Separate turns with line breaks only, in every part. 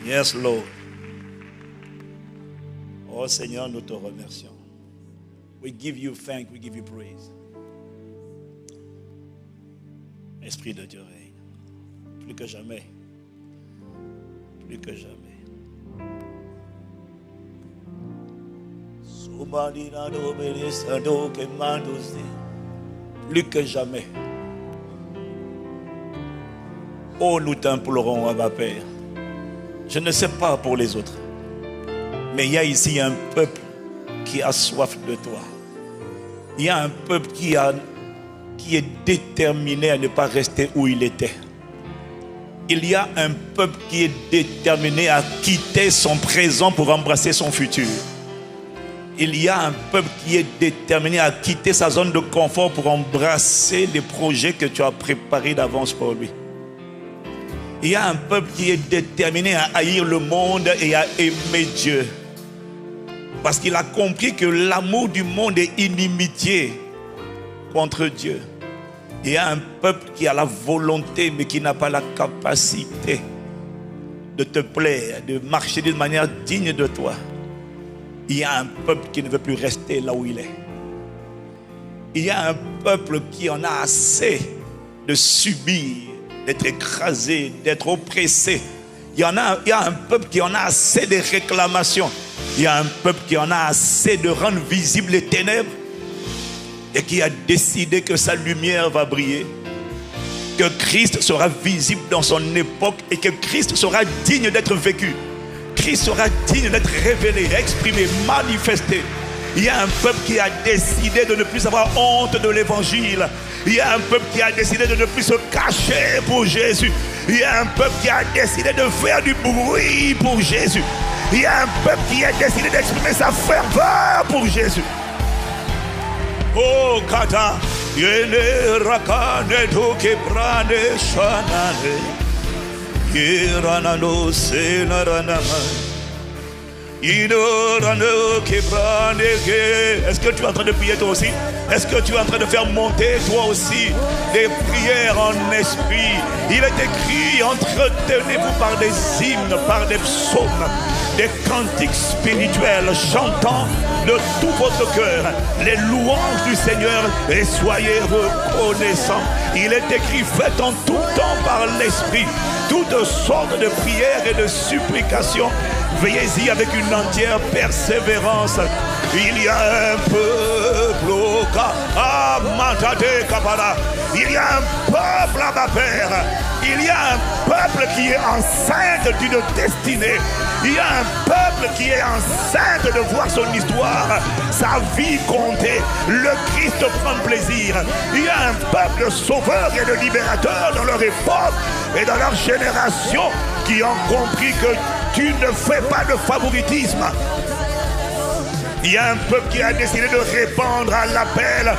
Yes, Lord. Oh Seigneur, nous te remercions. We give you thanks, we give you praise. Esprit de Dieu règne. Plus que jamais. Plus que jamais. Plus que jamais. Oh, nous t'implorons, Abba Père. Je ne sais pas pour les autres, mais il y a ici un peuple qui a soif de toi. Il y a un peuple qui est déterminé à ne pas rester où il était. Il y a un peuple qui est déterminé à quitter son présent pour embrasser son futur. Il y a un peuple qui est déterminé à quitter sa zone de confort pour embrasser les projets que tu as préparés d'avance pour lui. Il y a un peuple qui est déterminé à haïr le monde et à aimer Dieu. Parce qu'il a compris que l'amour du monde est inimitié contre Dieu. Il y a un peuple qui a la volonté mais qui n'a pas la capacité de te plaire, de marcher d'une manière digne de toi. Il y a un peuple qui ne veut plus rester là où il est. Il y a un peuple qui en a assez de subir, d'être écrasé, d'être oppressé. Il y a un peuple qui en a assez de réclamations. Il y a un peuple qui en a assez de rendre visibles les ténèbres et qui a décidé que sa lumière va briller, que Christ sera visible dans son époque et que Christ sera digne d'être vécu. Christ sera digne d'être révélé, exprimé, manifesté. Il y a un peuple qui a décidé de ne plus avoir honte de l'évangile. Il y a un peuple qui a décidé de ne plus se cacher pour Jésus. Il y a un peuple qui a décidé de faire du bruit pour Jésus. Il y a un peuple qui a décidé d'exprimer sa ferveur pour Jésus. Oh, Kata, Yene Rakane Toke Prane Shanane, Yeranano Senaranama. Est-ce que tu es en train de prier toi aussi? Est-ce que tu es en train de faire monter toi aussi des prières en esprit? Il est écrit: entretenez-vous par des hymnes, par des psaumes, des cantiques spirituels, chantant de tout votre cœur les louanges du Seigneur et soyez reconnaissants. Il est écrit: faites en tout temps par l'esprit toutes sortes de prières et de supplications. Veillez-y avec une entière persévérance. Il y a un peuple au cas. Il y a un peuple à ma Père. Il y a un peuple qui est enceinte d'une destinée. Il y a un peuple qui est enceinte de voir son histoire, sa vie compter. Le Christ prend plaisir. Il y a un peuple sauveur et de libérateur dans leur époque et dans leur génération qui ont compris que tu ne fais pas de favoritisme. Il y a un peuple qui a décidé de répandre à l'appel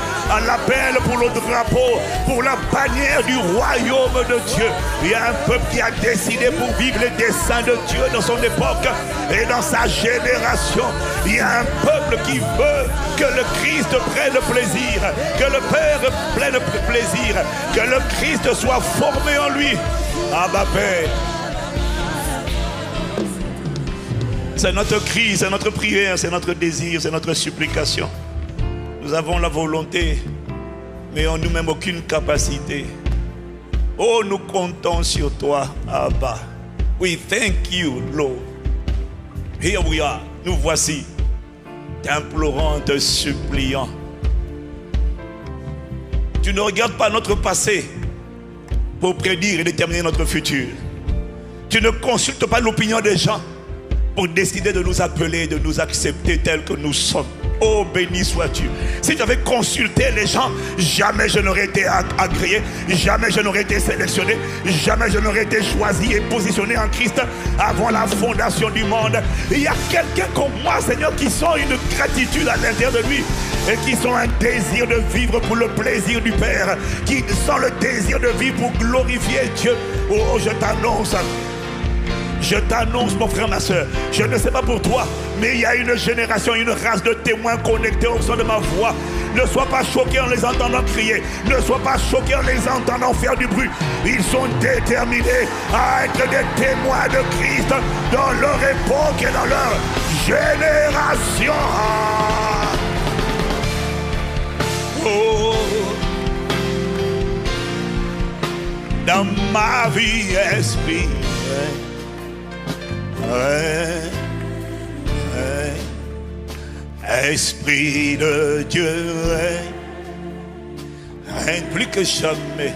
pour le drapeau, pour la bannière du royaume de Dieu. Il y a un peuple qui a décidé pour vivre les desseins de Dieu dans son époque et dans sa génération. Il y a un peuple qui veut que le Christ prenne plaisir, que le Père prenne plaisir, que le Christ soit formé en lui. Abba Père. C'est notre cri, c'est notre prière, c'est notre désir, c'est notre supplication. Nous avons la volonté, mais en nous-mêmes aucune capacité. Oh, nous comptons sur toi, Abba. We thank you, Lord. Here we are. Nous voici, t'implorant, te suppliant. Tu ne regardes pas notre passé pour prédire et déterminer notre futur. Tu ne consultes pas l'opinion des gens pour décider de nous appeler, de nous accepter tels que nous sommes. Oh, béni sois-tu. Si j'avais consulté les gens, jamais je n'aurais été agréé, jamais je n'aurais été sélectionné, jamais je n'aurais été choisi et positionné en Christ avant la fondation du monde. Il y a quelqu'un comme moi, Seigneur, qui sent une gratitude à l'intérieur de lui et qui sent un désir de vivre pour le plaisir du Père, qui sent le désir de vivre pour glorifier Dieu. Oh, je t'annonce. Je t'annonce, mon frère, ma soeur, je ne sais pas pour toi, mais il y a une génération, une race de témoins connectés au son de ma voix. Ne sois pas choqué en les entendant crier. Ne sois pas choqué en les entendant faire du bruit. Ils sont déterminés à être des témoins de Christ dans leur époque et dans leur génération. Oh. Dans ma vie, esprit, Esprit de Dieu, plus que jamais,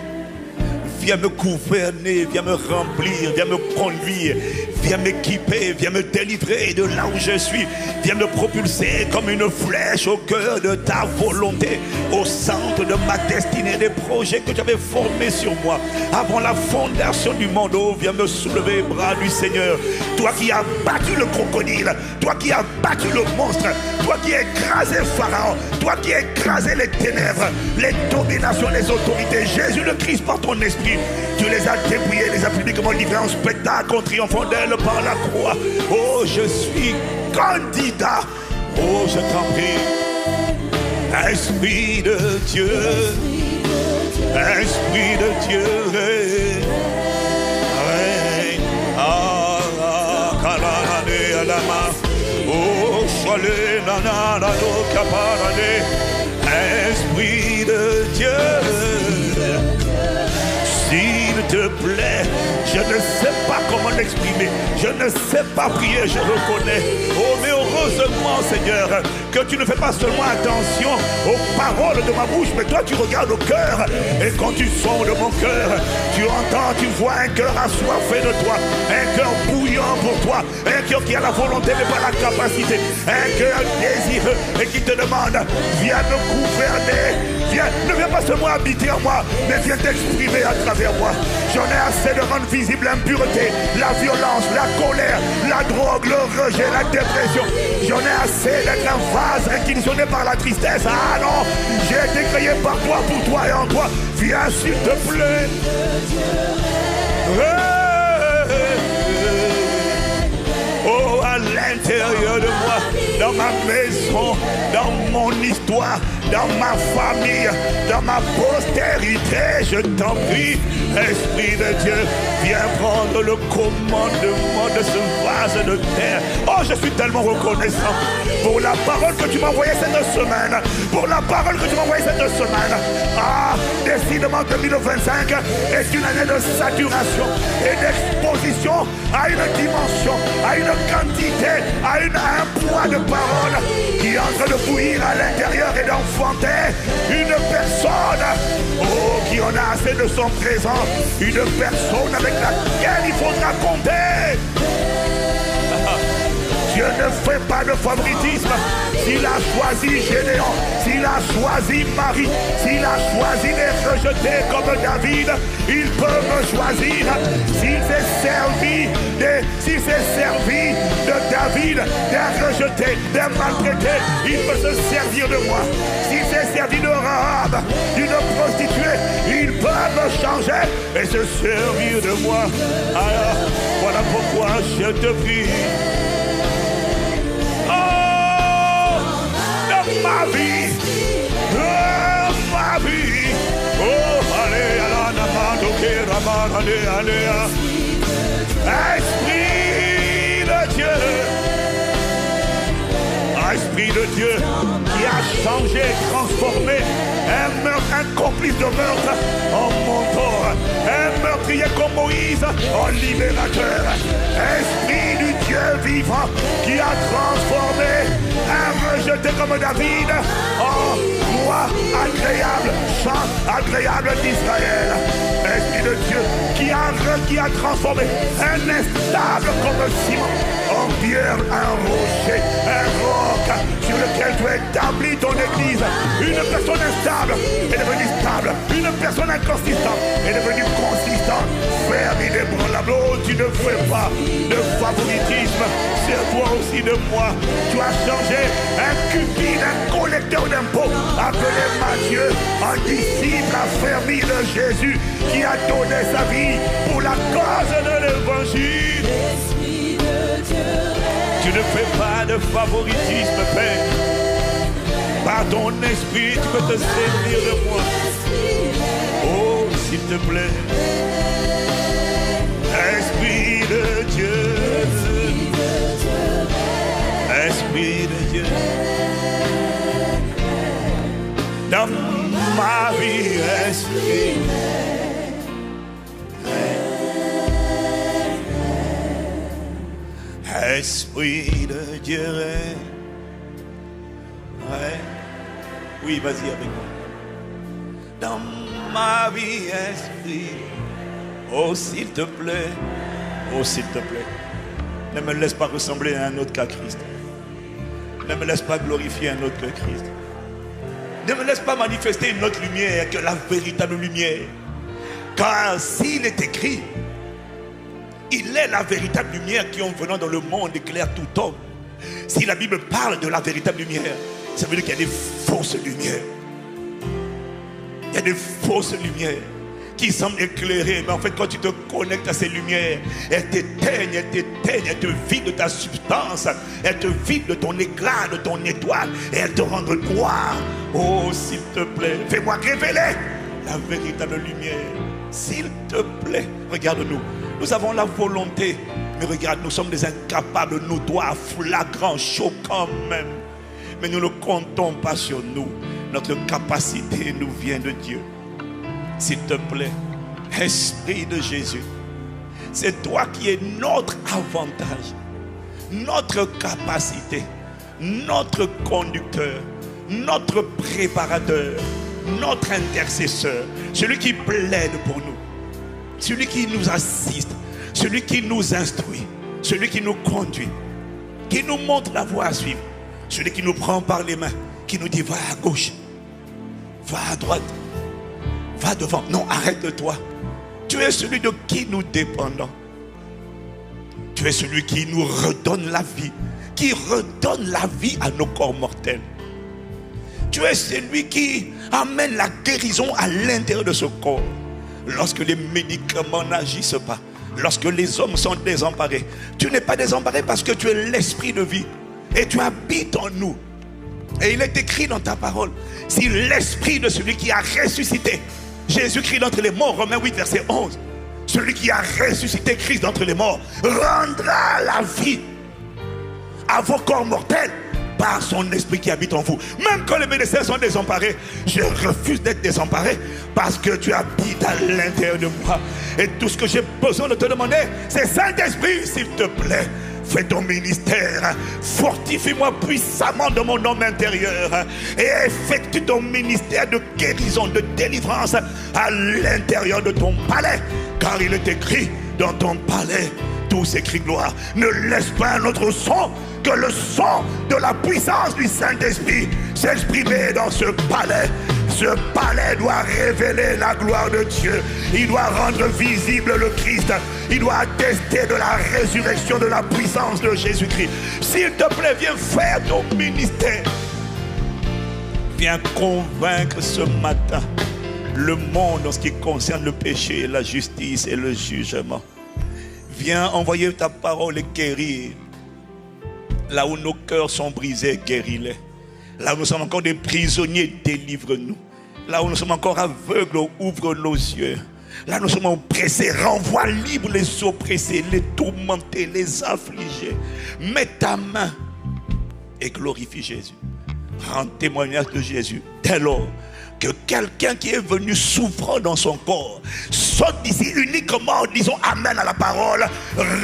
viens me gouverner, viens me remplir, viens me conduire, viens m'équiper, viens me délivrer de là où je suis, viens me propulser comme une flèche au cœur de ta volonté, au centre de ma destinée, des projets que tu avais formés sur moi avant la fondation du monde. Oh, viens me soulever les bras du Seigneur, toi qui as battu le crocodile, toi qui as battu le monstre, toi qui as écrasé Pharaon, toi qui as écrasé les ténèbres, les dominations, les autorités. Jésus le Christ, par ton esprit, tu les as dépouillés, les as publiquement livrés en spectacle en triomphant d'elle par la croix. Oh, je suis candidat. Oh, je t'en prie. Esprit de Dieu, Esprit de Dieu. Oh, Esprit de Dieu, s'il te plaît, je ne sais pas comment l'exprimer, je ne sais pas prier, je reconnais. Oh, mais heureusement, Seigneur, que tu ne fais pas seulement attention aux paroles de ma bouche, mais toi tu regardes au cœur. Et quand tu sondes mon cœur, tu entends, tu vois un cœur assoiffé de toi, un cœur bouillant pour toi, un cœur qui a la volonté mais pas la capacité, un cœur désireux et qui te demande, viens me gouverner, viens, ne viens pas seulement habiter en moi, mais viens t'exprimer à travers moi. J'en ai assez de rendre visible l'impureté, la violence, la colère, la drogue, le rejet, la dépression. J'en ai assez d'être un vase réquisitionné par la tristesse. Ah non, j'ai été créé par toi, pour toi et en toi. Viens s'il te plaît. Oh, à l'intérieur de moi, dans ma maison, dans mon histoire, dans ma famille, dans ma postérité, je t'en prie, Esprit de Dieu, viens prendre le commandement de ce vase de terre. Oh, je suis tellement reconnaissant pour la parole que tu m'as envoyée cette semaine, pour la parole que tu m'as envoyée cette semaine. Ah, décidément 2025 est une année de saturation et d'exposition à une dimension, à une quantité, à un poids de parole qui est en train de bouillir à l'intérieur et d'enfanter une personne, oh, qui en a assez de son présent, une personne avec laquelle il faudra compter. Dieu ne fait pas de favoritisme. S'il a choisi Gédéon, s'il a choisi Marie, s'il a choisi les rejetés comme David, il peut me choisir. S'il s'est servi de David, d'un rejeté, d'un maltraité, il peut se servir de moi. S'il s'est servi de Rahab, d'une prostituée, il peut me changer et se servir de moi. Alors, voilà pourquoi je te prie. Ma vie, oh, allez, allez, Esprit de Dieu, Esprit de Dieu, qui a changé, transformé un complice de meurtre en mentor, un meurtrier comme Moïse en libérateur. Esprit du Dieu vivant qui a transformé un rejeté comme David en roi agréable, chant agréable d'Israël. Esprit de Dieu qui a transformé un instable comme Simon en pierre, un rocher, un roc sur lequel tu as établi ton église. Une personne instable est devenue stable, une personne inconsistante est devenue consistante. Ferme inébranlable, oh, tu ne fais pas de favoritisme, sers-toi aussi de moi. Tu as changé un cupide, un collecteur d'impôts, appelé Matthieu, un disciple affermi de Jésus, qui a donné sa vie pour la cause de l'évangile. Tu ne fais pas de favoritisme, Père. Par ton esprit, tu peux te saisir de moi. Oh, s'il te plaît. Esprit de Dieu. Esprit de Dieu. Dans ma vie, esprit. Esprit de Dieu. Ouais. Oui, vas-y avec moi. Dans ma vie, esprit. Oh, s'il te plaît. Oh, s'il te plaît. Ne me laisse pas ressembler à un autre qu'à Christ. Ne me laisse pas glorifier un autre que Christ. Ne me laisse pas manifester une autre lumière que la véritable lumière. Car s'il est écrit, il est la véritable lumière qui en venant dans le monde éclaire tout homme. Si la Bible parle de la véritable lumière, ça veut dire qu'il y a des fausses lumières. Il y a des fausses lumières qui semblent éclairer. Mais en fait, quand tu te connectes à ces lumières, elles t'éteignent, elles te vident de ta substance, elles te vident de ton éclat, de ton étoile, et elles te rendent noir. Oh, s'il te plaît, fais-moi révéler la véritable lumière. S'il te plaît, regarde-nous. Nous avons la volonté, mais regarde, nous sommes des incapables, nous doigts flagrants, choquants même. Mais nous ne comptons pas sur nous. Notre capacité nous vient de Dieu. S'il te plaît, Esprit de Jésus, c'est toi qui es notre avantage, notre capacité, notre conducteur, notre préparateur, notre intercesseur, celui qui plaide pour nous, celui qui nous assiste, celui qui nous instruit, celui qui nous conduit, qui nous montre la voie à suivre, celui qui nous prend par les mains, qui nous dit va à gauche, va à droite, va devant. Non, arrête-toi. Tu es celui de qui nous dépendons. Tu es celui qui nous redonne la vie, qui redonne la vie à nos corps mortels. Tu es celui qui amène la guérison à l'intérieur de ce corps. Lorsque les médicaments n'agissent pas, lorsque les hommes sont désemparés, tu n'es pas désemparé parce que tu es l'esprit de vie et tu habites en nous. Et il est écrit dans ta parole, si l'esprit de celui qui a ressuscité Jésus-Christ d'entre les morts, Romains 8 verset 11, celui qui a ressuscité Christ d'entre les morts rendra la vie à vos corps mortels par son esprit qui habite en vous. Même quand les médecins sont désemparés, je refuse d'être désemparé parce que tu habites à l'intérieur de moi. Et tout ce que j'ai besoin de te demander, c'est Saint-Esprit, s'il te plaît, fais ton ministère, fortifie-moi puissamment dans mon homme intérieur et effectue ton ministère de guérison, de délivrance à l'intérieur de ton palais, car il est écrit dans ton palais tout s'écrit gloire. Ne laisse pas un autre son que le son de la puissance du Saint-Esprit s'exprimer dans ce palais. Ce palais doit révéler la gloire de Dieu. Il doit rendre visible le Christ. Il doit attester de la résurrection, de la puissance de Jésus-Christ. S'il te plaît, viens faire ton ministère. Viens convaincre ce matin le monde en ce qui concerne le péché, la justice et le jugement. Viens envoyer ta parole et guérir. Là où nos cœurs sont brisés, guéris-les. Là où nous sommes encore des prisonniers, délivre-nous. Là où nous sommes encore aveugles, ouvre nos yeux. Là où nous sommes oppressés, renvoie libre les oppressés, les tourmentés, les affligés. Mets ta main et glorifie Jésus. Rends témoignage de Jésus. Dès lors que quelqu'un qui est venu souffrant dans son corps saute d'ici uniquement en disant amen à la parole,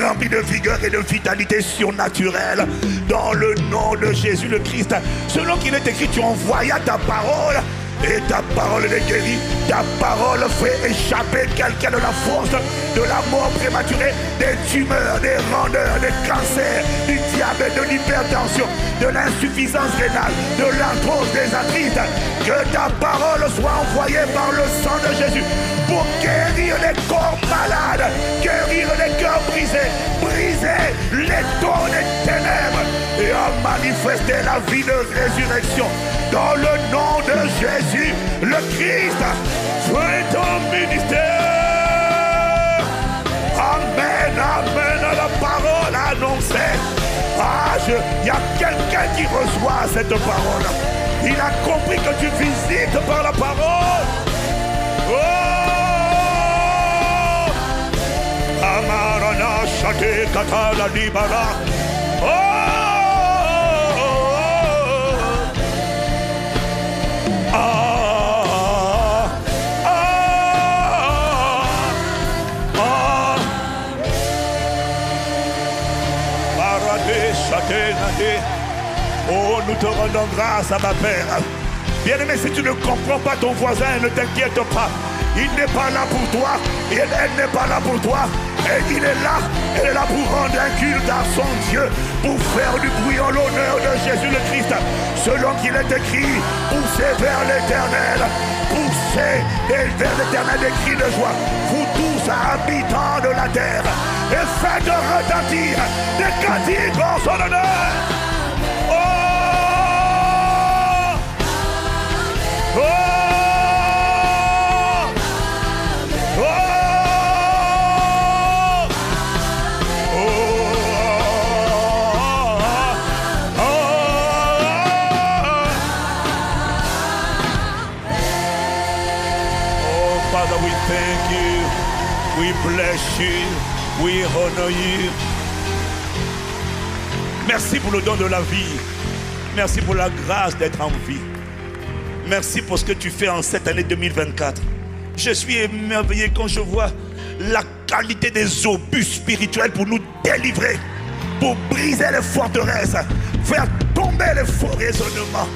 rempli de vigueur et de vitalité surnaturelle dans le nom de Jésus le Christ. Selon qu'il est écrit, tu envoyas ta parole et ta parole est guérie. Ta parole fait échapper quelqu'un de la force, de la mort prématurée, des tumeurs, des rondeurs, des cancers, du diabète, de l'hypertension, de l'insuffisance rénale, de l'arthrose, des arthrites. Que ta parole soit envoyée par le sang de Jésus pour guérir les corps malades, guérir les cœurs brisés, briser les taux des ténèbres et en manifester la vie de résurrection. Dans le nom de Jésus, le Christ, fais ton ministère. Amen, amen à la parole annoncée. Il y a quelqu'un qui reçoit cette parole. Il a compris que tu visites par la parole. Oh! Amarana Shate Katala Libara. Oh! Oh, nous te rendons grâce à ma Père. Bien-aimé, si tu ne comprends pas ton voisin, ne t'inquiète pas. Il n'est pas là pour toi. Elle n'est pas là pour toi. Et il est là. Elle est là pour rendre un culte à son Dieu. Pour faire du bruit en l'honneur de Jésus le Christ. Selon qu'il est écrit, poussez vers l'éternel. Poussez vers l'éternel des cris de joie. Vous tous habitants de la terre. Et faites retentir des cantiques en son honneur. Oh! Oh! Oh! Father, we thank you, we bless you, we honor you. Merci pour le don de la vie. Merci pour la grâce d'être en vie. Merci pour ce que tu fais en cette année 2024. Je suis émerveillé quand je vois la qualité des obus spirituels pour nous délivrer, pour briser les forteresses, faire tomber les faux raisonnements,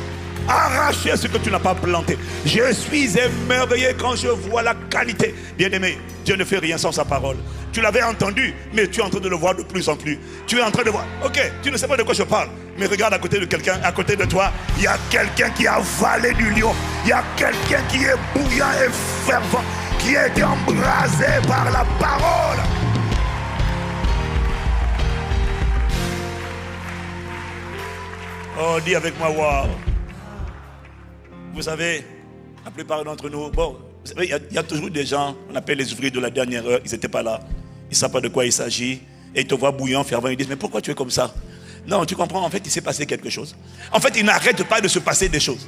arracher ce que tu n'as pas planté. Je suis émerveillé quand je vois la qualité. Bien-aimé, Dieu ne fait rien sans sa parole. Tu l'avais entendu, mais tu es en train de le voir de plus en plus. Tu es en train de voir. Ok, tu ne sais pas de quoi je parle, mais regarde à côté de quelqu'un, à côté de toi, il y a quelqu'un qui a avalé du lion. Il y a quelqu'un qui est bouillant et fervent, qui a été embrasé par la parole. Oh, dis avec moi, wow. Vous savez, la plupart d'entre nous, bon, vous savez, il y a toujours des gens, on appelle les ouvriers de la dernière heure, ils n'étaient pas là, ils ne savent pas de quoi il s'agit, et ils te voient bouillant, fervent, ils disent, mais pourquoi tu es comme ça? Non, tu comprends, en fait, il s'est passé quelque chose. En fait, il n'arrête pas de se passer des choses.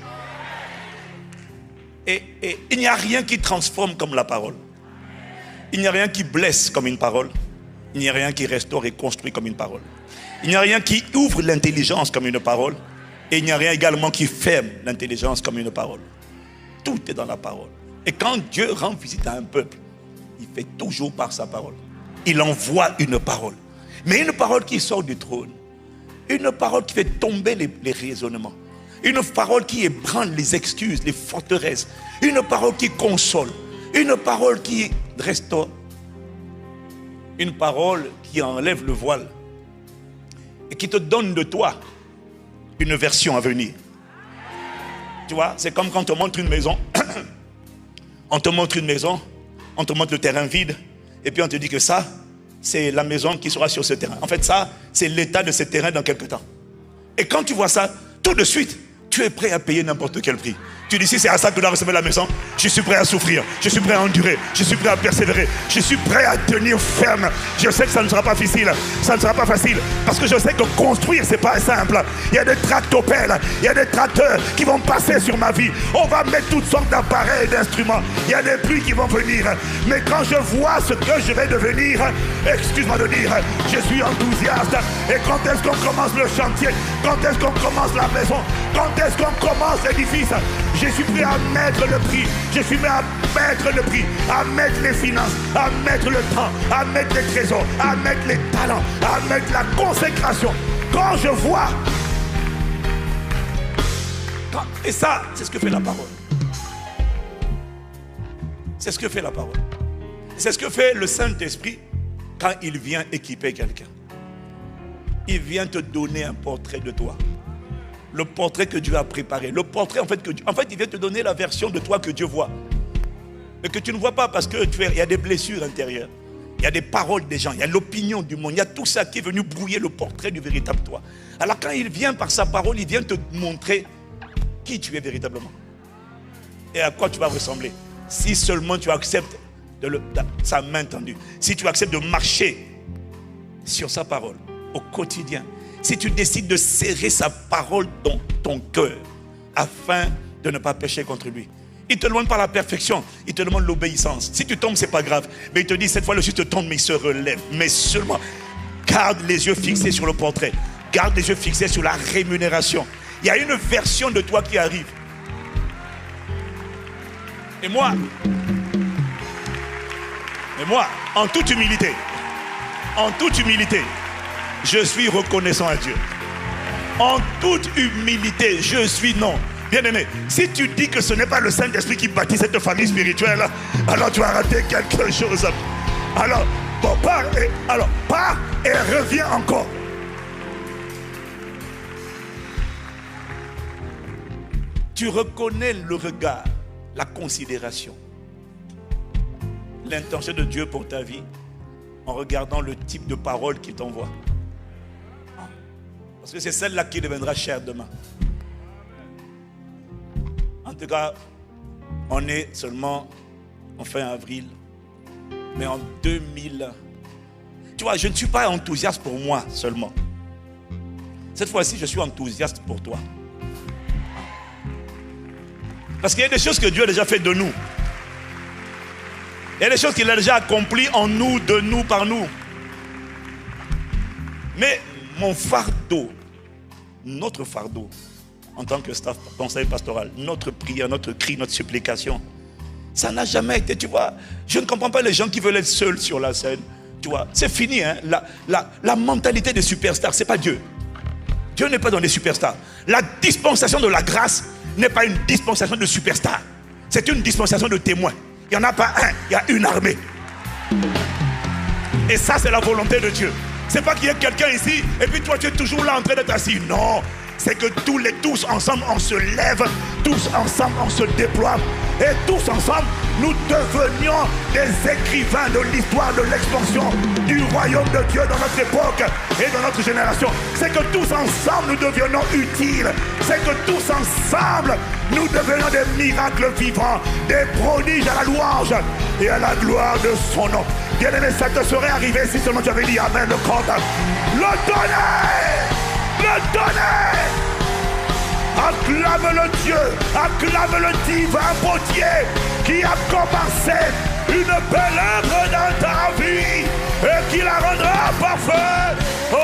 Et il n'y a rien qui transforme comme la parole. Il n'y a rien qui blesse comme une parole. Il n'y a rien qui restaure et construit comme une parole. Il n'y a rien qui ouvre l'intelligence comme une parole. Et il n'y a rien également qui ferme l'intelligence comme une parole. Tout est dans la parole. Et quand Dieu rend visite à un peuple, il fait toujours par sa parole. Il envoie une parole. Mais une parole qui sort du trône. Une parole qui fait tomber les raisonnements. Une parole qui ébranle les excuses, les forteresses. Une parole qui console. Une parole qui restaure. Une parole qui enlève le voile. Et qui te donne de toi une version à venir. Tu vois, c'est comme quand on te montre une maison. On te montre une maison, on te montre le terrain vide, et puis on te dit que ça, c'est la maison qui sera sur ce terrain. En fait, ça, c'est l'état de ce terrain dans quelques temps. Et quand tu vois ça, tout de suite, tu es prêt à payer n'importe quel prix. Tu dis, si c'est à ça que tu dois recevoir la maison, je suis prêt à souffrir, je suis prêt à endurer, je suis prêt à persévérer, je suis prêt à tenir ferme. Je sais que ça ne sera pas facile, ça ne sera pas facile, parce que je sais que construire, c'est pas simple. Il y a des tractopelles, il y a des tracteurs qui vont passer sur ma vie. On va mettre toutes sortes d'appareils et d'instruments. Il y a des pluies qui vont venir. Mais quand je vois ce que je vais devenir, excuse-moi de dire, je suis enthousiaste. Et quand est-ce qu'on commence le chantier? Quand est-ce qu'on commence la maison? Quand est-ce qu'on commence l'édifice? Je suis prêt à mettre le prix. Je suis prêt à mettre le prix, à mettre les finances, à mettre le temps, à mettre les trésors, à mettre les talents, à mettre la consécration. Quand je vois... Et ça, c'est ce que fait la parole. C'est ce que fait la parole. C'est ce que fait le Saint-Esprit quand il vient équiper quelqu'un. Il vient te donner un portrait de toi. Le portrait que Dieu a préparé. Le portrait, en fait, il vient te donner la version de toi que Dieu voit. Mais que tu ne vois pas parce que il y a des blessures intérieures. Il y a des paroles des gens. Il y a l'opinion du monde. Il y a tout ça qui est venu brouiller le portrait du véritable toi. Alors quand il vient par sa parole, il vient te montrer qui tu es véritablement. Et à quoi tu vas ressembler. Si seulement tu acceptes sa main tendue. Si tu acceptes de marcher sur sa parole au quotidien. Si tu décides de serrer sa parole dans ton cœur, afin de ne pas pécher contre lui. Il ne te demande pas la perfection, il te demande l'obéissance. Si tu tombes, ce n'est pas grave. Mais il te dit, cette fois, le juste tombe, mais il se relève. Mais seulement, garde les yeux fixés sur le portrait. Garde les yeux fixés sur la rémunération. Il y a une version de toi qui arrive. Et moi, en toute humilité, je suis reconnaissant à Dieu. En toute humilité, je suis non. Bien-aimé, si tu dis que ce n'est pas le Saint-Esprit qui bâtit cette famille spirituelle, alors tu as raté quelque chose. Alors, bon, pars et reviens encore. Tu reconnais le regard, la considération, l'intention de Dieu pour ta vie en regardant le type de parole qu'il t'envoie. Parce que c'est celle-là qui deviendra chère demain. En tout cas, on est seulement en fin avril, mais en 2000. Tu vois, je ne suis pas enthousiaste pour moi seulement. Cette fois-ci, je suis enthousiaste pour toi. Parce qu'il y a des choses que Dieu a déjà fait de nous. Il y a des choses qu'il a déjà accomplies en nous, de nous, par nous. Mais mon fardeau, notre fardeau, en tant que staff, conseil pastoral, notre prière, notre cri, notre supplication, ça n'a jamais été, tu vois, je ne comprends pas les gens qui veulent être seuls sur la scène. Tu vois, c'est fini, hein. La mentalité des superstars, c'est pas Dieu. Dieu n'est pas dans les superstars. La dispensation de la grâce n'est pas une dispensation de superstars. C'est une dispensation de témoins. Il n'y en a pas un, il y a une armée. Et ça, c'est la volonté de Dieu. C'est pas qu'il y ait quelqu'un ici et puis toi tu es toujours là en train d'être assis. Non, c'est que tous ensemble on se lève, tous ensemble on se déploie et tous ensemble nous devenions des écrivains de l'histoire de l'expansion du royaume de Dieu dans notre époque et dans notre génération. C'est que tous ensemble nous devenons utiles. C'est que tous ensemble nous devenons des miracles vivants, des prodiges à la louange et à la gloire de son nom. Bien-aimé, ça te serait arrivé si seulement tu avais dit Amen, le compte. Le donner. Acclame le Dieu, acclame le divin potier qui a commencé une belle œuvre dans ta vie et qui la rendra parfaite. Oh!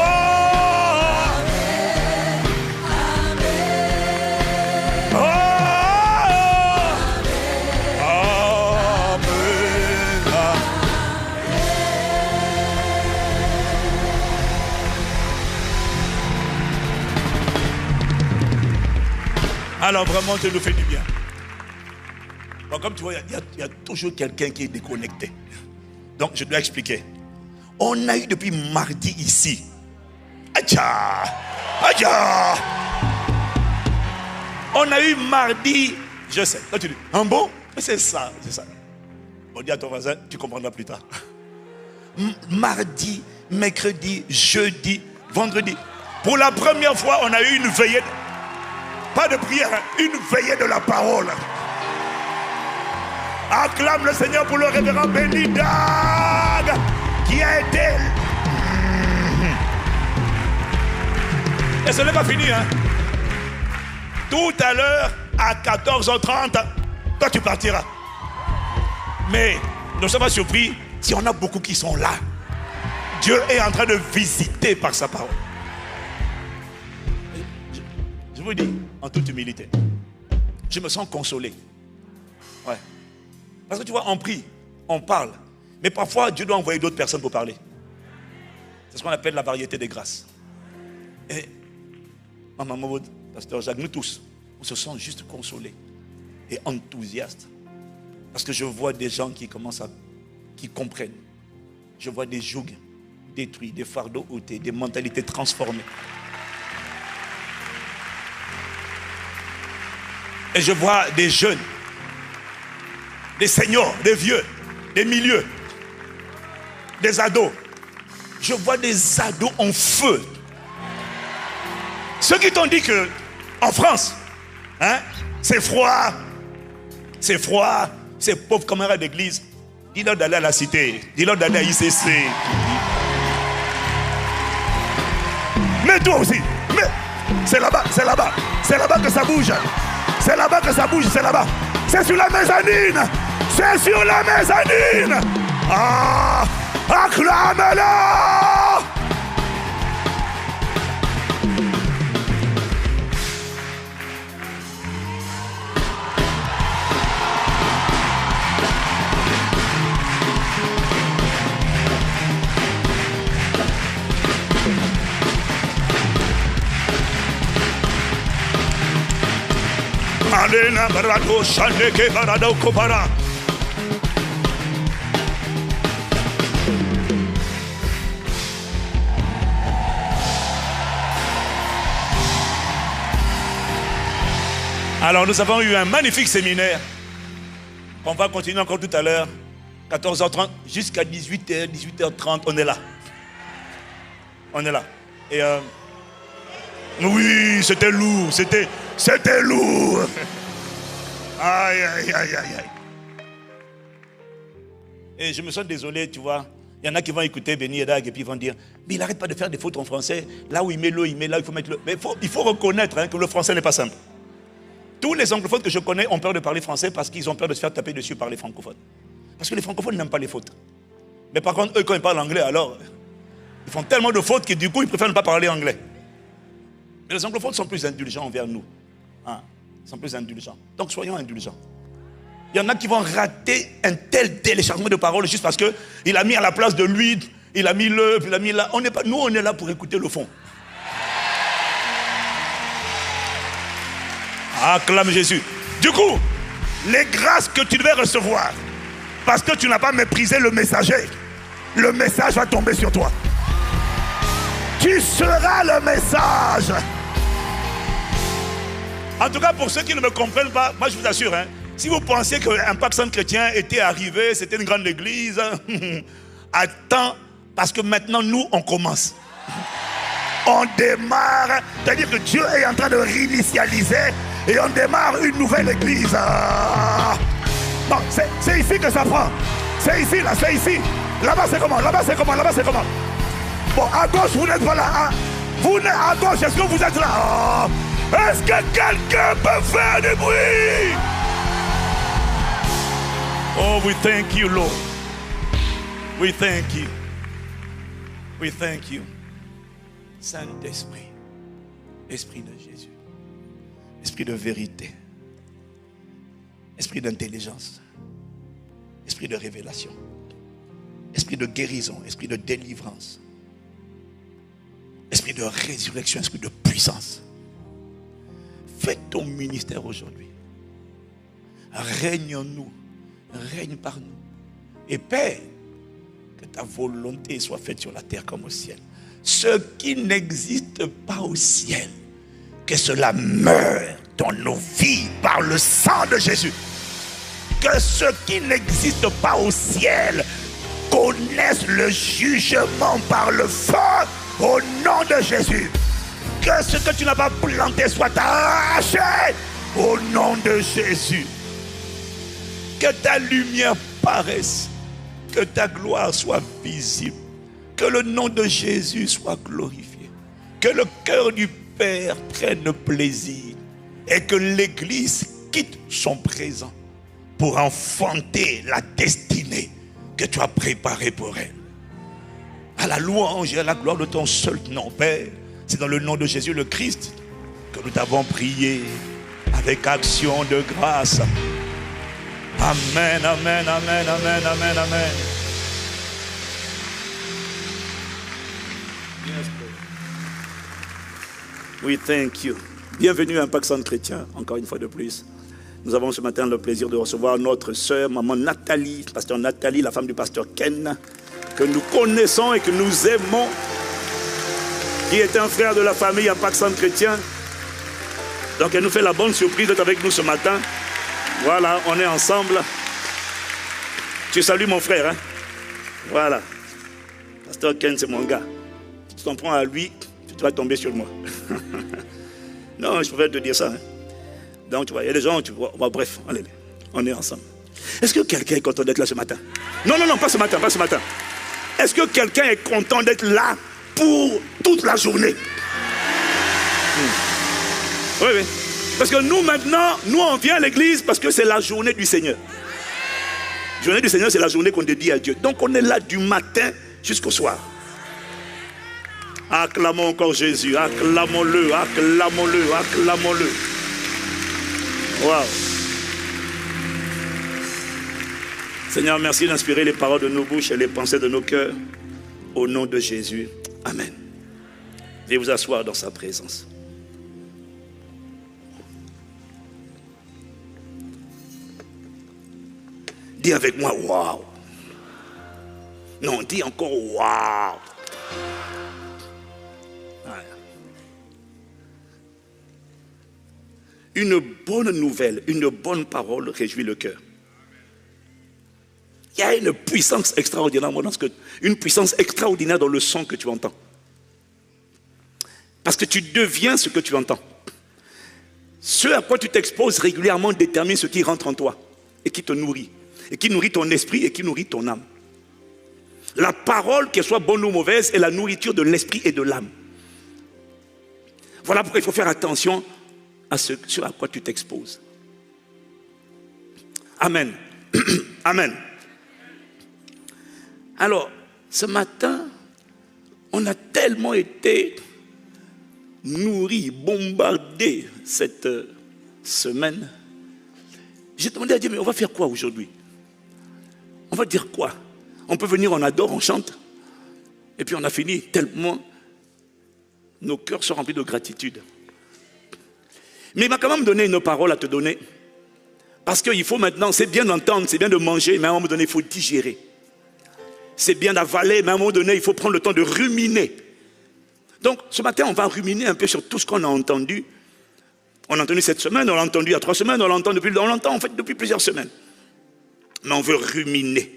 Alors vraiment, Dieu nous fait du bien. Bon, comme tu vois, il y a toujours quelqu'un qui est déconnecté. Donc, je dois expliquer. On a eu depuis mardi ici. Aïcha! Aïcha! On a eu mardi, je sais. Là, tu dis, un bon? C'est ça, c'est ça. On dit à ton voisin, tu comprendras plus tard. Mardi, mercredi, jeudi, vendredi. Pour la première fois, on a eu une veillée. Pas de prière, une veillée de la parole. Acclame le Seigneur pour le révérend Benidag qui a été... Et ce n'est pas fini, hein. Tout à l'heure, à 14h30, toi tu partiras. Mais ne sois pas surpris si on a beaucoup qui sont là. Dieu est en train de visiter par sa parole. Je vous dis, en toute humilité, je me sens consolé. Ouais. Parce que tu vois, on prie, on parle. Mais parfois, Dieu doit envoyer d'autres personnes pour parler. C'est ce qu'on appelle la variété des grâces. Et Maman Maud, Pasteur Jacques, nous tous, on se sent juste consolés et enthousiastes. Parce que je vois des gens qui comprennent. Je vois des jougs détruits, des fardeaux ôtés, des mentalités transformées. Et je vois des jeunes, des seniors, des vieux, des milieux, des ados. Je vois des ados en feu. Ceux qui t'ont dit que en France, hein, c'est froid, c'est pauvres camarades d'église. Dis-leur d'aller à la cité, dis-leur d'aller à ICC. Mais toi aussi, mais c'est là-bas que ça bouge.
C'est là-bas que ça bouge, c'est là-bas. C'est sur la mezzanine. C'est sur la mezzanine. Ah, acclame-le. Alena barado shandeke barado kopara.
Alors nous avons eu un magnifique séminaire. On va continuer encore tout à l'heure. 14h30 jusqu'à 18h, 18h30, on est là. On est là. Et oui, c'était lourd, c'était lourd. Aïe, aïe, aïe, aïe, aïe. Et je me sens désolé, tu vois. Il y en a qui vont écouter Benny Edag et puis ils vont dire, mais il n'arrête pas de faire des fautes en français. Là où il met le, il met là, il faut mettre le. Mais il faut reconnaître que le français n'est pas simple. Tous les anglophones que je connais ont peur de parler français parce qu'ils ont peur de se faire taper dessus par les francophones. Parce que les francophones n'aiment pas les fautes. Mais par contre, eux, quand ils parlent anglais, alors, ils font tellement de fautes que du coup, ils préfèrent ne pas parler anglais. Mais les anglophones sont plus indulgents envers nous. Hein? Ils sont plus indulgents. Donc, soyons indulgents. Il y en a qui vont rater un tel téléchargement de paroles juste parce qu'il a mis à la place de lui, il a mis le, puis il a mis là. Nous, on est là pour écouter le fond. Acclame Jésus. Du coup, les grâces que tu devais recevoir, parce que tu n'as pas méprisé le messager, le message va tomber sur toi. Tu seras le message. En tout cas, pour ceux qui ne me comprennent pas, moi je vous assure, si vous pensiez qu'un Pakistan chrétien était arrivé, c'était une grande église, attends, parce que maintenant nous, on commence. On démarre, c'est-à-dire que Dieu est en train de réinitialiser et on démarre une nouvelle église. Non, c'est ici que ça prend. C'est ici, là, c'est ici. Là-bas, c'est comment? Là-bas, c'est comment? Là-bas, c'est comment? Bon, à gauche, vous n'êtes pas là. Hein? Vous n'êtes à gauche, est-ce que vous êtes là? Est-ce que quelqu'un peut faire du bruit? Oh, we thank you, Lord. We thank you. We thank you. Saint-Esprit, Esprit de Jésus, Esprit de vérité, Esprit d'intelligence, Esprit de révélation, Esprit de guérison, Esprit de délivrance, Esprit de résurrection, Esprit de puissance. Fais ton ministère aujourd'hui. Règne en nous, règne par nous. Et Père, que ta volonté soit faite sur la terre comme au ciel. Ce qui n'existe pas au ciel, que cela meure dans nos vies par le sang de Jésus. Que ce qui n'existe pas au ciel connaisse le jugement par le feu au nom de Jésus. Que ce que tu n'as pas planté soit arraché au nom de Jésus. Que ta lumière paraisse, que ta gloire soit visible. Que le nom de Jésus soit glorifié. Que le cœur du Père prenne plaisir. Et que l'Église quitte son présent pour enfanter la destinée que tu as préparée pour elle. À la louange et à la gloire de ton seul nom, Père. C'est dans le nom de Jésus le Christ que nous t'avons prié avec action de grâce. Amen, amen, amen, amen, amen, amen. We thank you. Bienvenue à Impact Centre Chrétien, encore une fois de plus. Nous avons ce matin le plaisir de recevoir notre sœur, maman Nathalie, pasteur Nathalie, la femme du pasteur Ken, que nous connaissons et que nous aimons, qui est un frère de la famille Impact Centre Chrétien. Donc elle nous fait la bonne surprise d'être avec nous ce matin. Voilà, on est ensemble. Tu salues mon frère, hein? Voilà. Pasteur Ken, c'est mon gars. Si tu t'en prends à lui, tu vas tomber sur moi. Non, je préfère te dire ça. Hein? Donc, tu vois, il y a des gens, tu vois, bref, allez, on est ensemble. Est-ce que quelqu'un est content d'être là ce matin? Non, non, non, pas ce matin, pas ce matin. Est-ce que quelqu'un est content d'être là pour toute la journée? Oui, oui.
Parce que nous maintenant, nous on vient à l'église parce que c'est la journée du Seigneur. La journée du Seigneur, c'est la journée qu'on dédie à Dieu. Donc on est là du matin jusqu'au soir. Acclamons encore Jésus, acclamons-le, acclamons-le, acclamons-le. Waouh. Seigneur, merci d'inspirer les paroles de nos bouches et les pensées de nos cœurs. Au nom de Jésus, amen. Veuillez vous asseoir dans sa présence. Dis avec moi, waouh. Non, dis encore, waouh. Une bonne nouvelle, une bonne parole réjouit le cœur. Il y a une puissance extraordinaire, une puissance extraordinaire dans le son que tu entends. Parce que tu deviens ce que tu entends. Ce à quoi tu t'exposes régulièrement détermine ce qui rentre en toi et qui te nourrit. Et qui nourrit ton esprit et qui nourrit ton âme. La parole, qu'elle soit bonne ou mauvaise, est la nourriture de l'esprit et de l'âme. Voilà pourquoi il faut faire attention à ce à quoi tu t'exposes. Amen. Amen. Alors, ce matin, on a tellement été nourris, bombardés cette semaine. J'ai demandé à Dieu, mais on va faire quoi aujourd'hui? On va dire quoi? On peut venir, on adore, on chante. Et puis on a fini tellement nos cœurs sont remplis de gratitude. Mais il m'a quand même donné une parole à te donner. Parce qu'il faut maintenant, c'est bien d'entendre, c'est bien de manger, mais à un moment donné, il faut digérer. C'est bien d'avaler, mais à un moment donné, il faut prendre le temps de ruminer. Donc ce matin, on va ruminer un peu sur tout ce qu'on a entendu. On a entendu cette semaine, on l'a entendu il y a 3 semaines, on l'entend en fait depuis plusieurs semaines. Mais on veut ruminer.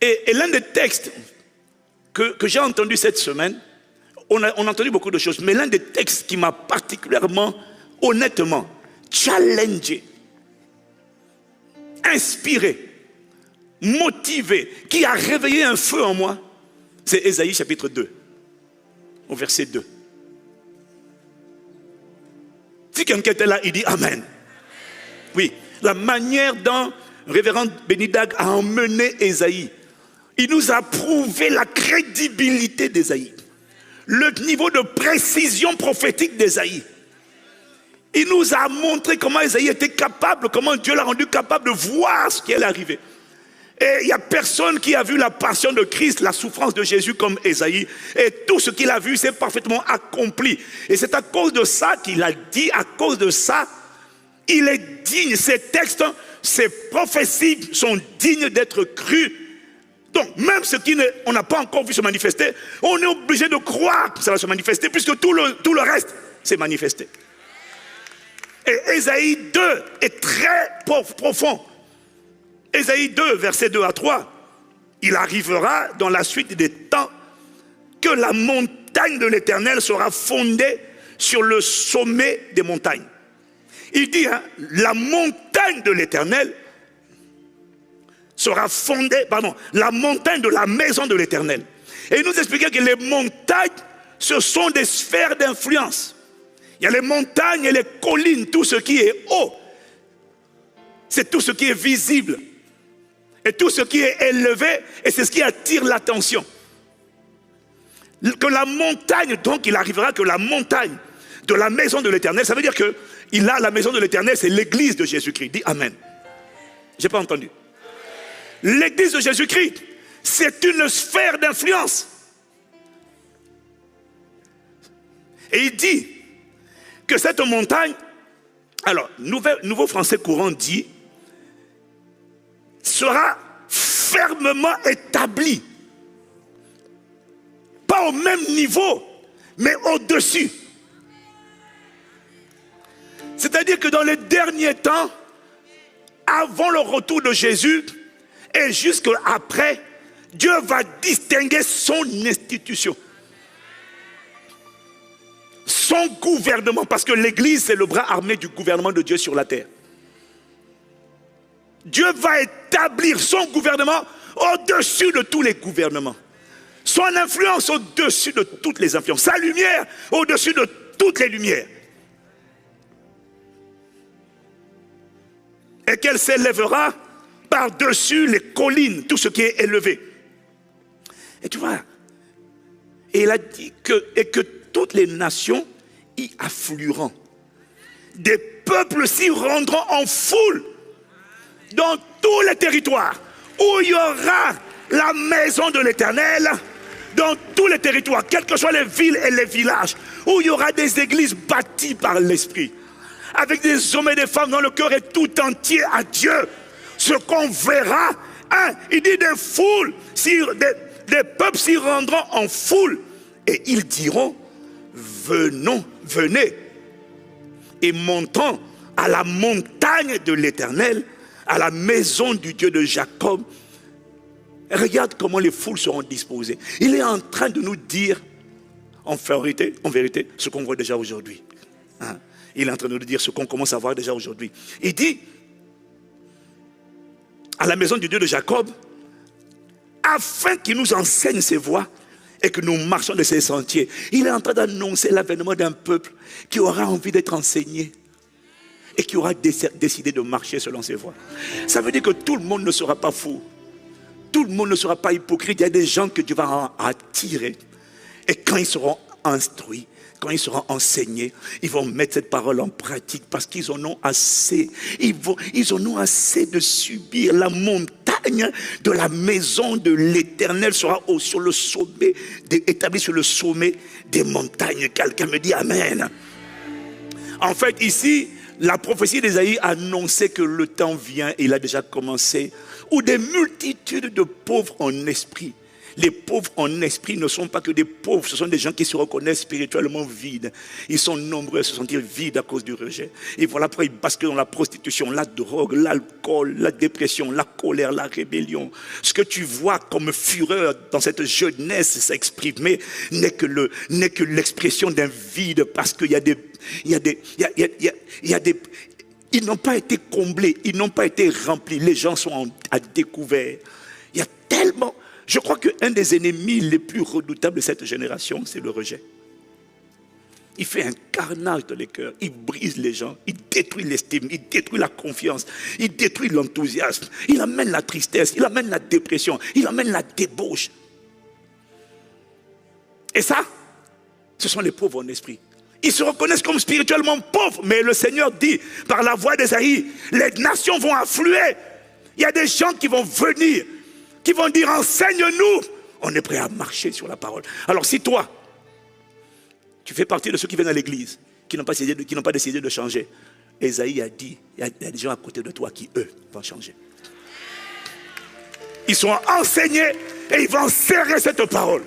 Et l'un des textes que j'ai entendu cette semaine, on a entendu beaucoup de choses, mais l'un des textes qui m'a particulièrement, honnêtement, challengé, inspiré, motivé, qui a réveillé un feu en moi, c'est Ésaïe chapitre 2, au verset 2. Si quelqu'un était là, il dit Amen. Oui, la manière dont révérend Bénidag a emmené Ésaïe, il nous a prouvé la crédibilité d'Ésaïe, le niveau de précision prophétique d'Ésaïe. Il nous a montré comment Ésaïe était capable, comment Dieu l'a rendu capable de voir ce qui allait arriver. Et il n'y a personne qui a vu la passion de Christ, la souffrance de Jésus comme Ésaïe. Et tout ce qu'il a vu, c'est parfaitement accompli. Et c'est à cause de ça qu'il a dit, à cause de ça, il est digne. Ces textes, ces prophéties sont dignes d'être crus. Donc, même ce qu'on n'a pas encore vu se manifester, on est obligé de croire que ça va se manifester, puisque tout le reste s'est manifesté. Et Ésaïe 2 est très profond. Ésaïe 2, versets 2 à 3. Il arrivera dans la suite des temps que la montagne de l'Éternel sera fondée sur le sommet des montagnes. Il dit, la montagne de l'Éternel sera fondée, la montagne de la maison de l'Éternel. Et il nous expliquait que les montagnes, ce sont des sphères d'influence. Il y a les montagnes et les collines, tout ce qui est haut. C'est tout ce qui est visible. Et tout ce qui est élevé, et c'est ce qui attire l'attention. Que la montagne, donc il arrivera que la montagne de la maison de l'Éternel, ça veut dire que la maison de l'Éternel, c'est l'église de Jésus-Christ. Dis Amen. J'ai pas entendu. L'église de Jésus-Christ, c'est une sphère d'influence. Et il dit que cette montagne, alors, Nouveau Français courant dit, sera fermement établie. Pas au même niveau, mais au-dessus. C'est-à-dire que dans les derniers temps, avant le retour de Jésus et jusqu'après, Dieu va distinguer son institution. Son gouvernement, parce que l'Église, c'est le bras armé du gouvernement de Dieu sur la terre. Dieu va établir son gouvernement au-dessus de tous les gouvernements. Son influence au-dessus de toutes les influences. Sa lumière au-dessus de toutes les lumières. et qu'elle s'élèvera par-dessus les collines, tout ce qui est élevé. Et tu vois, et il a dit que toutes les nations y afflueront. Des peuples s'y rendront en foule dans tous les territoires où il y aura la maison de l'Éternel, dans tous les territoires, quelles que soient les villes et les villages, où il y aura des églises bâties par l'Esprit, avec des hommes et des femmes dont le cœur est tout entier à Dieu. Ce qu'on verra, il dit des foules, des peuples s'y rendront en foule, et ils diront, venez, et montons à la montagne de l'Éternel, à la maison du Dieu de Jacob. Regarde comment les foules seront disposées. Il est en train de nous dire, en vérité, ce qu'on voit déjà aujourd'hui. Il est en train de nous dire ce qu'on commence à voir déjà aujourd'hui. Il dit, à la maison du Dieu de Jacob, afin qu'il nous enseigne ses voies et que nous marchons de ses sentiers. Il est en train d'annoncer l'avènement d'un peuple qui aura envie d'être enseigné et qui aura décidé de marcher selon ses voies. Ça veut dire que tout le monde ne sera pas fou. Tout le monde ne sera pas hypocrite. Il y a des gens que Dieu va attirer. Et quand ils seront instruits, quand ils seront enseignés, ils vont mettre cette parole en pratique parce qu'ils en ont assez. Ils en ont assez de subir. La montagne de la maison de l'Éternel sera sur le sommet, établie sur le sommet des montagnes. Quelqu'un me dit Amen. En fait, ici, la prophétie d'Ésaïe annonçait que le temps vient, et il a déjà commencé, où des multitudes de pauvres en esprit. Les pauvres en esprit ne sont pas que des pauvres, ce sont des gens qui se reconnaissent spirituellement vides. Ils sont nombreux à se sentir vides à cause du rejet. Et voilà pourquoi ils basculent dans la prostitution, la drogue, l'alcool, la dépression, la colère, la rébellion. Ce que tu vois comme fureur dans cette jeunesse s'exprimer n'est que l'expression d'un vide, parce qu'il y a des... Ils n'ont pas été comblés, ils n'ont pas été remplis. Les gens sont à découvert. Il y a tellement... Je crois qu'un des ennemis les plus redoutables de cette génération, c'est le rejet. Il fait un carnage dans les cœurs, il brise les gens, il détruit l'estime, il détruit la confiance, il détruit l'enthousiasme, il amène la tristesse, il amène la dépression, il amène la débauche. Et ça, ce sont les pauvres en esprit. Ils se reconnaissent comme spirituellement pauvres, mais le Seigneur dit, par la voix d'Ésaïe, les nations vont affluer. Il y a des gens qui vont venir, qui vont dire, enseigne-nous. On est prêt à marcher sur la parole. Alors si toi, tu fais partie de ceux qui viennent à l'église, qui n'ont pas décidé de changer, Ésaïe a dit, il y a des gens à côté de toi qui, eux, vont changer. Ils sont enseignés et ils vont serrer cette parole.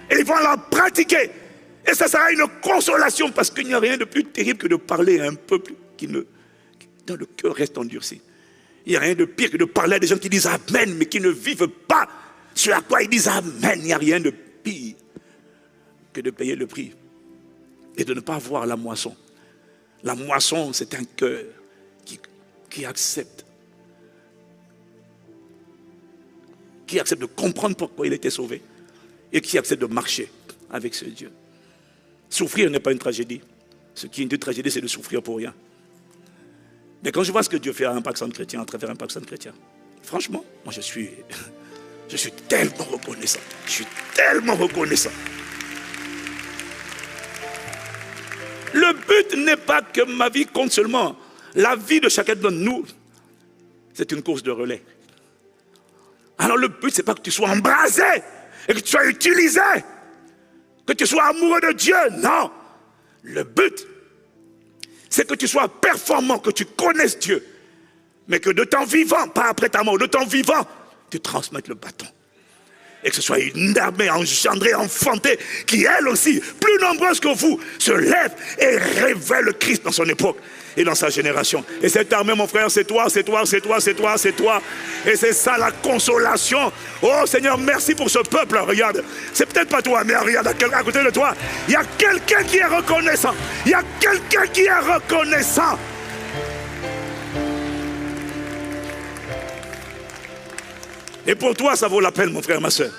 Et ils vont la pratiquer. Et ça sera une consolation, parce qu'il n'y a rien de plus terrible que de parler à un peuple dont le cœur reste endurci. Il n'y a rien de pire que de parler à des gens qui disent Amen, mais qui ne vivent pas ce à quoi ils disent Amen. Il n'y a rien de pire que de payer le prix et de ne pas voir la moisson. La moisson, c'est un cœur qui accepte de comprendre pourquoi il était sauvé et qui accepte de marcher avec ce Dieu. Souffrir n'est pas une tragédie. Ce qui est une tragédie, c'est de souffrir pour rien. Mais quand je vois ce que Dieu fait à Impact Centre Chrétien, à travers Impact Centre Chrétien, franchement, moi je suis tellement reconnaissant. Je suis tellement reconnaissant. Le but n'est pas que ma vie compte seulement. La vie de chacun de nous, c'est une course de relais. Alors le but, c'est pas que tu sois embrasé et que tu sois utilisé, que tu sois amoureux de Dieu. Non. Le but, c'est que tu sois performant, que tu connaisses Dieu, mais que de ton vivant, pas après ta mort, de ton vivant, tu transmettes le bâton. Et que ce soit une armée engendrée, enfantée, qui elle aussi, plus nombreuse que vous, se lève et révèle le Christ dans son époque et dans sa génération. Et cette armée, mon frère, c'est toi, c'est toi, c'est toi, c'est toi, c'est toi. Et c'est ça la consolation. Oh Seigneur, merci pour ce peuple. Regarde, c'est peut-être pas toi, mais regarde à côté de toi. Il y a quelqu'un qui est reconnaissant. Il y a quelqu'un qui est reconnaissant. Et pour toi, ça vaut la peine, mon frère, ma soeur.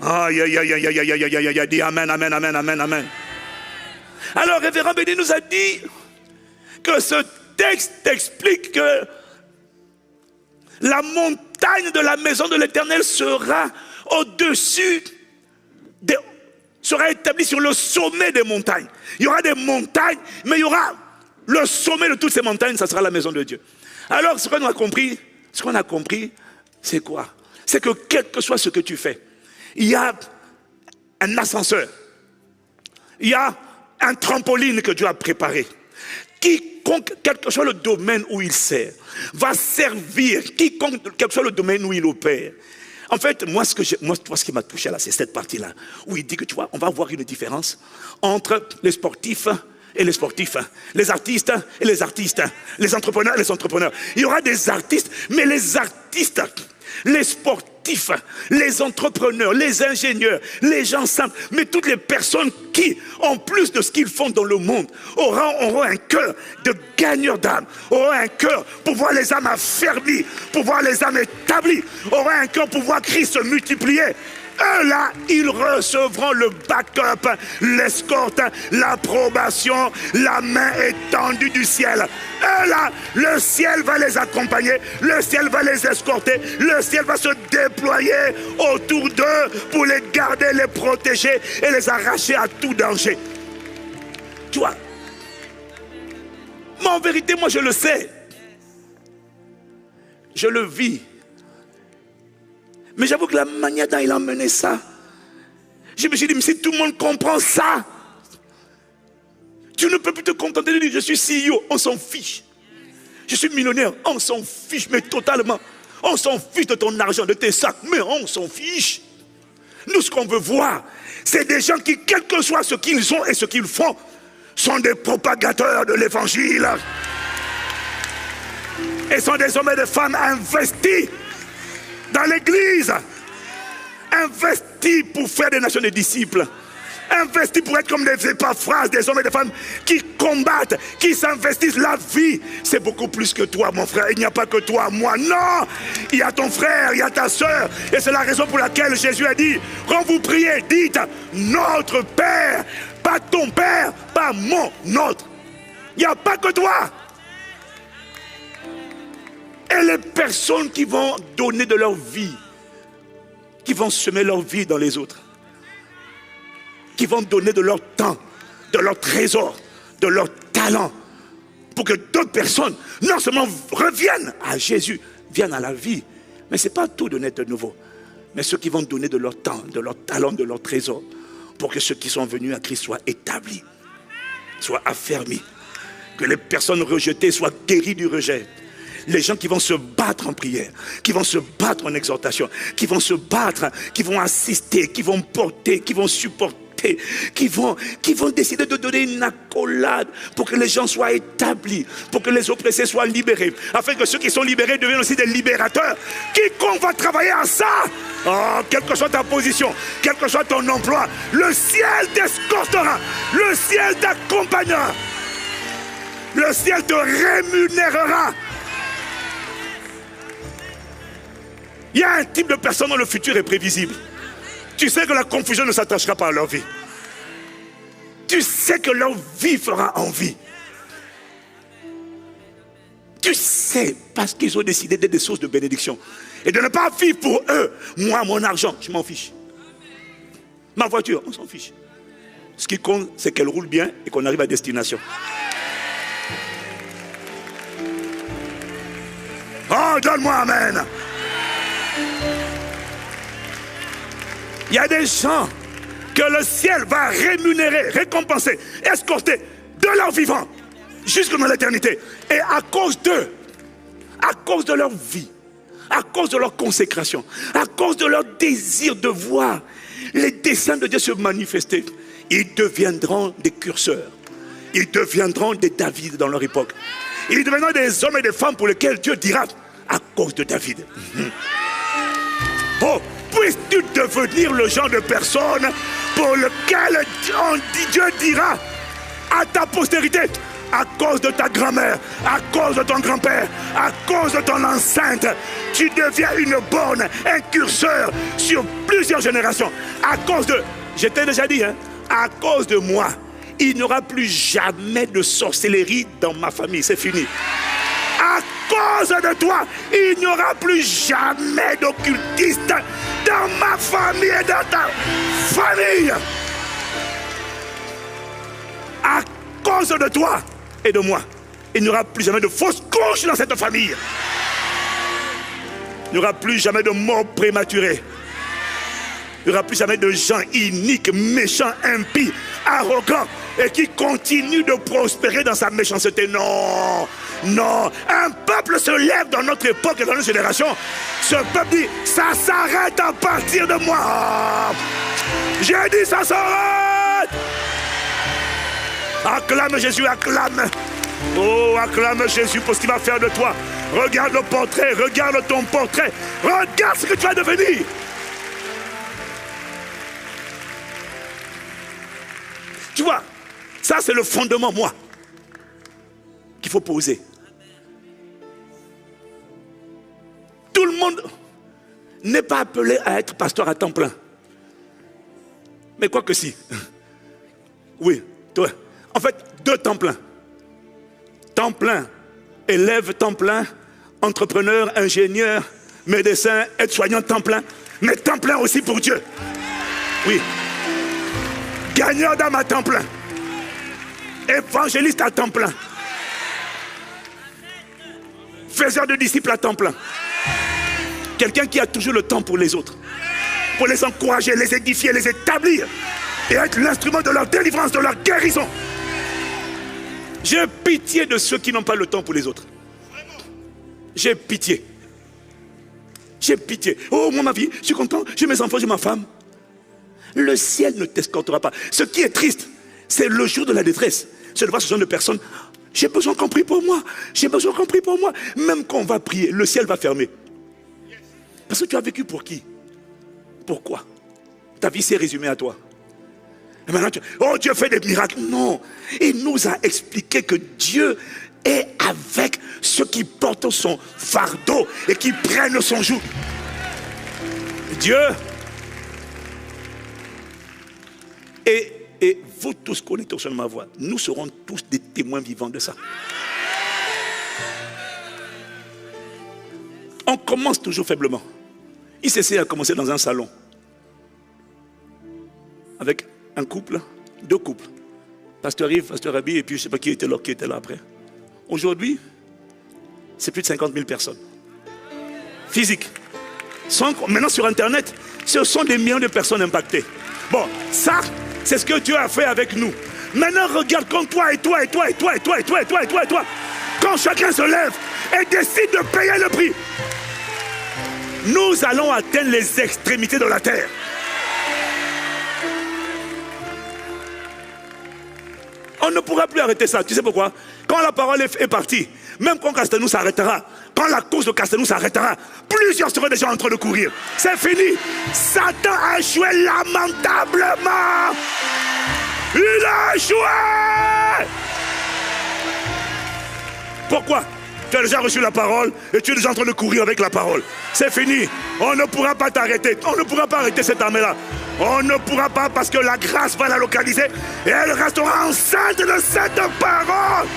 Aïe, aïe, aïe, aïe, aïe, aïe, aïe, aïe, aïe, dit amen, amen, amen, amen, amen. Alors, révérend Béni nous a dit que texte explique que la montagne de la maison de l'Éternel sera au-dessus, sera établie sur le sommet des montagnes. Il y aura des montagnes, mais il y aura le sommet de toutes ces montagnes, ça sera la maison de Dieu. Alors, ce qu'on a compris, c'est quoi? C'est que quel que soit ce que tu fais, il y a un ascenseur, il y a un trampoline que Dieu a préparé. Quiconque, quel que soit le domaine où il sert, va servir, quiconque, quel que soit le domaine où il opère. En fait, moi, ce qui m'a touché là, c'est cette partie-là, où il dit que tu vois, on va voir une différence entre les sportifs et les sportifs, les artistes et les artistes, les entrepreneurs et les entrepreneurs. Il y aura des artistes, mais les artistes, les sportifs, les entrepreneurs, les ingénieurs, les gens simples, mais toutes les personnes qui, en plus de ce qu'ils font dans le monde, auront un cœur de gagneur d'âme, auront un cœur pour voir les âmes affermies, pour voir les âmes établies, auront un cœur pour voir Christ se multiplier. Eux là, ils recevront le backup, l'escorte, l'approbation, la main étendue du ciel. Eux là, le ciel va les accompagner, le ciel va les escorter, le ciel va se déployer autour d'eux pour les garder, les protéger et les arracher à tout danger. Tu vois, mais en vérité, moi je le sais. Je le vis. Mais j'avoue que la manière dont il a mené ça, je me suis dit, mais si tout le monde comprend ça, tu ne peux plus te contenter de dire, je suis CEO, on s'en fiche. Je suis millionnaire, on s'en fiche, mais totalement. On s'en fiche de ton argent, de tes sacs, mais on s'en fiche. Nous, ce qu'on veut voir, c'est des gens qui, quel que soit ce qu'ils ont et ce qu'ils font, sont des propagateurs de l'évangile. Et sont des hommes et des femmes investis dans l'église, investis pour faire des nations des disciples, investis pour être comme des épaphrases, des hommes et des femmes qui combattent, qui s'investissent la vie. C'est beaucoup plus que toi, mon frère. Il n'y a pas que toi, moi. Non, il y a ton frère, il y a ta soeur. Et c'est la raison pour laquelle Jésus a dit, quand vous priez, dites notre Père, pas ton Père, pas mon, notre. Il n'y a pas que toi. Et les personnes qui vont donner de leur vie, qui vont semer leur vie dans les autres, qui vont donner de leur temps, de leur trésor, de leur talent, pour que d'autres personnes, non seulement reviennent à Jésus, viennent à la vie, mais ce n'est pas tout donner de nouveau, mais ceux qui vont donner de leur temps, de leur talent, de leur trésor, pour que ceux qui sont venus à Christ soient établis, soient affermis, que les personnes rejetées soient guéries du rejet. Les gens qui vont se battre en prière, qui vont se battre en exhortation, qui vont se battre, qui vont assister, qui vont porter, qui vont supporter, qui vont décider de donner une accolade pour que les gens soient établis, pour que les oppressés soient libérés, afin que ceux qui sont libérés deviennent aussi des libérateurs. Quiconque va travailler à ça, quelle que soit ta position, quel que soit ton emploi, le ciel t'escortera, le ciel t'accompagnera, le ciel te rémunérera. Il y a un type de personne dont le futur est prévisible. Tu sais que la confusion ne s'attachera pas à leur vie. Tu sais que leur vie fera envie. Tu sais, parce qu'ils ont décidé d'être des sources de bénédiction. Et de ne pas vivre pour eux. Moi, mon argent, je m'en fiche. Ma voiture, on s'en fiche. Ce qui compte, c'est qu'elle roule bien et qu'on arrive à destination. Oh, donne-moi amen. Il y a des gens que le ciel va rémunérer, récompenser, escorter de leur vivant jusque dans l'éternité. Et à cause d'eux, à cause de leur vie, à cause de leur consécration, à cause de leur désir de voir les desseins de Dieu se manifester, ils deviendront des curseurs. Ils deviendront des David dans leur époque. Ils deviendront des hommes et des femmes pour lesquels Dieu dira à cause de David. Oh, puisses-tu devenir le genre de personne pour lequel Dieu dira à ta postérité, à cause de ta grand-mère, à cause de ton grand-père, à cause de ton enceinte, tu deviens une borne, un curseur sur plusieurs générations. À cause de, je t'ai déjà dit, à cause de moi, il n'y aura plus jamais de sorcellerie dans ma famille. C'est fini. À cause de toi, il n'y aura plus jamais d'occultiste dans ma famille et dans ta famille. À cause de toi et de moi, il n'y aura plus jamais de fausses couches dans cette famille. Il n'y aura plus jamais de mort prématurée. Il n'y aura plus jamais de gens iniques, méchants, impies, arrogants et qui continuent de prospérer dans sa méchanceté. Non, non. Un peuple se lève dans notre époque et dans notre génération. Ce peuple dit, ça s'arrête à partir de moi. J'ai dit, ça s'arrête. Acclame Jésus, acclame. Oh, acclame Jésus pour ce qu'il va faire de toi. Regarde le portrait, regarde ton portrait. Regarde ce que tu vas devenir. Tu vois, ça c'est le fondement, moi, qu'il faut poser. Tout le monde n'est pas appelé à être pasteur à temps plein. Mais quoi que si. Oui, toi. En fait, 2 temps plein. Temps plein, élève temps plein, entrepreneur, ingénieur, médecin, aide-soignant temps plein. Mais temps plein aussi pour Dieu. Oui. Gagneur d'âme à temps plein. Évangéliste à temps plein. Faiseur de disciples à temps plein. Quelqu'un qui a toujours le temps pour les autres. Pour les encourager, les édifier, les établir. Et être l'instrument de leur délivrance, de leur guérison. J'ai pitié de ceux qui n'ont pas le temps pour les autres. J'ai pitié. J'ai pitié. Oh, moi, ma vie, je suis content, j'ai mes enfants, j'ai ma femme. Le ciel ne t'escortera pas. Ce qui est triste, c'est le jour de la détresse. C'est de voir ce genre de personnes. J'ai besoin qu'on prie pour moi. J'ai besoin qu'on prie pour moi. Même quand on va prier, le ciel va fermer. Parce que tu as vécu pour qui? Pourquoi? Ta vie s'est résumée à toi. Et maintenant, oh, Dieu fait des miracles. Non. Il nous a expliqué que Dieu est avec ceux qui portent son fardeau et qui prennent son joug. Dieu. Et vous tous connectés au son de ma voix, nous serons tous des témoins vivants de ça. On commence toujours faiblement. Il s'essaie à commencer dans un salon. Avec un couple, 2 couples. Pasteur Yves, Pasteur Abi, et puis je ne sais pas qui était là après. Aujourd'hui, c'est plus de 50 000 personnes. Physique. Maintenant sur Internet, ce sont des millions de personnes impactées. Bon, ça, c'est ce que Dieu a fait avec nous. Maintenant, regarde comme toi et toi et toi et toi et toi et toi et toi et toi et toi. Quand chacun se lève et décide de payer le prix, nous allons atteindre les extrémités de la terre. On ne pourra plus arrêter ça. Tu sais pourquoi? Quand la parole est partie, même quand Castelnou s'arrêtera, quand la course de Castelnou s'arrêtera, plusieurs seront déjà en train de courir. C'est fini. Satan a échoué lamentablement. Il a échoué. Pourquoi? Tu as déjà reçu la parole et tu es déjà en train de courir avec la parole. C'est fini. On ne pourra pas t'arrêter. On ne pourra pas arrêter cette armée-là. On ne pourra pas parce que la grâce va la localiser et elle restera enceinte de cette parole.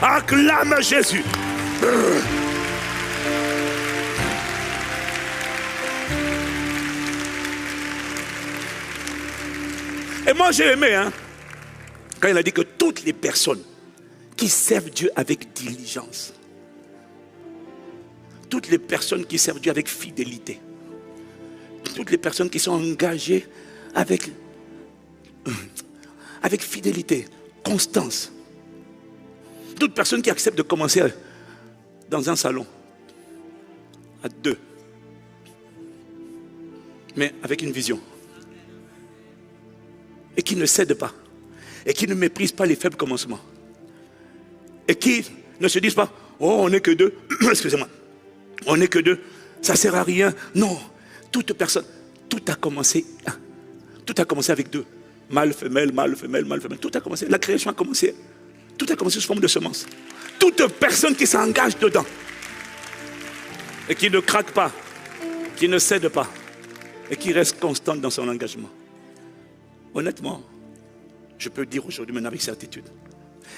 Acclame Jésus. Et moi j'ai aimé, quand il a dit que toutes les personnes qui servent Dieu avec diligence, toutes les personnes qui servent Dieu avec fidélité, toutes les personnes qui sont engagées avec fidélité, constance, toute personne qui accepte de commencer dans un salon à 2, mais avec une vision, et qui ne cède pas, et qui ne méprise pas les faibles commencements, et qui ne se disent pas, oh on n'est que 2, excusez-moi, on n'est que 2, ça ne sert à rien. Non, toute personne, tout a commencé avec 2, mâle, femelle, mâle, femelle, mâle, femelle, tout a commencé, la création a commencé, tout a commencé sous forme de semence. Toute personne qui s'engage dedans et qui ne craque pas, qui ne cède pas et qui reste constante dans son engagement, honnêtement, Je peux dire aujourd'hui maintenant avec certitude.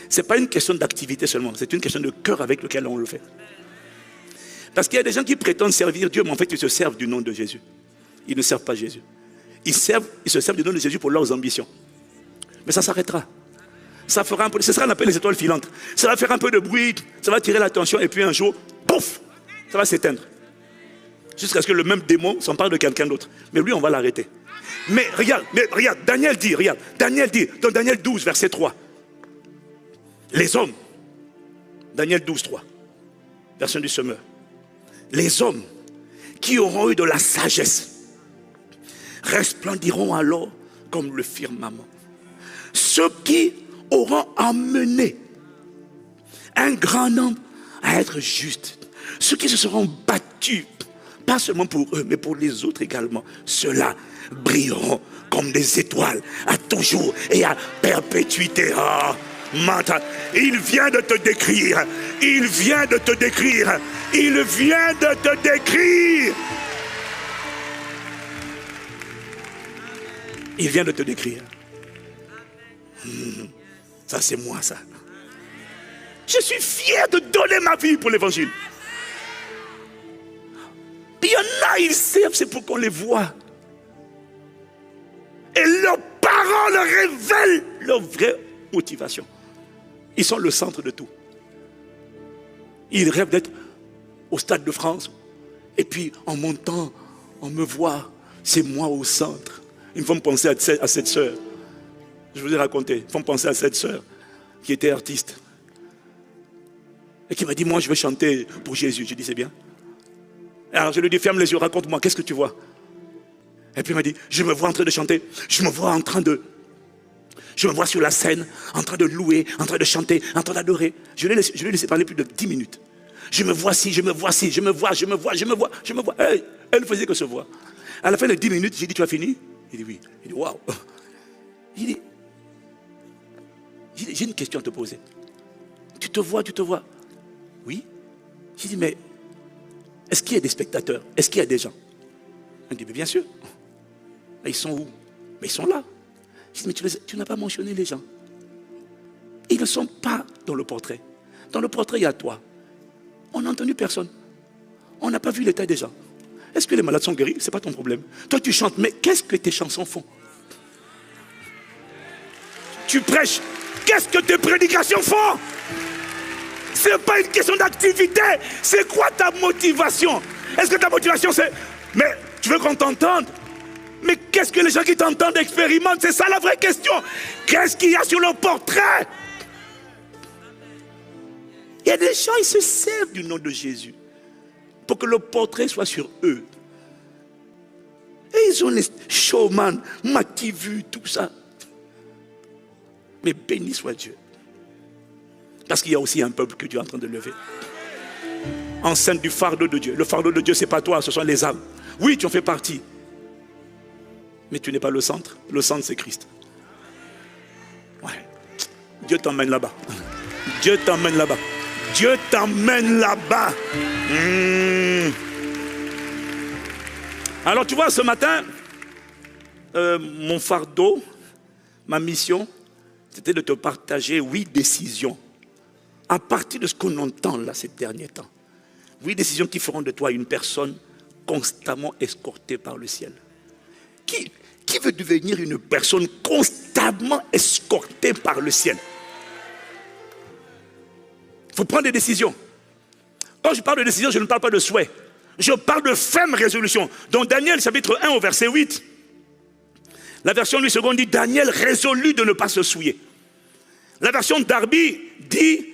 Ce n'est pas une question d'activité seulement, c'est une question de cœur avec lequel on le fait. Parce qu'il y a des gens qui prétendent servir Dieu, mais en fait ils se servent du nom de Jésus. Ils ne servent pas Jésus. Ils se servent du nom de Jésus pour leurs ambitions. Mais ça s'arrêtera. Ça fera un peu, ce sera ce qu'on appelle les étoiles filantes. Ça va faire un peu de bruit, ça va tirer l'attention et puis un jour, pouf, ça va s'éteindre. Jusqu'à ce que le même démon s'empare de quelqu'un d'autre. Mais lui, on va l'arrêter. Mais regarde, Daniel dit, dans Daniel 12, verset 3. Les hommes, Daniel 12, 3, version du semeur. Les hommes qui auront eu de la sagesse resplendiront alors comme le firmament. Ceux qui auront emmené un grand nombre à être justes, ceux qui se seront battus, pas seulement pour eux, mais pour les autres également, ceux-là brilleront comme des étoiles à toujours et à perpétuité. Oh, il vient de te décrire, il vient de te décrire, il vient de te décrire. Il vient de te décrire. Ça c'est moi ça. Je suis fier de donner ma vie pour l'évangile. Il y en a, ils servent, c'est pour qu'on les voit. Et leurs paroles révèlent leur vraie motivation. Ils sont le centre de tout. Ils rêvent d'être au Stade de France. Et puis en montant, on me voit, c'est moi au centre. Ils me font penser à cette sœur. Je vous ai raconté, ils font penser à cette sœur qui était artiste. Et qui m'a dit, moi je veux chanter pour Jésus. Je dis, c'est bien. Alors je lui dis, ferme les yeux, raconte-moi, qu'est-ce que tu vois? Et puis il m'a dit, je me vois en train de chanter, je me vois sur la scène, en train de louer, en train de chanter, en train d'adorer. Je lui ai laissé parler plus de 10 minutes. Je me vois ci, je me vois ci, je me vois. Elle ne faisait que se voir. À la fin de 10 minutes, j'ai dit, tu as fini? Il dit, oui. Il dit, waouh. Il dit, j'ai une question à te poser. Tu te vois? Oui. J'ai dit, mais est-ce qu'il y a des spectateurs? Est-ce qu'il y a des gens? Il dit, mais bien sûr. Mais ils sont où? Mais ils sont là. Je dis, mais tu n'as pas mentionné les gens. Ils ne sont pas dans le portrait. Dans le portrait, il y a toi. On n'a entendu personne. On n'a pas vu l'état des gens. Est-ce que les malades sont guéris? Ce n'est pas ton problème. Toi, tu chantes, mais qu'est-ce que tes chansons font? Tu prêches. Qu'est-ce que tes prédications font? Ce n'est pas une question d'activité. C'est quoi ta motivation? Est-ce que ta motivation c'est... Mais tu veux qu'on t'entende? Mais qu'est-ce que les gens qui t'entendent expérimentent? C'est ça la vraie question. Qu'est-ce qu'il y a sur le portrait? Il y a des gens, ils se servent du nom de Jésus pour que le portrait soit sur eux. Et ils ont les showman, Mativu, tout ça. Mais béni soit Dieu. Parce qu'il y a aussi un peuple que Dieu est en train de lever. Enceinte du fardeau de Dieu. Le fardeau de Dieu, ce n'est pas toi, ce sont les âmes. Oui, tu en fais partie. Mais tu n'es pas le centre. Le centre, c'est Christ. Ouais. Dieu t'emmène là-bas. Dieu t'emmène là-bas. Dieu t'emmène là-bas. Alors tu vois, ce matin, mon fardeau, ma mission, c'était de te partager 8 décisions. À partir de ce qu'on entend là ces derniers temps. 8 décisions qui feront de toi une personne constamment escortée par le ciel. Qui veut devenir une personne constamment escortée par le ciel? Il faut prendre des décisions. Quand je parle de décision, je ne parle pas de souhait. Je parle de ferme résolution. Dans Daniel chapitre 1 au verset 8, la version Louis II dit Daniel résolut de ne pas se souiller. La version Darby dit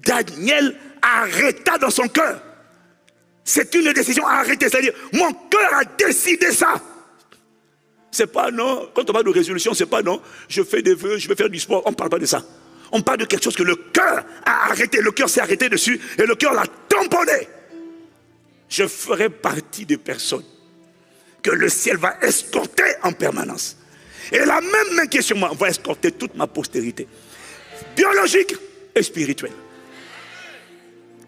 Daniel arrêta dans son cœur. C'est une décision à arrêter. C'est-à-dire, mon cœur a décidé ça. C'est pas non, quand on parle de résolution, c'est pas non, je fais des vœux, je vais faire du sport. On ne parle pas de ça. On parle de quelque chose que le cœur a arrêté. Le cœur s'est arrêté dessus et le cœur l'a tamponné. Je ferai partie des personnes que le ciel va escorter en permanence. Et la même main qui est sur moi va escorter toute ma postérité. Biologique et spirituelle.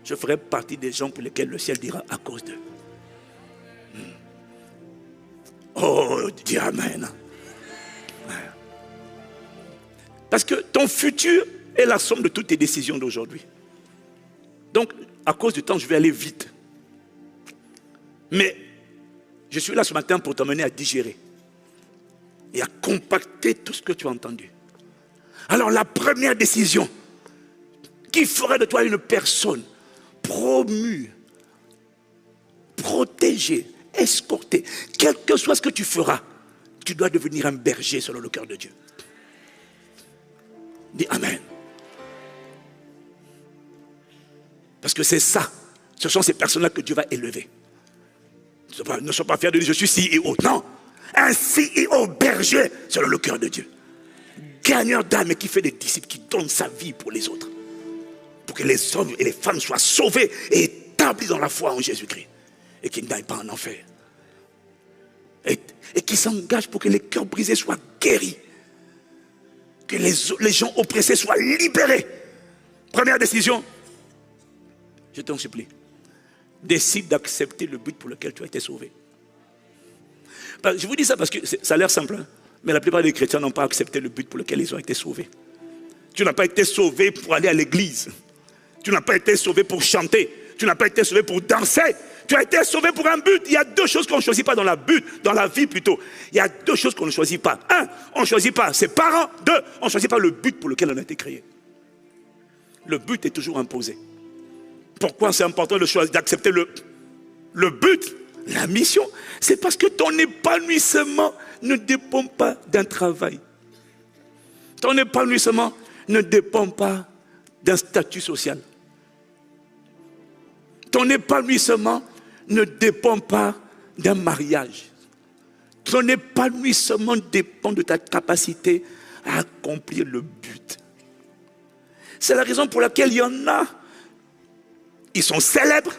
Je ferai partie des gens pour lesquels le ciel dira à cause d'eux. Oh, dis Amen. Parce que ton futur est la somme de toutes tes décisions d'aujourd'hui. Donc, à cause du temps, je vais aller vite. Mais je suis là ce matin pour t'amener à digérer et à compacter tout ce que tu as entendu. Alors, la première décision qui ferait de toi une personne promue, protégée, escortée, quel que soit ce que tu feras, tu dois devenir un berger selon le cœur de Dieu. Dis Amen. Parce que c'est ça. Ce sont ces personnes-là que Dieu va élever. Ne sois pas fier de dire je suis CEO. Non. Un CEO berger selon le cœur de Dieu. Gagneur d'âme qui fait des disciples, qui donne sa vie pour les autres. Pour que les hommes et les femmes soient sauvés et établis dans la foi en Jésus-Christ. Et qu'ils n'aillent pas en enfer. Et qui s'engagent pour que les cœurs brisés soient guéris. Que les gens oppressés soient libérés. Première décision. Je t'en supplie. Décide d'accepter le but pour lequel tu as été sauvé. Je vous dis ça parce que ça a l'air simple. Hein? Mais la plupart des chrétiens n'ont pas accepté le but pour lequel ils ont été sauvés. Tu n'as pas été sauvé pour aller à l'église. Tu n'as pas été sauvé pour chanter. Tu n'as pas été sauvé pour danser. Tu as été sauvé pour un but. Il y a deux choses qu'on ne choisit pas dans la vie plutôt. Il y a deux choses qu'on ne choisit pas. Un, on ne choisit pas ses parents. Deux, on ne choisit pas le but pour lequel on a été créé. Le but est toujours imposé. Pourquoi c'est important de choisir, d'accepter le but, la mission? C'est parce que ton épanouissement ne dépend pas d'un travail. Ton épanouissement ne dépend pas d'un statut social. Ton épanouissement ne dépend pas d'un mariage. Ton épanouissement dépend de ta capacité à accomplir le but. C'est la raison pour laquelle il y en a, ils sont célèbres.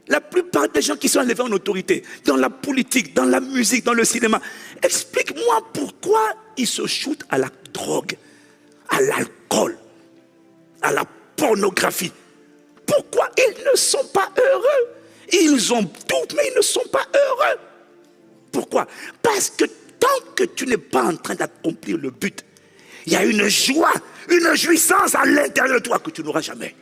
La plupart des gens qui sont élevés en autorité, dans la politique, dans la musique, dans le cinéma, explique-moi pourquoi ils se shootent à la drogue, à l'alcool, à la pornographie. Pourquoi ils ne sont pas heureux? Ils ont tout, mais ils ne sont pas heureux. Pourquoi? Parce que tant que tu n'es pas en train d'accomplir le but, il y a une joie, une jouissance à l'intérieur de toi que tu n'auras jamais.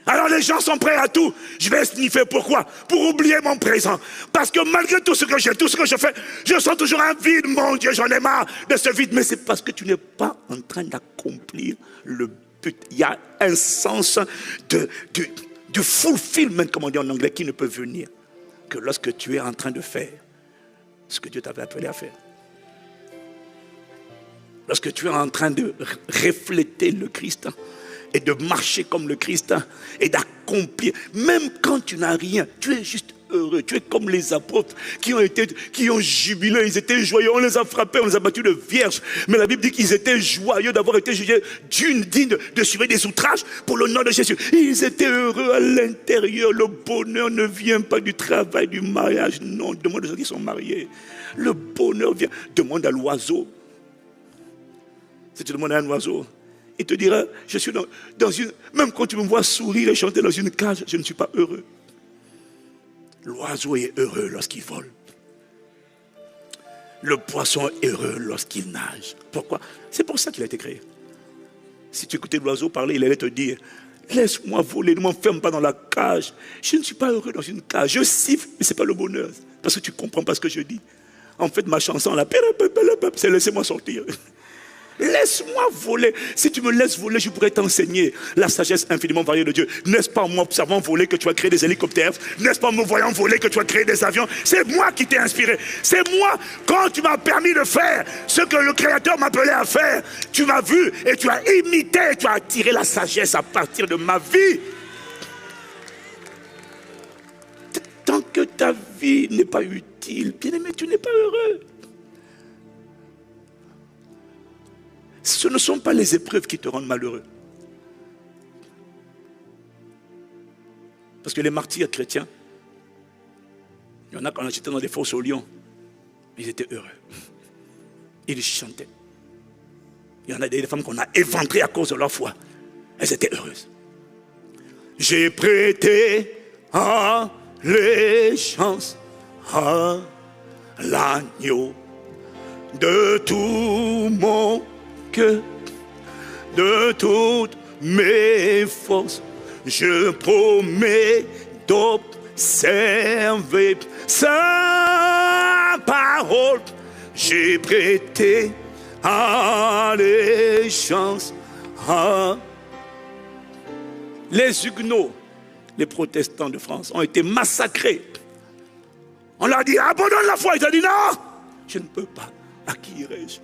Alors les gens sont prêts à tout. Je vais sniffer, pourquoi? Pour oublier mon présent. Parce que malgré tout ce que j'ai, tout ce que je fais, je sens toujours un vide. Mon Dieu, j'en ai marre de ce vide. Mais c'est parce que tu n'es pas en train d'accomplir le but. Il y a un sens du fulfillment, comme on dit en anglais, qui ne peut venir que lorsque tu es en train de faire ce que Dieu t'avait appelé à faire. Lorsque tu es en train de refléter le Christ et de marcher comme le Christ et d'accomplir, même quand tu n'as rien, tu es juste heureux. Tu es comme les apôtres qui ont jubilé, ils étaient joyeux, on les a frappés, on les a battus de vierges. Mais la Bible dit qu'ils étaient joyeux d'avoir été jugés digne de subir des outrages pour le nom de Jésus. Ils étaient heureux à l'intérieur. Le bonheur ne vient pas du travail, du mariage. Non, demande aux gens qui sont mariés. Le bonheur vient. Demande à l'oiseau. Si tu demandes à un oiseau, il te dira, je suis dans une... Même quand tu me vois sourire et chanter dans une cage, je ne suis pas heureux. L'oiseau est heureux lorsqu'il vole. Le poisson est heureux lorsqu'il nage. Pourquoi? C'est pour ça qu'il a été créé. Si tu écoutais l'oiseau parler, il allait te dire, laisse-moi voler, ne m'enferme pas dans la cage. Je ne suis pas heureux dans une cage. Je siffle, mais ce n'est pas le bonheur. Parce que tu ne comprends pas ce que je dis. En fait, ma chanson, là, c'est laissez-moi sortir. Laisse-moi voler. Si tu me laisses voler, je pourrais t'enseigner la sagesse infiniment variée de Dieu. N'est-ce pas en m'observant voler que tu as créé des hélicoptères? N'est-ce pas en me voyant voler que tu as créé des avions? C'est moi qui t'ai inspiré. C'est moi, quand tu m'as permis de faire ce que le Créateur m'appelait à faire, tu m'as vu et tu as imité, tu as attiré la sagesse à partir de ma vie. Tant que ta vie n'est pas utile, bien-aimé, tu n'es pas heureux. Ce ne sont pas les épreuves qui te rendent malheureux. Parce que les martyrs chrétiens, il y en a quand on était dans des fosses aux lions, ils étaient heureux. Ils chantaient. Il y en a des femmes qu'on a éventrées à cause de leur foi. Elles étaient heureuses. J'ai prêté allégeance à l'agneau de tout mon que de toutes mes forces, je promets d'observer sa parole. J'ai prêté allégeance à... Les Huguenots, les protestants de France, ont été massacrés. On leur a dit, abandonne la foi. Ils ont dit, non, je ne peux pas. À qui irai-je?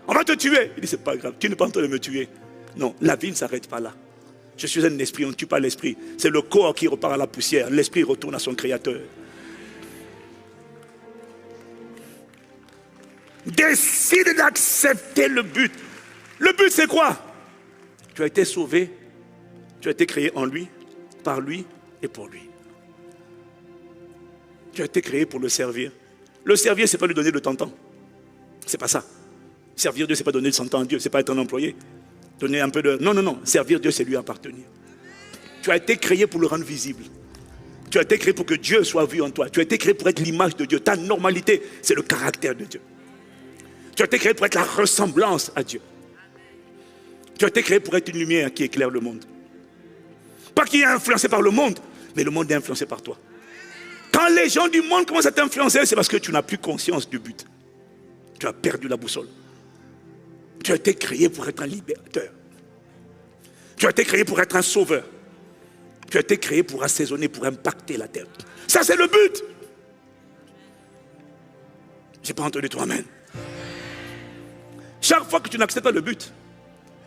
On va te tuer. Il dit, c'est pas grave, tu n'es pas en train de me tuer. Non, la vie ne s'arrête pas là. Je suis un esprit, on ne tue pas l'esprit. C'est le corps qui repart à la poussière. L'esprit retourne à son créateur. Décide d'accepter le but. Le but, c'est quoi? Tu as été sauvé. Tu as été créé en lui, par lui et pour lui. Tu as été créé pour le servir. Le servir, ce n'est pas lui donner de temps. C'est pas ça. Servir Dieu, ce n'est pas donner de 100 ans à Dieu. Ce n'est pas être un employé. Donner un peu de... Non. Servir Dieu, c'est lui appartenir. Tu as été créé pour le rendre visible. Tu as été créé pour que Dieu soit vu en toi. Tu as été créé pour être l'image de Dieu. Ta normalité, c'est le caractère de Dieu. Tu as été créé pour être la ressemblance à Dieu. Tu as été créé pour être une lumière qui éclaire le monde. Pas qui est influencé par le monde, mais le monde est influencé par toi. Quand les gens du monde commencent à t'influencer, c'est parce que tu n'as plus conscience du but. Tu as perdu la boussole. Tu as été créé pour être un libérateur. Tu as été créé pour être un sauveur. Tu as été créé pour assaisonner, pour impacter la terre. Ça, c'est le but. Je n'ai pas entendu toi, amen. Chaque fois que tu n'acceptes pas le but,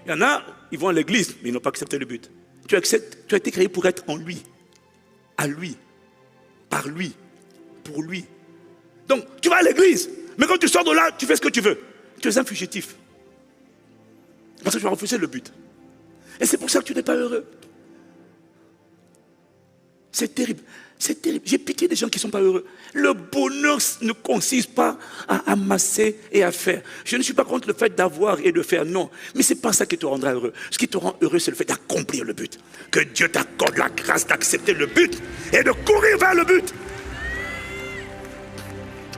il y en a, ils vont à l'église, mais ils n'ont pas accepté le but. Tu as été créé pour être en lui, à lui, par lui, pour lui. Donc, tu vas à l'église, mais quand tu sors de là, tu fais ce que tu veux. Tu es un fugitif. Parce que tu as refusé le but. Et c'est pour ça que tu n'es pas heureux. C'est terrible. C'est terrible. J'ai pitié des gens qui ne sont pas heureux. Le bonheur ne consiste pas à amasser et à faire. Je ne suis pas contre le fait d'avoir et de faire, non. Mais ce n'est pas ça qui te rendra heureux. Ce qui te rend heureux, c'est le fait d'accomplir le but. Que Dieu t'accorde la grâce d'accepter le but et de courir vers le but.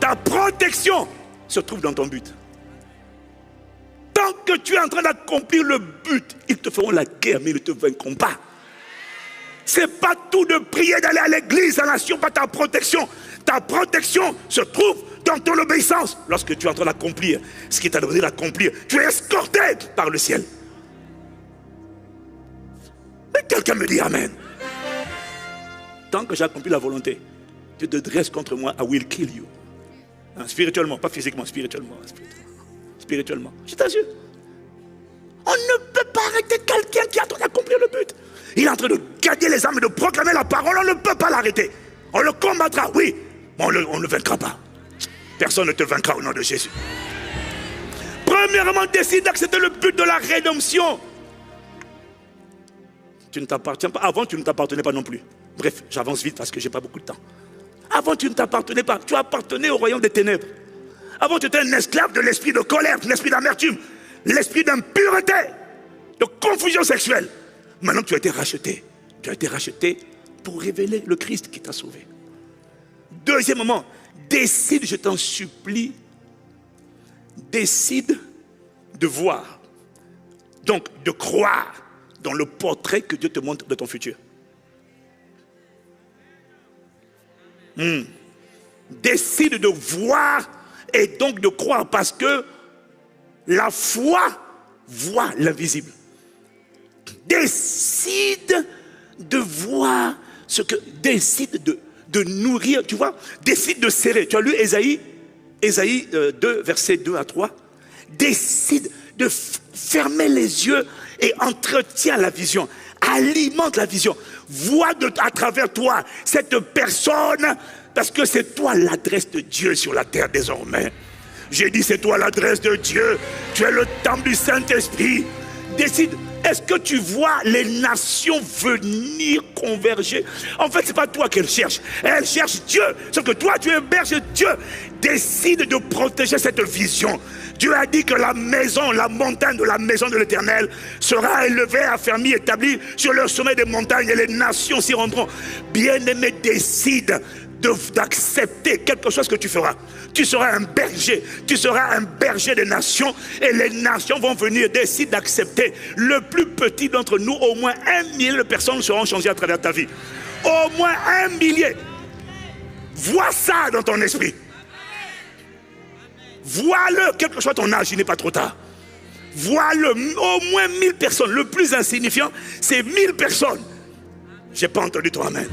Ta protection se trouve dans ton but. Tant que tu es en train d'accomplir le but, ils te feront la guerre, mais ils ne te vaincront pas. Ce n'est pas tout de prier d'aller à l'église, ça n'assure pas ta protection. Ta protection se trouve dans ton obéissance. Lorsque tu es en train d'accomplir ce qui t'a demandé d'accomplir, tu es escorté par le ciel. Mais quelqu'un me dit amen. Tant que j'accomplis la volonté, tu te dresses contre moi, I will kill you. Hein, spirituellement, pas physiquement, spirituellement. Spirituellement. Je t'assure. On ne peut pas arrêter quelqu'un qui est en train d'accomplir le but. Il est en train de gagner les âmes et de proclamer la parole. On ne peut pas l'arrêter. On le combattra, oui, mais on ne le vaincra pas. Personne ne te vaincra au nom de Jésus. Premièrement, décide d'accepter le but de la rédemption. Tu ne t'appartiens pas. Avant, tu ne t'appartenais pas non plus. Bref, j'avance vite parce que je n'ai pas beaucoup de temps. Avant, tu ne t'appartenais pas. Tu appartenais au royaume des ténèbres. Avant, tu étais un esclave de l'esprit de colère, de l'esprit d'amertume, l'esprit d'impureté, de confusion sexuelle. Maintenant, tu as été racheté. Tu as été racheté pour révéler le Christ qui t'a sauvé. Deuxièmement, décide, je t'en supplie, décide de voir. Donc, de croire dans le portrait que Dieu te montre de ton futur. Décide de voir et donc de croire parce que la foi voit l'invisible. Décide de voir ce que... Décide de nourrir, tu vois. Décide de serrer. Tu as lu Ésaïe 2, versets 2 à 3. Décide de fermer les yeux et entretiens la vision. Alimente la vision. Vois à travers toi cette personne, parce que c'est toi l'adresse de Dieu sur la terre désormais. J'ai dit c'est toi l'adresse de Dieu. Tu es le temple du Saint-Esprit. Décide. Est-ce que tu vois les nations venir converger? En fait, ce n'est pas toi qu'elle cherche. Elle cherche Dieu. Sauf que toi, tu héberges Dieu. Décide de protéger cette vision. Dieu a dit que la maison, la montagne de la maison de l'Éternel sera élevée, affermie, établie sur le sommet des montagnes et les nations s'y rendront. Bien-aimé, décide d'accepter quelque chose que tu feras. Tu seras un berger. Tu seras un berger des nations. Et les nations vont venir décider d'accepter. Le plus petit d'entre nous, au moins 1 millier de personnes seront changées à travers ta vie. Au moins 1 millier. Vois ça dans ton esprit. Vois-le, quel que soit ton âge, il n'est pas trop tard. Vois-le, au moins 1000 personnes. Le plus insignifiant, c'est 1000 personnes. J'ai pas entendu ton amen.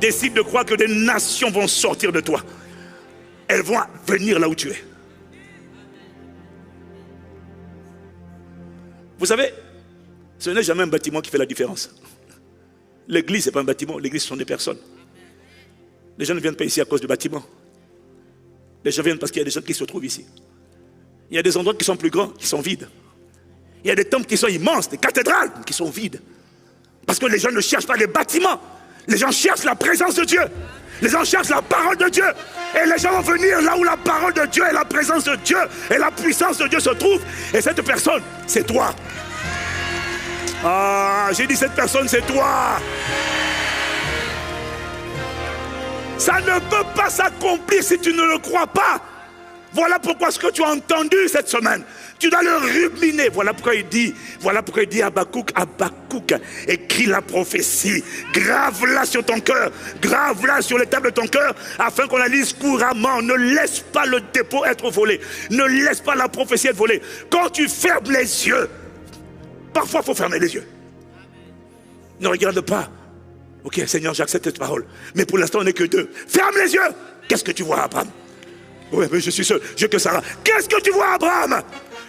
Décide de croire que des nations vont sortir de toi. Elles vont venir là où tu es. Vous savez, ce n'est jamais un bâtiment qui fait la différence. L'église, ce n'est pas un bâtiment. L'église, ce sont des personnes. Les gens ne viennent pas ici à cause du bâtiment. Les gens viennent parce qu'il y a des gens qui se trouvent ici. Il y a des endroits qui sont plus grands, qui sont vides. Il y a des temples qui sont immenses, des cathédrales qui sont vides. Parce que les gens ne cherchent pas les bâtiments. Les gens cherchent la présence de Dieu. Les gens cherchent la parole de Dieu. Et les gens vont venir là où la parole de Dieu et la présence de Dieu et la puissance de Dieu se trouvent. Et cette personne, c'est toi. Ah, j'ai dit cette personne, c'est toi. Ça ne peut pas s'accomplir si tu ne le crois pas. Voilà pourquoi ce que tu as entendu cette semaine, tu dois le ruminer. Voilà pourquoi il dit à Habakkuk, écris la prophétie, grave-la sur ton cœur, grave-la sur les tables de ton cœur, afin qu'on la lise couramment. Ne laisse pas le dépôt être volé, ne laisse pas la prophétie être volée. Quand tu fermes les yeux, parfois il faut fermer les yeux. Ne regarde pas. Ok, Seigneur, j'accepte cette parole. Mais pour l'instant, on n'est que 2. Ferme les yeux. Qu'est-ce que tu vois, Abraham? Oui, mais je suis seul. Je que Sarah. Qu'est-ce que tu vois, Abraham?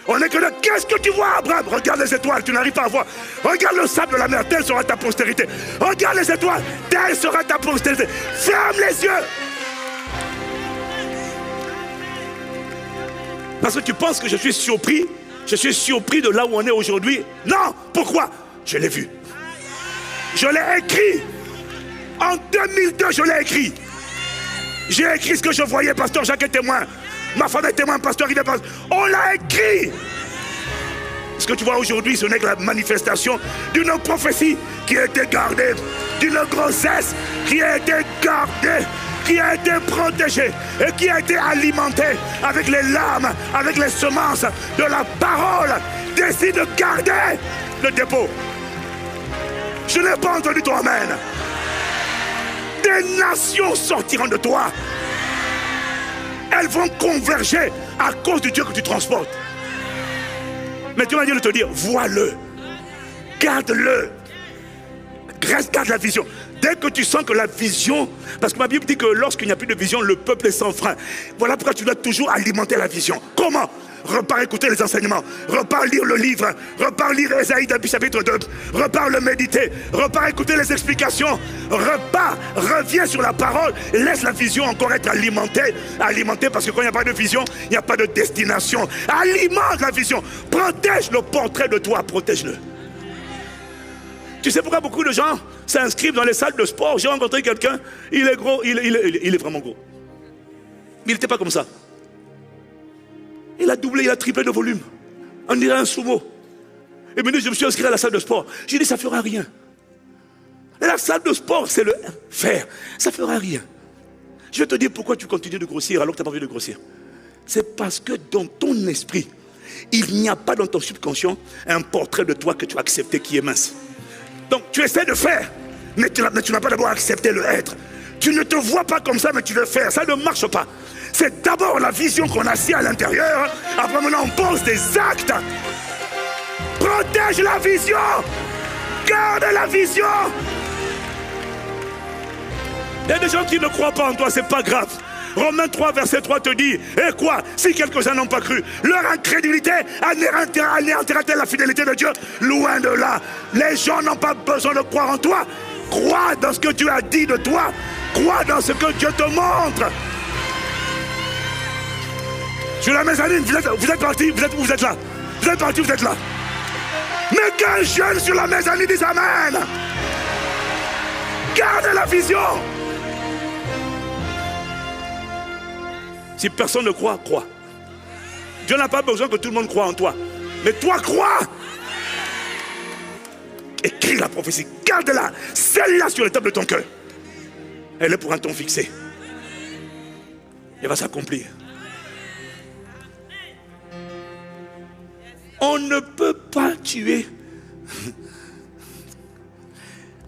On n'est que 2. Qu'est-ce que tu vois, Abraham? Regarde les étoiles, tu n'arrives pas à voir. Regarde le sable de la mer, telle sera ta postérité. Regarde les étoiles, telle sera ta postérité. Ferme les yeux. Parce que tu penses que je suis surpris. Je suis surpris de là où on est aujourd'hui. Non, pourquoi? Je l'ai vu. Je l'ai écrit. En 2002, je l'ai écrit. J'ai écrit ce que je voyais, pasteur Jacques est témoin. Ma femme est témoin, pasteur Yves est témoin. On l'a écrit. Ce que tu vois aujourd'hui, ce n'est que la manifestation d'une prophétie qui a été gardée, d'une grossesse qui a été gardée, qui a été protégée et qui a été alimentée avec les larmes, avec les semences de la parole. Décide de garder le dépôt. Je n'ai pas entendu ton amen. Des nations sortiront de toi. Elles vont converger à cause du Dieu que tu transportes. Mais Dieu m'a dit de te dire, vois-le, garde-le, garde la vision. Dès que tu sens que la vision, parce que ma Bible dit que lorsqu'il n'y a plus de vision, le peuple est sans frein. Voilà pourquoi tu dois toujours alimenter la vision. Comment? Repars écouter les enseignements, repars lire le livre, repars lire Ésaïe chapitre 2, repars le méditer, repars écouter les explications, repars, reviens sur la parole, laisse la vision encore être alimentée, parce que quand il n'y a pas de vision, il n'y a pas de destination. Alimente la vision, protège le portrait de toi, protège-le. Tu sais pourquoi beaucoup de gens s'inscrivent dans les salles de sport? J'ai rencontré quelqu'un, il est gros, il est vraiment gros. Mais il n'était pas comme ça. Il a doublé, il a triplé de volume. On dirait un sumo. Et maintenant, je me suis inscrit à la salle de sport. J'ai dit, ça ne fera rien. Et la salle de sport, c'est le faire. Ça ne fera rien. Je vais te dire pourquoi tu continues de grossir alors que tu n'as pas envie de grossir. C'est parce que dans ton esprit, il n'y a pas dans ton subconscient un portrait de toi que tu as accepté qui est mince. Donc, tu essaies de faire, mais tu n'as pas d'abord accepté le être. Tu ne te vois pas comme ça, mais tu veux faire. Ça ne marche pas. C'est d'abord la vision qu'on a ici à l'intérieur. Après, maintenant, on pose des actes. Protège la vision. Garde la vision. Il y a des gens qui ne croient pas en toi, c'est pas grave. Romains 3, verset 3 te dit, et quoi? Si quelques-uns n'ont pas cru, leur incrédulité anéantira-t-elle la fidélité de Dieu? Loin de là. Les gens n'ont pas besoin de croire en toi. Crois dans ce que Dieu a dit de toi. Crois dans ce que Dieu te montre. Sur la mezzanine, vous êtes partis, vous êtes là. Vous êtes partis, vous êtes là. Mais qu'un jeune sur la mezzanine dise amen. Garde la vision. Si personne ne croit, crois. Dieu n'a pas besoin que tout le monde croie en toi. Mais toi, crois. Écris la prophétie, garde-la, scelle-la sur les tables de ton cœur. Elle est pour un temps fixé. Elle va s'accomplir. On ne peut pas tuer.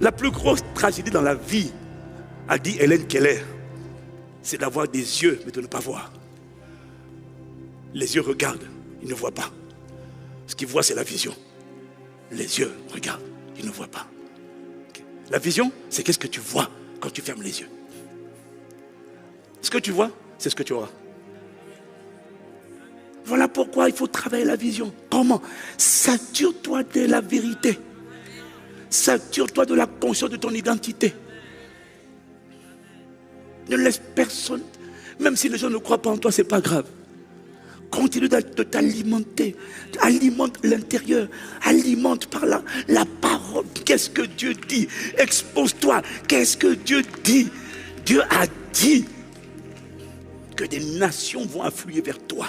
La plus grosse tragédie dans la vie, a dit Hélène Keller, c'est d'avoir des yeux mais de ne pas voir. Les yeux regardent, ils ne voient pas. Ce qu'ils voient, c'est la vision. Les yeux regardent, ils ne voient pas. La vision, c'est qu'est-ce que tu vois quand tu fermes les yeux. Ce que tu vois, c'est ce que tu auras. Voilà pourquoi il faut travailler la vision. Comment? Sature-toi de la vérité. Sature-toi de la conscience de ton identité. Ne laisse personne, même si les gens ne croient pas en toi, ce n'est pas grave. Continue de t'alimenter. Alimente l'intérieur. Alimente par la parole. Qu'est-ce que Dieu dit? Expose-toi. Qu'est-ce que Dieu dit? Dieu a dit que des nations vont affluer vers toi.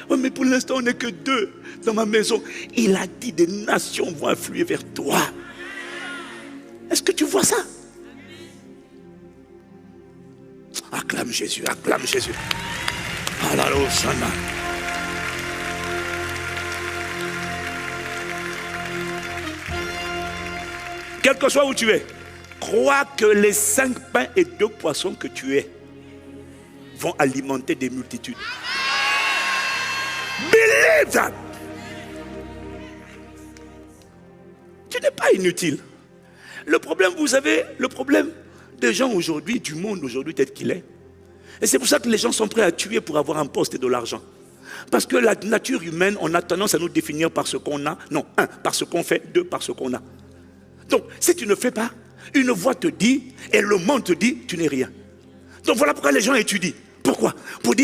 Oh, mais pour l'instant, on n'est que 2 dans ma maison. Il a dit des nations vont affluer vers toi. Est-ce que tu vois ça? Acclame Jésus, acclame Jésus. Alléluia. Quel que soit où tu es, crois que les 5 pains et 2 poissons que tu es vont alimenter des multitudes. Believe that. Tu n'es pas inutile. Le problème, vous savez, le problème des gens aujourd'hui, du monde aujourd'hui tel qu'il est. Et c'est pour ça que les gens sont prêts à tuer pour avoir un poste et de l'argent. Parce que la nature humaine, on a tendance à nous définir par ce qu'on a. Non, 1, par ce qu'on fait, 2, par ce qu'on a. Donc, si tu ne fais pas, une voix te dit, et le monde te dit, tu n'es rien. Donc voilà pourquoi les gens étudient. Pourquoi? Pour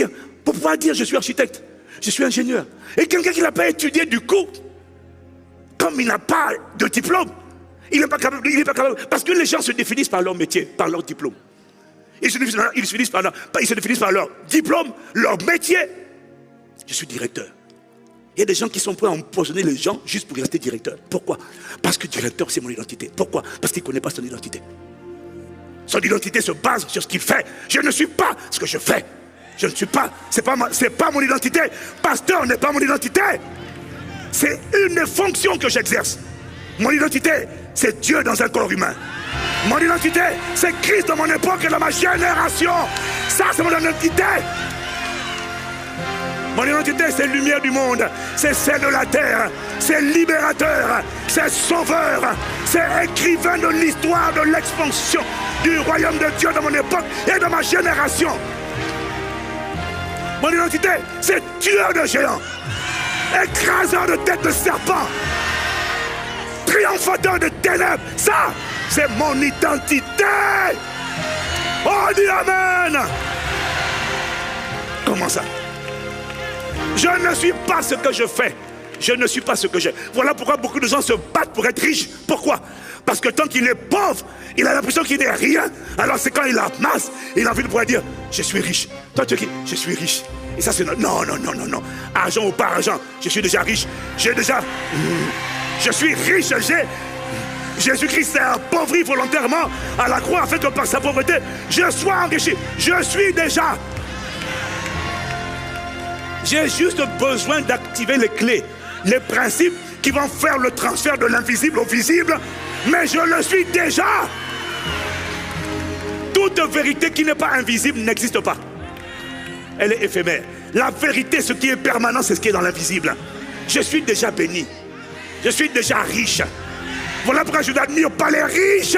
pouvoir dire, je suis architecte, je suis ingénieur. Et quelqu'un qui n'a pas étudié du coup, comme il n'a pas de diplôme, il n'est pas capable, parce que les gens se définissent par leur métier, par leur diplôme. Ils se définissent par leur diplôme, leur métier. Je suis directeur. Il y a des gens qui sont prêts à empoisonner les gens juste pour rester directeur. Pourquoi? Parce que directeur, c'est mon identité. Pourquoi? Parce qu'il ne connaît pas son identité. Son identité se base sur ce qu'il fait. Je ne suis pas ce que je fais. Je ne suis pas, c'est pas mon identité. Pasteur n'est pas mon identité. C'est une des fonctions que j'exerce. Mon identité, c'est Dieu dans un corps humain. Mon identité, c'est Christ dans mon époque et dans ma génération. Ça, c'est mon identité. Mon identité, c'est lumière du monde. C'est celle de la terre. C'est libérateur. C'est sauveur. C'est écrivain de l'histoire de l'expansion du royaume de Dieu dans mon époque et dans ma génération. Mon identité, c'est tueur de géants. Écraseur de tête de serpent. Triomphateur de ténèbres. Ça, c'est mon identité. Oh, dis amen. Comment ça? Je ne suis pas ce que je fais. Je ne suis pas ce que j'ai. Voilà pourquoi beaucoup de gens se battent pour être riches. Pourquoi? Parce que tant qu'il est pauvre, il a l'impression qu'il n'est rien. Alors c'est quand il amasse, il a envie de pouvoir dire, je suis riche. Toi tu dis, je suis riche. Et ça c'est non. Argent ou pas argent, je suis déjà riche. Je suis riche. Jésus-Christ s'est appauvri volontairement à la croix afin que par sa pauvreté, je sois enrichi. Je suis déjà. J'ai juste besoin d'activer les clés, les principes qui vont faire le transfert de l'invisible au visible, mais je le suis déjà. Toute vérité qui n'est pas invisible n'existe pas. Elle est éphémère. La vérité, ce qui est permanent, c'est ce qui est dans l'invisible. Je suis déjà béni. Je suis déjà riche. Voilà pourquoi je n'admire pas les riches.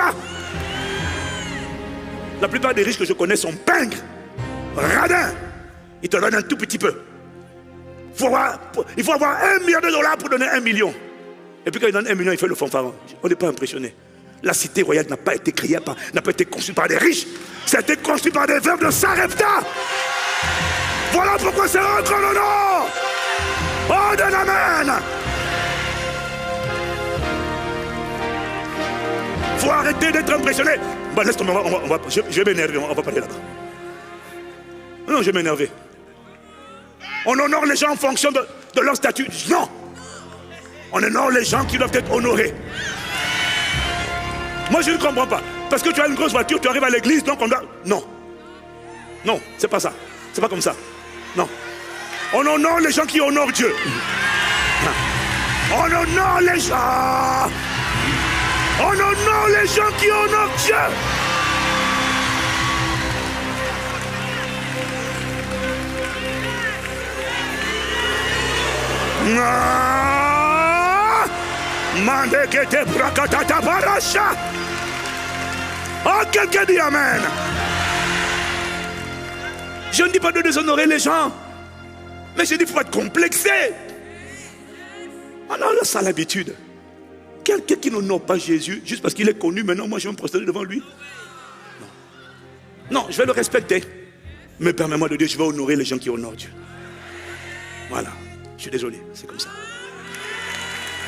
La plupart des riches que je connais sont pingres, radins. Ils te donnent un tout petit peu. Il faut avoir $1 million pour donner 1 million. Et puis quand il donne 1 million, il fait le fanfaron. On n'est pas impressionné. La cité royale n'a pas été créée n'a pas été construite par des riches. Ça a été construit par des veuves de Sarepta. Voilà pourquoi c'est entre le nom. Oh, de l'amen. Il faut arrêter d'être impressionné. Bon, laisse tomber, je vais m'énerver, on va parler là-bas. Non, je vais m'énerver. On honore les gens en fonction de leur statut. Non. On honore les gens qui doivent être honorés. Moi, je ne comprends pas. Parce que tu as une grosse voiture, tu arrives à l'église, donc on doit... Non. Non, c'est pas ça. C'est pas comme ça. Non. On honore les gens qui honorent Dieu. On honore les gens. On honore les gens qui honorent Dieu. Oh, quelqu'un dit amen. Je ne dis pas de déshonorer les gens, mais je dis qu'il faut être complexé. On a ça l'habitude. Quelqu'un qui n'honore pas Jésus, juste parce qu'il est connu, maintenant moi je vais me prosterner devant lui. Non, je vais le respecter. Mais permets-moi de dire, je vais honorer les gens qui honorent Dieu. Voilà, je suis désolé, c'est comme ça.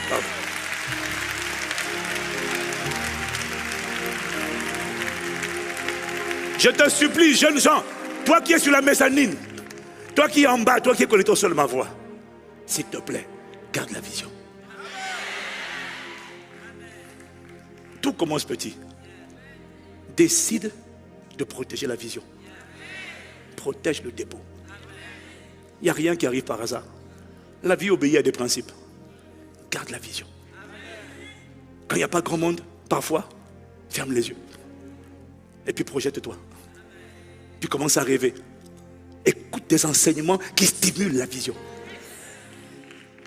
Pardon. Je te supplie, jeunes gens, toi qui es sur la mezzanine, toi qui es en bas, toi qui connais ton seul ma voix, s'il te plaît, garde la vision. Tout commence petit. Décide de protéger la vision. Protège le dépôt. Il n'y a rien qui arrive par hasard. La vie obéit à des principes. Garde la vision. Quand il n'y a pas grand monde, parfois, ferme les yeux. Et puis projette-toi. Tu commences à rêver. Écoute des enseignements qui stimulent la vision.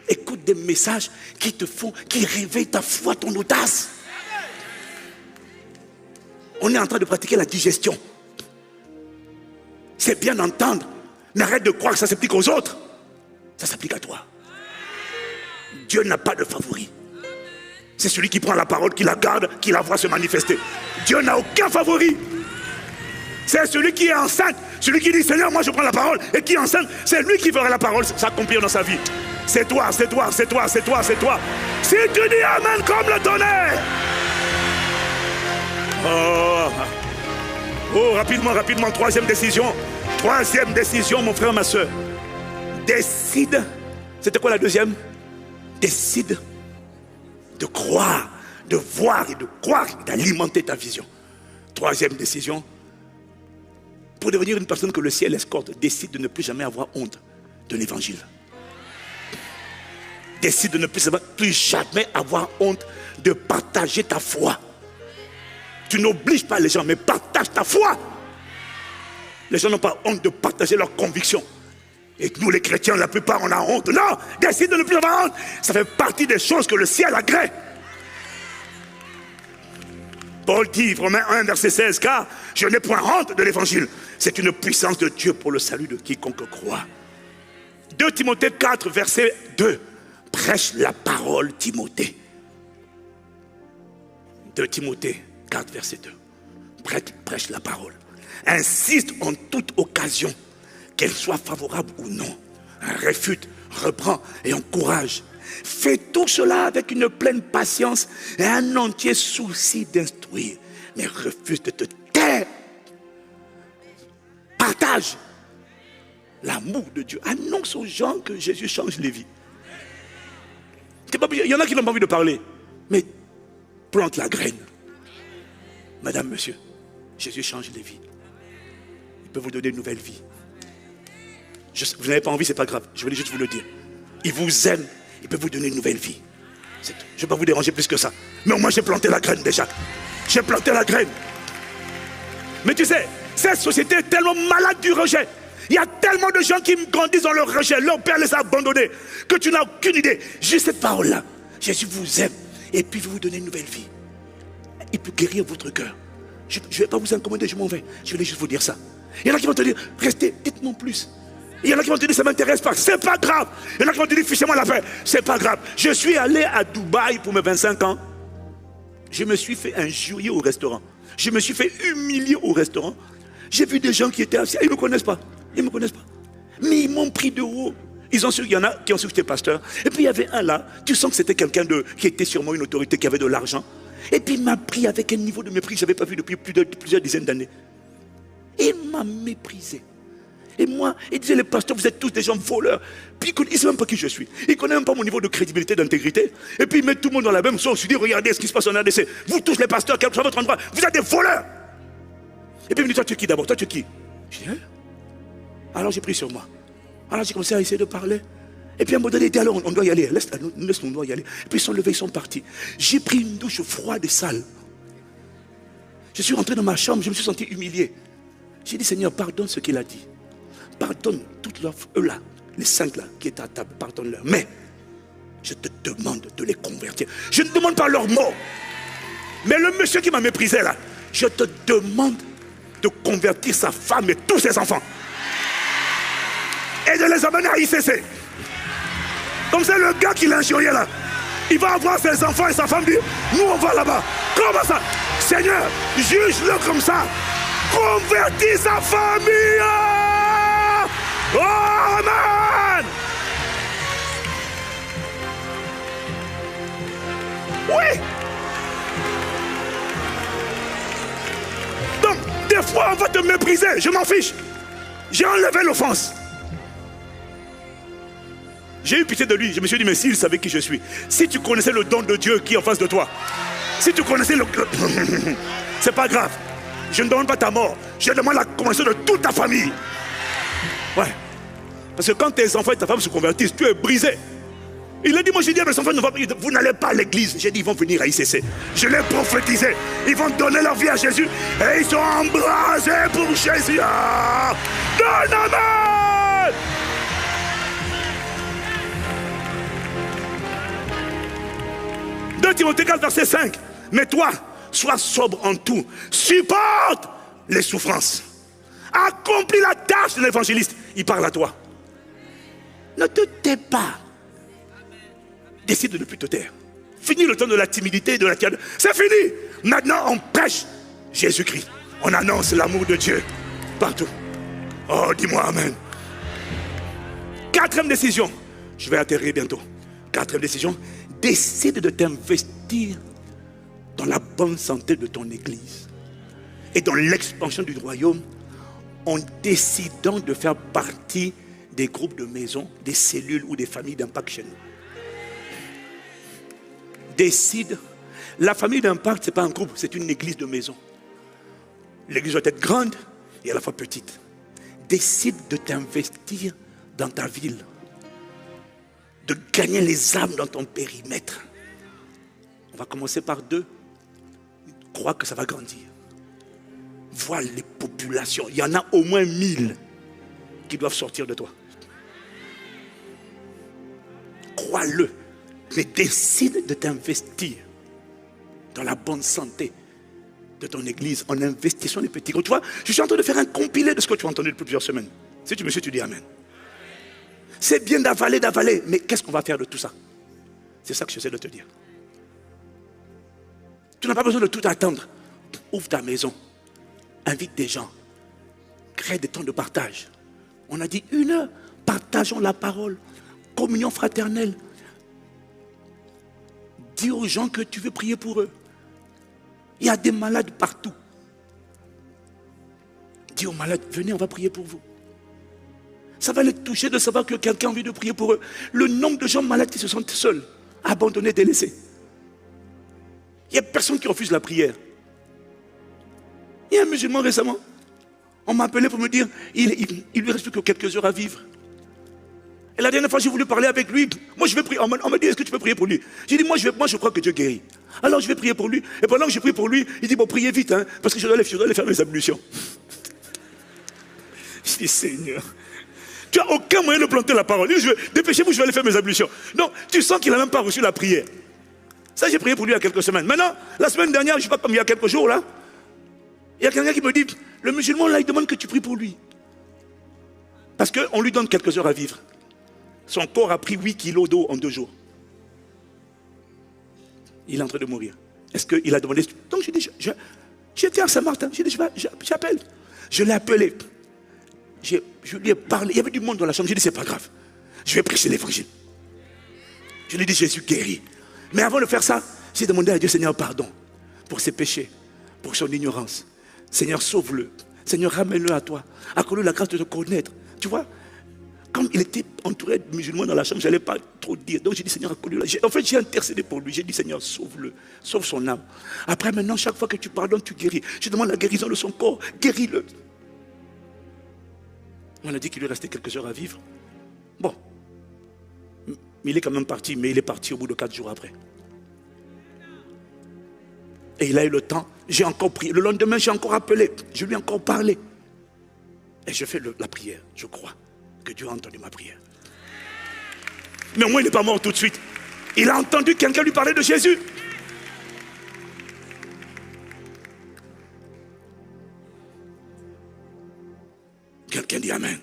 Écoute des messages qui réveillent ta foi, ton audace. On est en train de pratiquer la digestion. C'est bien d'entendre, mais arrête de croire que ça s'applique aux autres. Ça s'applique à toi. Dieu n'a pas de favori. C'est celui qui prend la parole, qui la garde, qui la voit se manifester. Dieu n'a aucun favori. C'est celui qui est enceinte, celui qui dit Seigneur, moi je prends la parole, et qui est enceinte, c'est lui qui fera la parole s'accomplir dans sa vie. C'est toi, c'est toi, c'est toi, c'est toi, c'est toi. Si tu dis Amen comme le tonnerre. Oh, rapidement, troisième décision. Troisième décision, mon frère, ma soeur. Décide. C'était quoi la deuxième? Décide de croire, de voir et de croire, d'alimenter ta vision. Troisième décision. Pour devenir une personne que le ciel escorte, décide de ne plus jamais avoir honte de l'évangile. Décide de ne plus jamais avoir honte de partager ta foi. Tu n'obliges pas les gens, mais partage ta foi. Les gens n'ont pas honte de partager leurs convictions. Et nous les chrétiens, la plupart, on a honte. Non, décide de ne plus avoir honte. Ça fait partie des choses que le ciel agrée. Paul dit, Romains 1, verset 16, car je n'ai point honte de l'évangile. C'est une puissance de Dieu pour le salut de quiconque croit. 2 Timothée 4, verset 2. Prêche la parole, Timothée. 2 Timothée 4, verset 2. Prêche la parole. Insiste en toute occasion, qu'elle soit favorable ou non. Réfute, reprend et encourage. Fais tout cela avec une pleine patience et un entier souci d'instruire. Mais refuse de te taire. Partage l'amour de Dieu. Annonce aux gens que Jésus change les vies. Il y en a qui n'ont pas envie de parler. Mais plante la graine. Madame, monsieur, Jésus change les vies. Il peut vous donner une nouvelle vie. Vous n'avez pas envie, c'est pas grave. Je voulais juste vous le dire. Il vous aime. Il peut vous donner une nouvelle vie. Je ne vais pas vous déranger plus que ça. Mais moi, j'ai planté la graine déjà. J'ai planté la graine. Mais tu sais, cette société est tellement malade du rejet. Il y a tellement de gens qui grandissent dans leur rejet. Leur père les a abandonnés. Que tu n'as aucune idée. Juste cette parole-là. Jésus vous aime. Et puis il veut vous donner une nouvelle vie. Il peut guérir votre cœur. Je ne vais pas vous incommoder, je m'en vais. Je voulais juste vous dire ça. Il y en a qui vont te dire, restez, dites-moi plus. Il y en a qui vont te dire, ça ne m'intéresse pas. C'est pas grave. Il y en a qui vont te dire, fichez-moi la paix. C'est pas grave. Je suis allé à Dubaï pour mes 25 ans. Je me suis fait injurier au restaurant. Je me suis fait humilier au restaurant. J'ai vu des gens qui étaient assis. Ils ne me connaissent pas. Ils ne me connaissent pas. Mais ils m'ont pris de haut. Il y en a qui ont su que j'étais pasteur. Et puis il y avait un là. Tu sens que c'était quelqu'un qui était sûrement une autorité, qui avait de l'argent. Et puis il m'a pris avec un niveau de mépris que je n'avais pas vu depuis plusieurs dizaines d'années. Il m'a méprisé. Et moi, il disait, les pasteurs, vous êtes tous des gens voleurs. Puis il ne sait même pas qui je suis. Il ne connaît même pas mon niveau de crédibilité, d'intégrité. Et puis il met tout le monde dans la même sauce. Je dis, regardez ce qui se passe en RDC. Vous tous les pasteurs, quel que soit votre endroit, vous êtes des voleurs. Et puis il me dit, toi tu es qui d'abord? Toi tu es qui? Je dis, hein? Alors j'ai pris sur moi. Alors j'ai commencé à essayer de parler. Et puis à un moment donné, il dit, alors on doit y aller. Laisse-nous, on doit y aller. Et puis ils sont levés, ils sont partis. J'ai pris une douche froide et sale. Je suis rentré dans ma chambre, je me suis senti humilié. J'ai dit, Seigneur, pardonne ce qu'il a dit. Pardonne toutes eux là, les 5 là qui étaient à table, pardonne-leur. Mais je te demande de les convertir. Je ne demande pas leurs mots. Mais le monsieur qui m'a méprisé là, je te demande de convertir sa femme et tous ses enfants. Et de les amener à ICC. Comme c'est le gars qui l'a injurié là. Il va avoir ses enfants et sa femme dire, nous on va là-bas. Comment ça? Seigneur, juge-le comme ça. Convertis sa famille. Oh, amen. Oui. Donc, des fois, on va te mépriser. Je m'en fiche. J'ai enlevé l'offense. J'ai eu pitié de lui. Je me suis dit, mais s'il savait qui je suis, si tu connaissais le don de Dieu qui est en face de toi, si tu connaissais le... c'est pas grave. Je ne demande pas ta mort. Je demande la conversion de toute ta famille. Ouais. Parce que quand tes enfants et ta femme se convertissent, tu es brisé. Il a dit, moi j'ai dit à mes enfants, vous n'allez pas à l'église. J'ai dit, ils vont venir à ICC. Je l'ai prophétisé. Ils vont donner leur vie à Jésus. Et ils sont embrasés pour Jésus. Ah, donne amen. 2 Timothée 4, verset 5. Mais toi, sois sobre en tout. Supporte les souffrances. Accomplis la tâche de l'évangéliste. Il parle à toi. Ne te tais pas. Décide de ne plus te taire. Fini le temps de la timidité et de la tiède. C'est fini. Maintenant, on prêche Jésus-Christ. On annonce l'amour de Dieu partout. Oh, dis-moi amen. 4e décision. Je vais atterrir bientôt. 4e décision. Décide de t'investir dans la bonne santé de ton église et dans l'expansion du royaume en décidant de faire partie des groupes de maisons, des cellules ou des familles d'impact chez nous. Décide. La famille d'impact, ce n'est pas un groupe, c'est une église de maison. L'église doit être grande et à la fois petite. Décide de t'investir dans ta ville, de gagner les âmes dans ton périmètre. On va commencer par 2. Crois que ça va grandir. Vois les populations. Il y en a au moins 1000 qui doivent sortir de toi. Crois-le. Mais décide de t'investir dans la bonne santé de ton église en investissant les petits groupes. Tu vois, je suis en train de faire un compilé de ce que tu as entendu depuis plusieurs semaines. Si tu me suis, tu dis amen. C'est bien d'avaler, mais qu'est-ce qu'on va faire de tout ça? C'est ça que j'essaie de te dire. Tu n'as pas besoin de tout attendre. Ouvre ta maison, invite des gens, crée des temps de partage. On a dit 1 heure, partageons la parole, communion fraternelle. Dis aux gens que tu veux prier pour eux. Il y a des malades partout. Dis aux malades, venez, on va prier pour vous. Ça va les toucher de savoir que quelqu'un a envie de prier pour eux. Le nombre de gens malades qui se sentent seuls, abandonnés, délaissés. Il n'y a personne qui refuse la prière. Il y a un musulman récemment, on m'a appelé pour me dire, il lui reste plus que quelques heures à vivre. Et la dernière fois, j'ai voulu parler avec lui. Moi, je vais prier. On m'a dit, est-ce que tu peux prier pour lui? J'ai dit, moi, je crois que Dieu guérit. Alors, je vais prier pour lui. Et pendant que je prie pour lui, il dit, bon, priez vite, hein, parce que je dois aller faire mes ablutions. Je dis, Seigneur, tu n'as aucun moyen de planter la parole. Dépêchez-vous, je vais aller faire mes ablutions. Non, tu sens qu'il n'a même pas reçu la prière. Ça, j'ai prié pour lui il y a quelques semaines. Maintenant, la semaine dernière, je ne sais pas, comme il y a quelques jours, là, il y a quelqu'un qui me dit, le musulman, là, il demande que tu pries pour lui. Parce qu'on lui donne quelques heures à vivre. Son corps a pris 8 kilos d'eau en 2 jours. Il est en train de mourir. Est-ce qu'il a demandé? Donc j'ai dit, j'étais à Saint-Martin. J'ai dit, j'appelle. Je l'ai appelé. Je lui ai parlé. Il y avait du monde dans la chambre. J'ai dit, c'est pas grave. Je vais prêcher l'évangile. Je lui ai dit, Jésus guérit. Mais avant de faire ça, j'ai demandé à Dieu, Seigneur, pardon pour ses péchés, pour son ignorance. Seigneur, sauve-le. Seigneur, ramène-le à toi. Accorde-lui la grâce de te connaître. tu vois, comme il était entouré de musulmans dans la chambre, je n'allais pas trop dire. Donc j'ai dit, Seigneur, accorde-lui. En fait, j'ai intercédé pour lui. J'ai dit, Seigneur, sauve-le, sauve son âme. Après, maintenant, chaque fois que tu pardonnes, tu guéris. Je demande la guérison de son corps, guéris-le. On a dit qu'il lui restait quelques heures à vivre. Bon, il est quand même parti, mais il est parti au bout de 4 jours après. Et il a eu le temps, j'ai encore prié. Le lendemain, j'ai encore appelé, je lui ai encore parlé. Et je fais la prière, je crois que Dieu a entendu ma prière. Mais au moins, il n'est pas mort tout de suite. Il a entendu quelqu'un lui parler de Jésus. Quelqu'un dit Amen.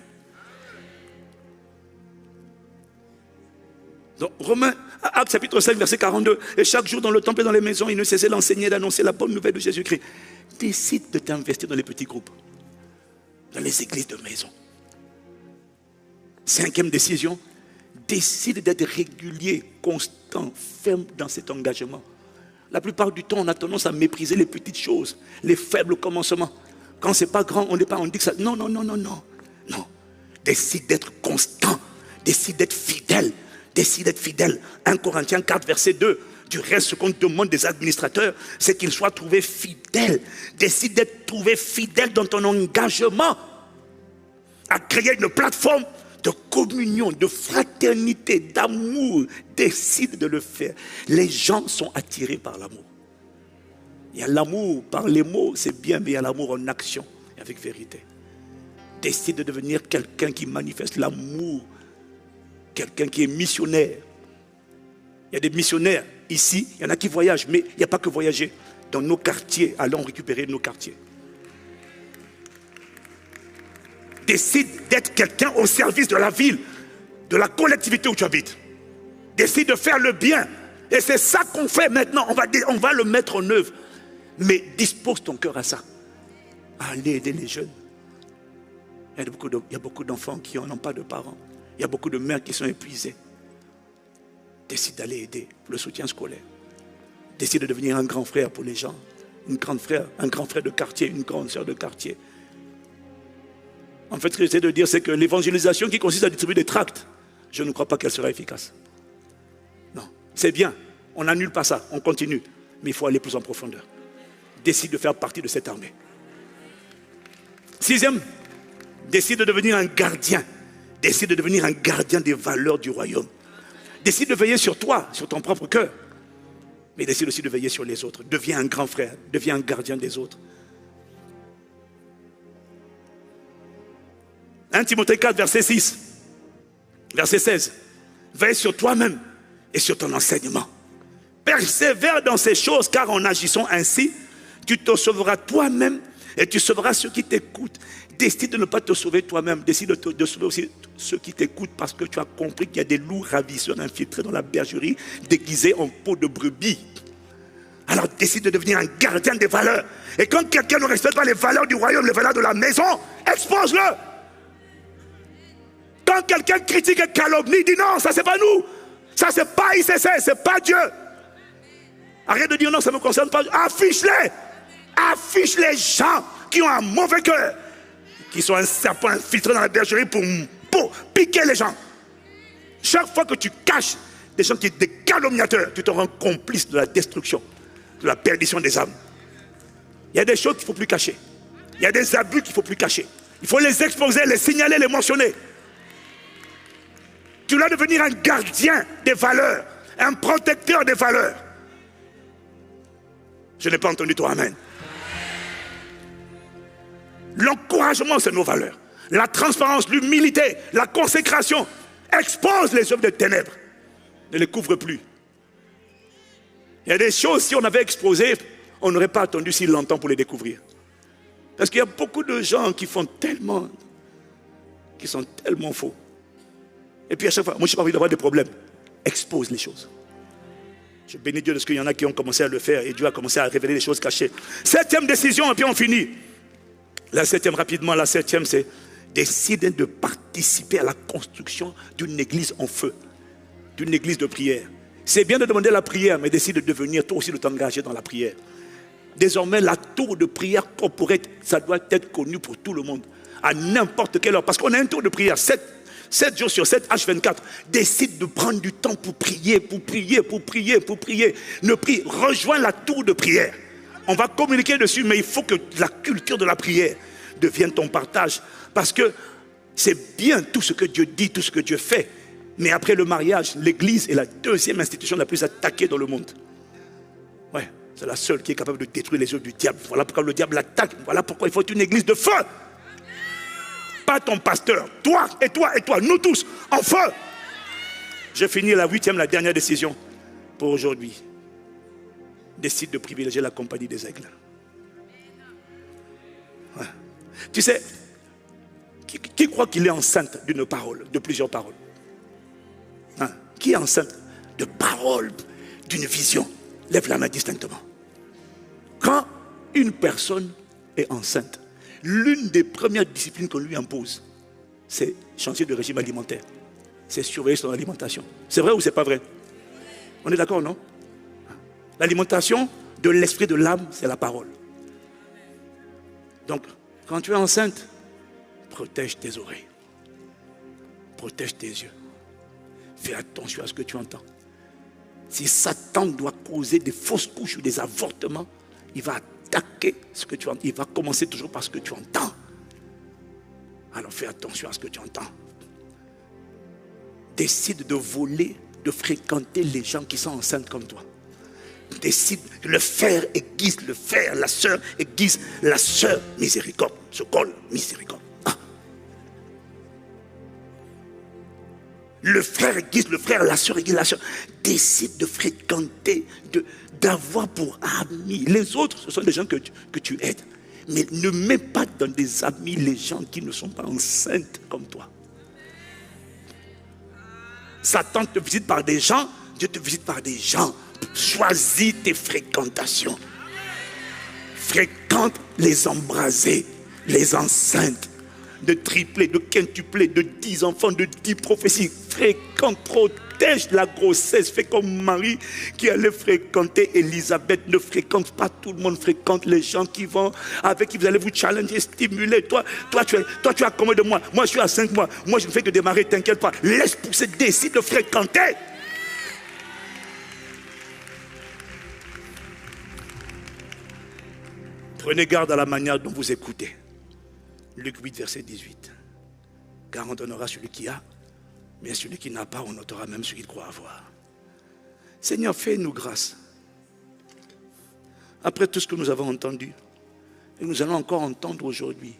Donc, Romains, Actes chapitre 5, verset 42. Et chaque jour dans le temple et dans les maisons, il ne cessait d'enseigner et d'annoncer la bonne nouvelle de Jésus-Christ. Décide de t'investir dans les petits groupes, dans les églises de maison. 5e décision, décide d'être régulier, constant, ferme dans cet engagement. La plupart du temps, on a tendance à mépriser les petites choses, les faibles commencements. Quand ce n'est pas grand, on dit que ça. Non. Non. Décide d'être constant, décide d'être fidèle. Décide d'être fidèle. 1 Corinthiens 4, verset 2. Du reste, ce qu'on demande des administrateurs, c'est qu'ils soient trouvés fidèles. Décide d'être trouvé fidèle dans ton engagement à créer une plateforme de communion, de fraternité, d'amour. Décide de le faire. Les gens sont attirés par l'amour. Il y a l'amour par les mots, c'est bien, mais il y a l'amour en action, avec vérité. Décide de devenir quelqu'un qui manifeste l'amour. Quelqu'un qui est missionnaire. Il y a des missionnaires ici, il y en a qui voyagent, mais il n'y a pas que voyager. Dans nos quartiers, allons récupérer nos quartiers. Décide d'être quelqu'un au service de la ville, de la collectivité où tu habites. Décide de faire le bien. Et c'est ça qu'on fait maintenant. On va le mettre en œuvre. Mais dispose ton cœur à ça. À aller aider les jeunes. Il y a beaucoup d'enfants qui n'ont pas de parents. Il y a beaucoup de mères qui sont épuisées. Décide d'aller aider pour le soutien scolaire. Décide de devenir un grand frère pour les gens. Un grand frère de quartier, une grande sœur de quartier. En fait, ce que j'essaie de dire, c'est que l'évangélisation qui consiste à distribuer des tracts, je ne crois pas qu'elle sera efficace. Non, c'est bien. On n'annule pas ça, on continue. Mais il faut aller plus en profondeur. Décide de faire partie de cette armée. 6e, décide de devenir un gardien. Décide de devenir un gardien des valeurs du royaume. Décide de veiller sur toi, sur ton propre cœur. Mais décide aussi de veiller sur les autres. Deviens un grand frère, deviens un gardien des autres. 1 Timothée 4, verset 6, verset 16. Veille sur toi-même et sur ton enseignement. Persévère dans ces choses, car en agissant ainsi, tu te sauveras toi-même et tu sauveras ceux qui t'écoutent. Décide de ne pas te sauver toi-même. Décide de sauver aussi ceux qui t'écoutent, parce que tu as compris qu'il y a des loups ravisseurs infiltrés dans la bergerie, déguisés en peau de brebis. Alors décide de devenir un gardien des valeurs. Et quand quelqu'un ne respecte pas les valeurs du royaume, les valeurs de la maison, expose-le. Quand quelqu'un critique et calomnie, dit non, ça c'est pas nous. Ça c'est pas ICC, c'est pas Dieu. Arrête de dire non, ça ne me concerne pas. Affiche-les. Affiche les gens qui ont un mauvais cœur, qui sont un serpent infiltré dans la bergerie pour piquer les gens. Chaque fois que tu caches des gens qui sont des calomniateurs, tu te rends complice de la destruction, de la perdition des âmes. Il y a des choses qu'il ne faut plus cacher. Il y a des abus qu'il ne faut plus cacher. Il faut les exposer, les signaler, les mentionner. Tu dois devenir un gardien des valeurs, un protecteur des valeurs. Je n'ai pas entendu toi, amen. L'encouragement, c'est nos valeurs. La transparence, l'humilité, la consécration. Expose les œuvres des ténèbres. Ne les couvre plus. Il y a des choses, si on avait exposé, on n'aurait pas attendu si longtemps pour les découvrir. Parce qu'il y a beaucoup de gens qui sont tellement faux. Et puis à chaque fois, moi je n'ai pas envie d'avoir des problèmes. Expose les choses. Je bénis Dieu de ce qu'il y en a qui ont commencé à le faire et Dieu a commencé à révéler les choses cachées. 7e décision, et puis on finit. La 7e rapidement, la 7e c'est décide de participer à la construction d'une église en feu, d'une église de prière. C'est bien de demander la prière, mais décide de devenir toi aussi de t'engager dans la prière. Désormais, la tour de prière corporate, ça doit être connu pour tout le monde. à n'importe quelle heure. Parce qu'on a un tour de prière, 7 jours sur 7, H24. Décide de prendre du temps pour prier, pour prier, pour prier, pour prier. Ne prie, rejoins la tour de prière. On va communiquer dessus, mais il faut que la culture de la prière devienne ton partage. Parce que c'est bien tout ce que Dieu dit, tout ce que Dieu fait. Mais après le mariage, l'église est la deuxième institution la plus attaquée dans le monde. Ouais, c'est la seule qui est capable de détruire les œuvres du diable. Voilà pourquoi le diable l'attaque. Voilà pourquoi il faut une église de feu. Pas ton pasteur, toi et toi et toi, nous tous, en feu. Je finis la 8e, la dernière décision pour aujourd'hui. Décide de privilégier la compagnie des aigles. Ouais. Tu sais, qui croit qu'il est enceinte d'une parole, de plusieurs paroles? Hein? Qui est enceinte de paroles, d'une vision? Lève la main distinctement. Quand une personne est enceinte, l'une des premières disciplines qu'on lui impose, c'est changer de régime alimentaire. C'est surveiller son alimentation. C'est vrai ou c'est pas vrai? On est d'accord, non? L'alimentation de l'esprit, de l'âme, c'est la parole. Donc, quand tu es enceinte, protège tes oreilles. Protège tes yeux. Fais attention à ce que tu entends. Si Satan doit causer des fausses couches ou des avortements, il va attaquer ce que tu entends. Il va commencer toujours par ce que tu entends. Alors fais attention à ce que tu entends. Décide de voler, de fréquenter les gens qui sont enceintes comme toi. Décide, le frère aiguise le frère, la sœur aiguise la sœur. Miséricorde, se colle, miséricorde. Ah. Le frère aiguise le frère, la sœur aiguise la sœur. Décide de fréquenter, d'avoir pour amis. Les autres, ce sont des gens que tu aides. Mais ne mets pas dans des amis les gens qui ne sont pas enceintes comme toi. Satan te visite par des gens, Dieu te visite par des gens. Choisis tes fréquentations. Fréquente les embrasés, les enceintes, de triplés, de quintuplés, de 10 enfants, de 10 prophéties. Fréquente, protège la grossesse. Fais comme Marie qui allait fréquenter Élisabeth. Ne fréquente pas tout le monde. Fréquente les gens qui vont, avec qui vous allez vous challenger, stimuler. Toi, tu as combien de mois? Moi, je suis à 5 mois. Moi, je ne fais que démarrer, t'inquiète pas. Laisse pousser, décide de fréquenter. Prenez garde à la manière dont vous écoutez. Luc 8, verset 18. Car on donnera celui qui a, mais celui qui n'a pas, on notera même celui qu'il croit avoir. Seigneur, fais-nous grâce. Après tout ce que nous avons entendu, et nous allons encore entendre aujourd'hui,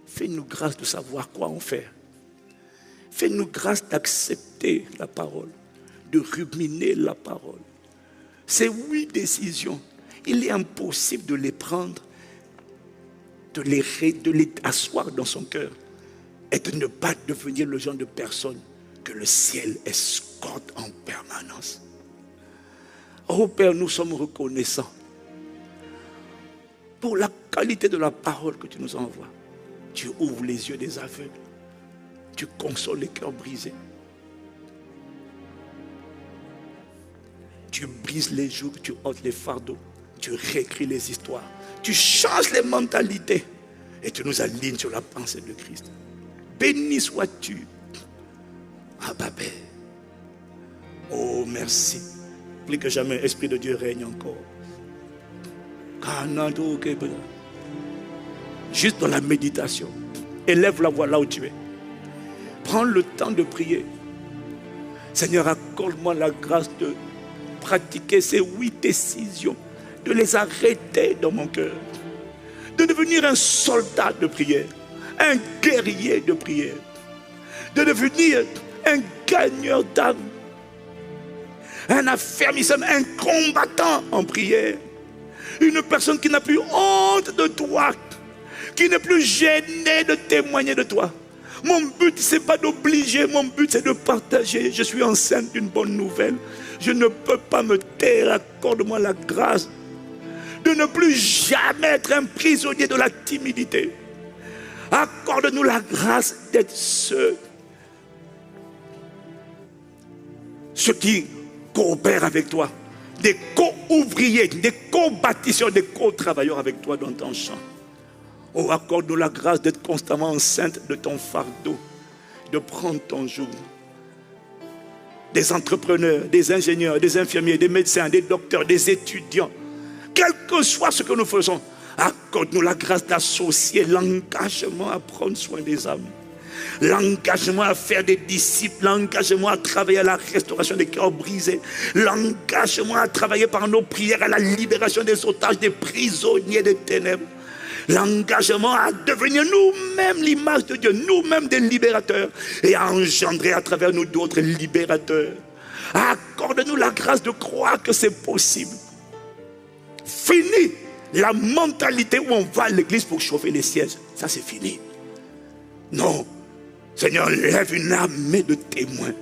fais-nous grâce de savoir quoi en faire. Fais-nous grâce d'accepter la parole, de ruminer la parole. Ces 8 décisions, il est impossible de les prendre, de les asseoir dans son cœur et de ne pas devenir le genre de personne que le ciel escorte en permanence. Oh Père, nous sommes reconnaissants pour la qualité de la parole que tu nous envoies. Tu ouvres les yeux des aveugles, tu consoles les cœurs brisés, tu brises les jougs, tu ôtes les fardeaux. Tu réécris les histoires, tu changes les mentalités et tu nous alignes sur la pensée de Christ. Béni sois-tu. Abba Père. Oh merci. Plus que jamais, Esprit de Dieu règne encore. Juste dans la méditation, élève la voix là où tu es. Prends le temps de prier. Seigneur, accorde-moi la grâce de pratiquer ces 8 décisions, de les arrêter dans mon cœur, de devenir un soldat de prière, un guerrier de prière, de devenir un gagneur d'âme, un affermisseur, un combattant en prière, une personne qui n'a plus honte de toi, qui n'est plus gênée de témoigner de toi. Mon but, ce n'est pas d'obliger, mon but, c'est de partager. Je suis enceinte d'une bonne nouvelle. Je ne peux pas me taire. Accorde-moi la grâce de ne plus jamais être un prisonnier de la timidité. Accorde-nous la grâce d'être ceux qui coopèrent avec toi, des co-ouvriers, des co-bâtisseurs, des co-travailleurs avec toi dans ton champ. Oh, accorde-nous la grâce d'être constamment enceinte de ton fardeau, de prendre ton joug. Des entrepreneurs, des ingénieurs, des infirmiers, des médecins, des docteurs, des étudiants, quel que soit ce que nous faisons, accorde-nous la grâce d'associer l'engagement à prendre soin des âmes, l'engagement à faire des disciples, l'engagement à travailler à la restauration des cœurs brisés, l'engagement à travailler par nos prières à la libération des otages, des prisonniers des ténèbres, l'engagement à devenir nous-mêmes l'image de Dieu, nous-mêmes des libérateurs, et à engendrer à travers nous d'autres libérateurs. Accorde-nous la grâce de croire que c'est possible. Fini la mentalité où on va à l'église pour chauffer les sièges. Ça, c'est fini. Non. Seigneur, lève une armée de témoins.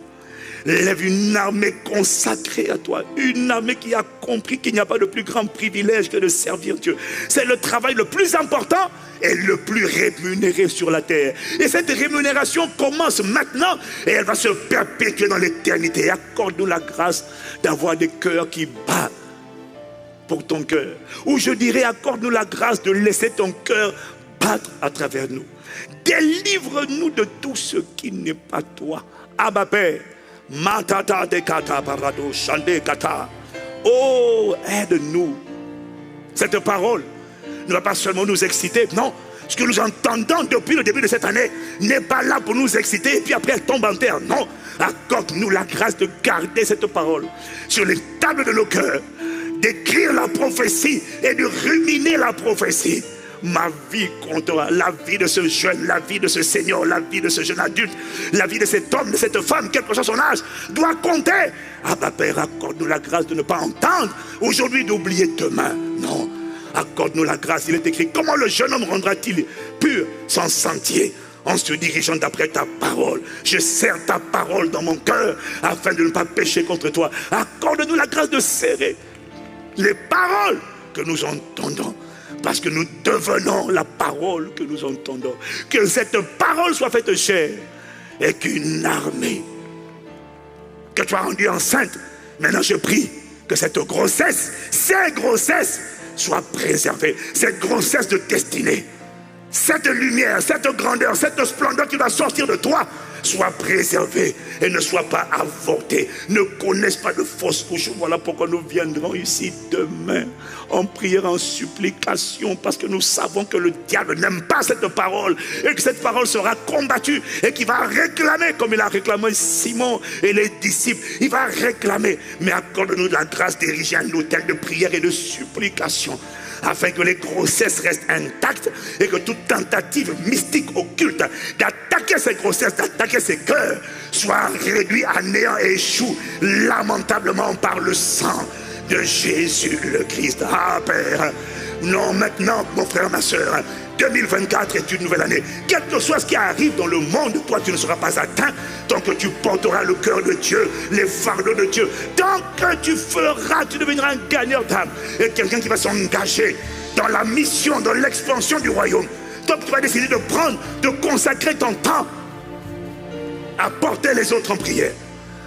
Lève une armée consacrée à toi. Une armée qui a compris qu'il n'y a pas de plus grand privilège que de servir Dieu. C'est le travail le plus important et le plus rémunéré sur la terre. Et cette rémunération commence maintenant et elle va se perpétuer dans l'éternité. Accorde-nous la grâce d'avoir des cœurs qui battent pour ton cœur. Ou je dirais, accorde-nous la grâce de laisser ton cœur battre à travers nous. Délivre-nous de tout ce qui n'est pas toi. Abba Père, matata de kata parado chande kata. Oh, aide-nous. Cette parole ne va pas seulement nous exciter, non. Ce que nous entendons depuis le début de cette année n'est pas là pour nous exciter et puis après elle tombe en terre. Non, accorde-nous la grâce de garder cette parole sur les tables de nos cœurs, d'écrire la prophétie et de ruminer la prophétie. Ma vie comptera, la vie de ce jeune, la vie de ce seigneur, la vie de ce jeune adulte, la vie de cet homme, de cette femme, quel que soit son âge, doit compter. Abba Père, accorde-nous la grâce de ne pas entendre aujourd'hui, d'oublier demain. Non, accorde-nous la grâce. Il est écrit, comment le jeune homme rendra-t-il pur son sentier en se dirigeant d'après ta parole? Je serre ta parole dans mon cœur afin de ne pas pécher contre toi. Accorde-nous la grâce de serrer les paroles que nous entendons, parce que nous devenons la parole que nous entendons. Que cette parole soit faite chair et qu'une armée que tu as rendue enceinte, maintenant je prie que cette grossesse, ces grossesses soient préservées, cette grossesse de destinée, cette lumière, cette grandeur, cette splendeur qui va sortir de toi soit préservée et ne soit pas avortée, ne connaisse pas de fausses couches. Voilà pourquoi nous viendrons ici demain en prière, en supplication, parce que nous savons que le diable n'aime pas cette parole et que cette parole sera combattue et qu'il va réclamer comme il a réclamé Simon et les disciples. Il va réclamer, mais accorde-nous la grâce d'ériger un autel de prière et de supplication afin que les grossesses restent intactes et que toute tentative mystique occulte d'attaquer ces grossesses, d'attaquer ces cœurs soit réduite à néant et échoue lamentablement par le sang de Jésus le Christ. Ah Père, non, maintenant mon frère, ma soeur, 2024 est une nouvelle année. Quel que soit ce qui arrive dans le monde, toi tu ne seras pas atteint tant que tu porteras le cœur de Dieu, les fardeaux de Dieu. Tant que tu feras, tu deviendras un gagneur d'âme et quelqu'un qui va s'engager dans la mission, dans l'expansion du royaume. Tant que tu vas décider de prendre, de consacrer ton temps à porter les autres en prière,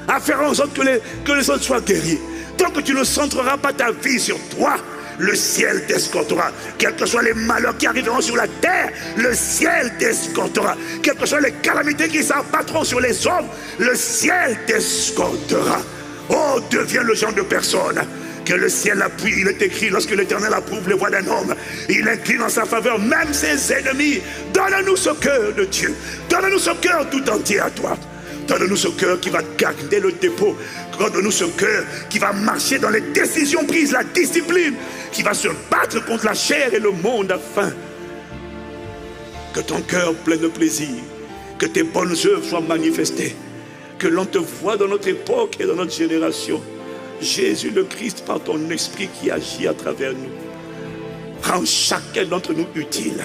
à faire en sorte que les autres soient guéris. Tant que tu ne centreras pas ta vie sur toi, le ciel t'escortera. Quels que soient les malheurs qui arriveront sur la terre, le ciel t'escortera. Quelles que soient les calamités qui s'abattront sur les hommes, le ciel t'escortera. Oh, deviens le genre de personne que le ciel appuie. Il est écrit, lorsque l'Éternel approuve les voies d'un homme, il incline en sa faveur même ses ennemis. Donne-nous ce cœur de Dieu. Donne-nous ce cœur tout entier à toi. Donne-nous ce cœur qui va garder le dépôt. Donne-nous ce cœur qui va marcher dans les décisions prises, la discipline, qui va se battre contre la chair et le monde afin que ton cœur plein de plaisir, que tes bonnes œuvres soient manifestées, que l'on te voit dans notre époque et dans notre génération. Jésus le Christ, par ton esprit qui agit à travers nous, rend chacun d'entre nous utile.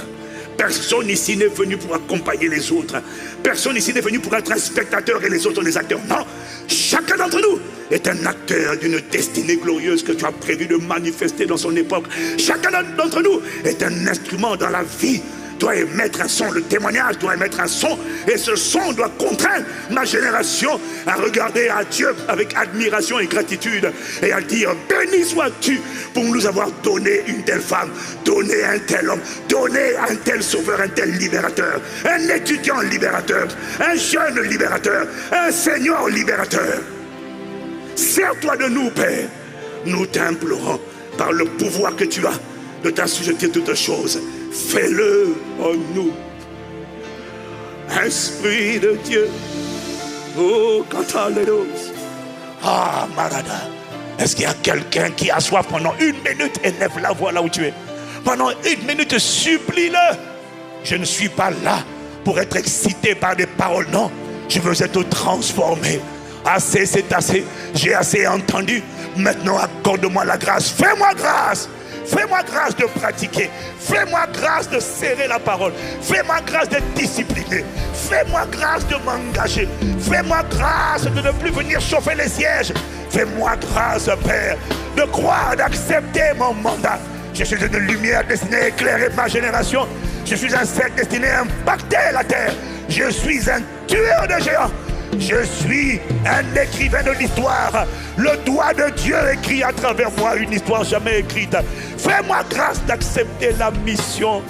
Personne ici n'est venu pour accompagner les autres. Personne ici n'est venu pour être un spectateur et les autres des acteurs. Non, chacun d'entre nous est un acteur d'une destinée glorieuse que tu as prévu de manifester dans son époque. Chacun d'entre nous est un instrument dans la vie doit émettre un son, le témoignage doit émettre un son, et ce son doit contraindre ma génération à regarder à Dieu avec admiration et gratitude, et à dire, béni sois-tu pour nous avoir donné une telle femme, donné un tel homme, donné un tel sauveur, un tel libérateur, un étudiant libérateur, un jeune libérateur, un seigneur libérateur. Sers-toi de nous, Père. Nous t'implorons, par le pouvoir que tu as de t'assujettir toutes choses, fais-le en nous. Esprit de Dieu. Oh, Cataléos.
Ah, Marada. Est-ce qu'il y a quelqu'un qui a soif pendant 1 minute? Élève la voix là où tu es. Pendant 1 minute, supplie-le. Je ne suis pas là pour être excité par des paroles, non. Je veux être transformé. Assez, c'est assez. J'ai assez entendu. Maintenant, accorde-moi la grâce. Fais-moi grâce. Fais-moi grâce de pratiquer. Fais-moi grâce de serrer la parole. Fais-moi grâce d'être discipliné. Fais-moi grâce de m'engager. Fais-moi grâce de ne plus venir chauffer les sièges. Fais-moi grâce, Père, de croire, d'accepter mon mandat. Je suis une lumière destinée à éclairer ma génération. Je suis un cercle destiné à impacter la terre. Je suis un tueur de géants. Je suis un écrivain de l'histoire. Le doigt de Dieu écrit à travers moi une histoire jamais écrite. Fais-moi grâce d'accepter la mission.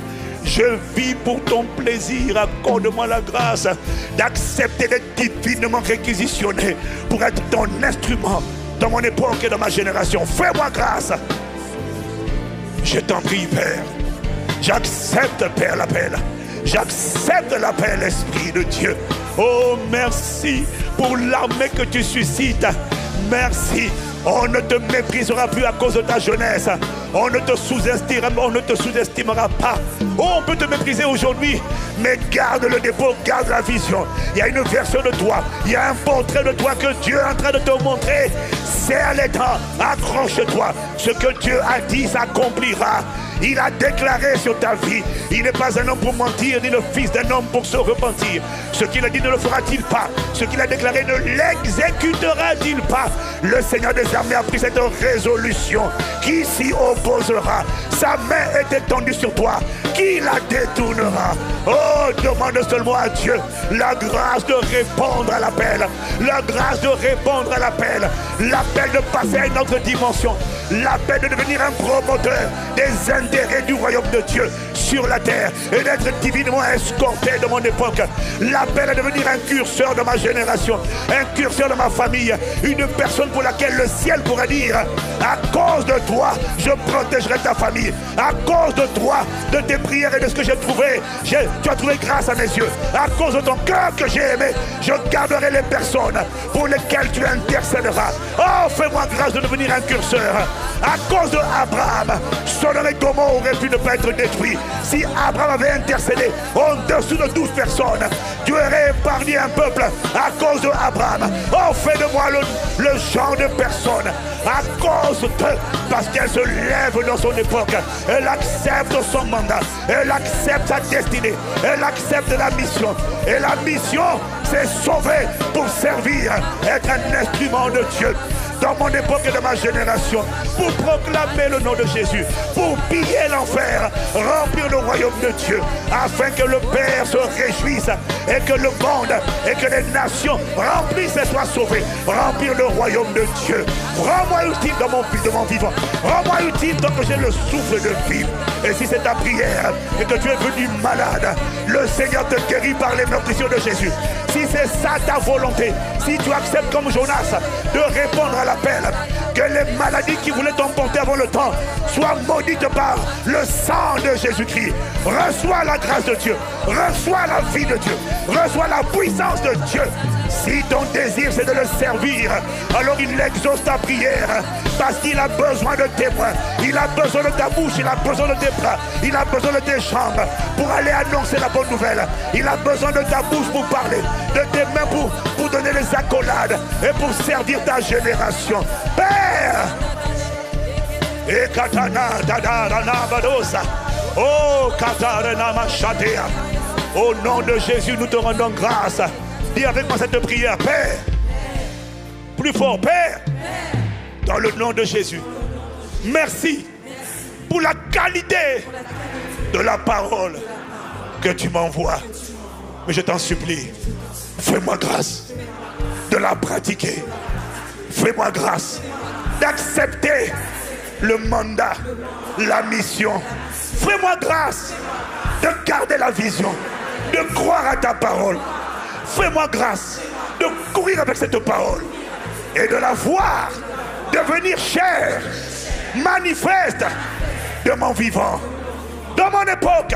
Je vis pour ton plaisir. Accorde-moi la grâce d'accepter d'être divinement réquisitionné pour être ton instrument dans mon époque et dans ma génération. Fais-moi grâce. Je t'en prie, Père. J'accepte, Père, l'appel. J'accepte l'appel, Esprit de Dieu. Oh, merci pour l'armée que tu suscites. Merci. On ne te méprisera plus à cause de ta jeunesse. On ne te sous-estimera pas. Oh, on peut te mépriser aujourd'hui, mais garde le dépôt, garde la vision. Il y a une version de toi, il y a un portrait de toi que Dieu est en train de te montrer. Serre les dents, accroche-toi. Ce que Dieu a dit s'accomplira. Il a déclaré sur ta vie. Il n'est pas un homme pour mentir, ni le fils d'un homme pour se repentir. Ce qu'il a dit ne le fera-t-il pas? Ce qu'il a déclaré ne l'exécutera-t-il pas? Le Seigneur des armées a pris cette résolution. Qui s'y opposera? Sa main est étendue sur toi. Qui la détournera? Oh, demande seulement à Dieu la grâce de répondre à l'appel. La grâce de répondre à l'appel. L'appel de passer à une autre dimension. L'appel de devenir un promoteur des intérêts du royaume de Dieu sur la terre et d'être divinement escorté de mon époque. L'appel à devenir un curseur de ma génération, un curseur de ma famille, une personne pour laquelle le ciel pourrait dire: à cause de toi, je protégerai ta famille. À cause de toi, de tes prières et de ce que j'ai trouvé, tu as trouvé grâce à mes yeux. À cause de ton cœur que j'ai aimé, je garderai les personnes pour lesquelles tu intercéderas. Oh, fais-moi grâce de devenir un curseur. À cause de Abraham, Sodome et Gomorrhe aurait pu ne pas être détruit. Si Abraham avait intercédé en dessous de 12 personnes, Dieu aurait épargné un peuple à cause de Abraham. Oh, fais de moi le genre de personne à cause de, parce qu'elle se lève dans son époque. Elle accepte son mandat. Elle accepte sa destinée. Elle accepte la mission. Et la mission, c'est sauver pour servir, être un instrument de Dieu dans mon époque et de ma génération, pour proclamer le nom de Jésus, pour piller l'enfer, remplir le royaume de Dieu, afin que le Père se réjouisse et que le monde et que les nations remplissent et soient sauvées. Remplir le royaume de Dieu. Rends-moi utile dans mon vivant. Rends-moi utile tant que j'ai le souffle de vie. Et si c'est ta prière et que tu es venu malade, le Seigneur te guérit par les meurtrissures de Jésus. Si c'est ça ta volonté, si tu acceptes comme Jonas de répondre à l'appel, que les maladies qui voulaient t'emporter avant le temps soient maudites par le sang de Jésus-Christ. Reçois la grâce de Dieu, reçois la vie de Dieu, reçois la puissance de Dieu. Si ton désir c'est de le servir, alors il exauce ta prière, parce qu'il a besoin de tes bras, il a besoin de ta bouche, il a besoin de tes bras, il a besoin de tes jambes pour aller annoncer la bonne nouvelle. Il a besoin de ta bouche pour parler, de tes mains pour donner les accolades et pour servir ta génération. Père, et katana dadana badosa, oh katarana machatea. Au nom de Jésus, nous te rendons grâce. Dis avec moi cette prière: Père, plus fort, Père, dans le nom de Jésus, merci pour la qualité de la parole
que tu m'envoies. Mais je t'en supplie, fais-moi grâce de la pratiquer. Fais-moi grâce d'accepter le mandat, la mission. Fais-moi grâce de garder la vision, de croire à ta parole. Fais-moi grâce de courir avec cette parole et de la voir devenir chère, manifeste de mon vivant, dans mon époque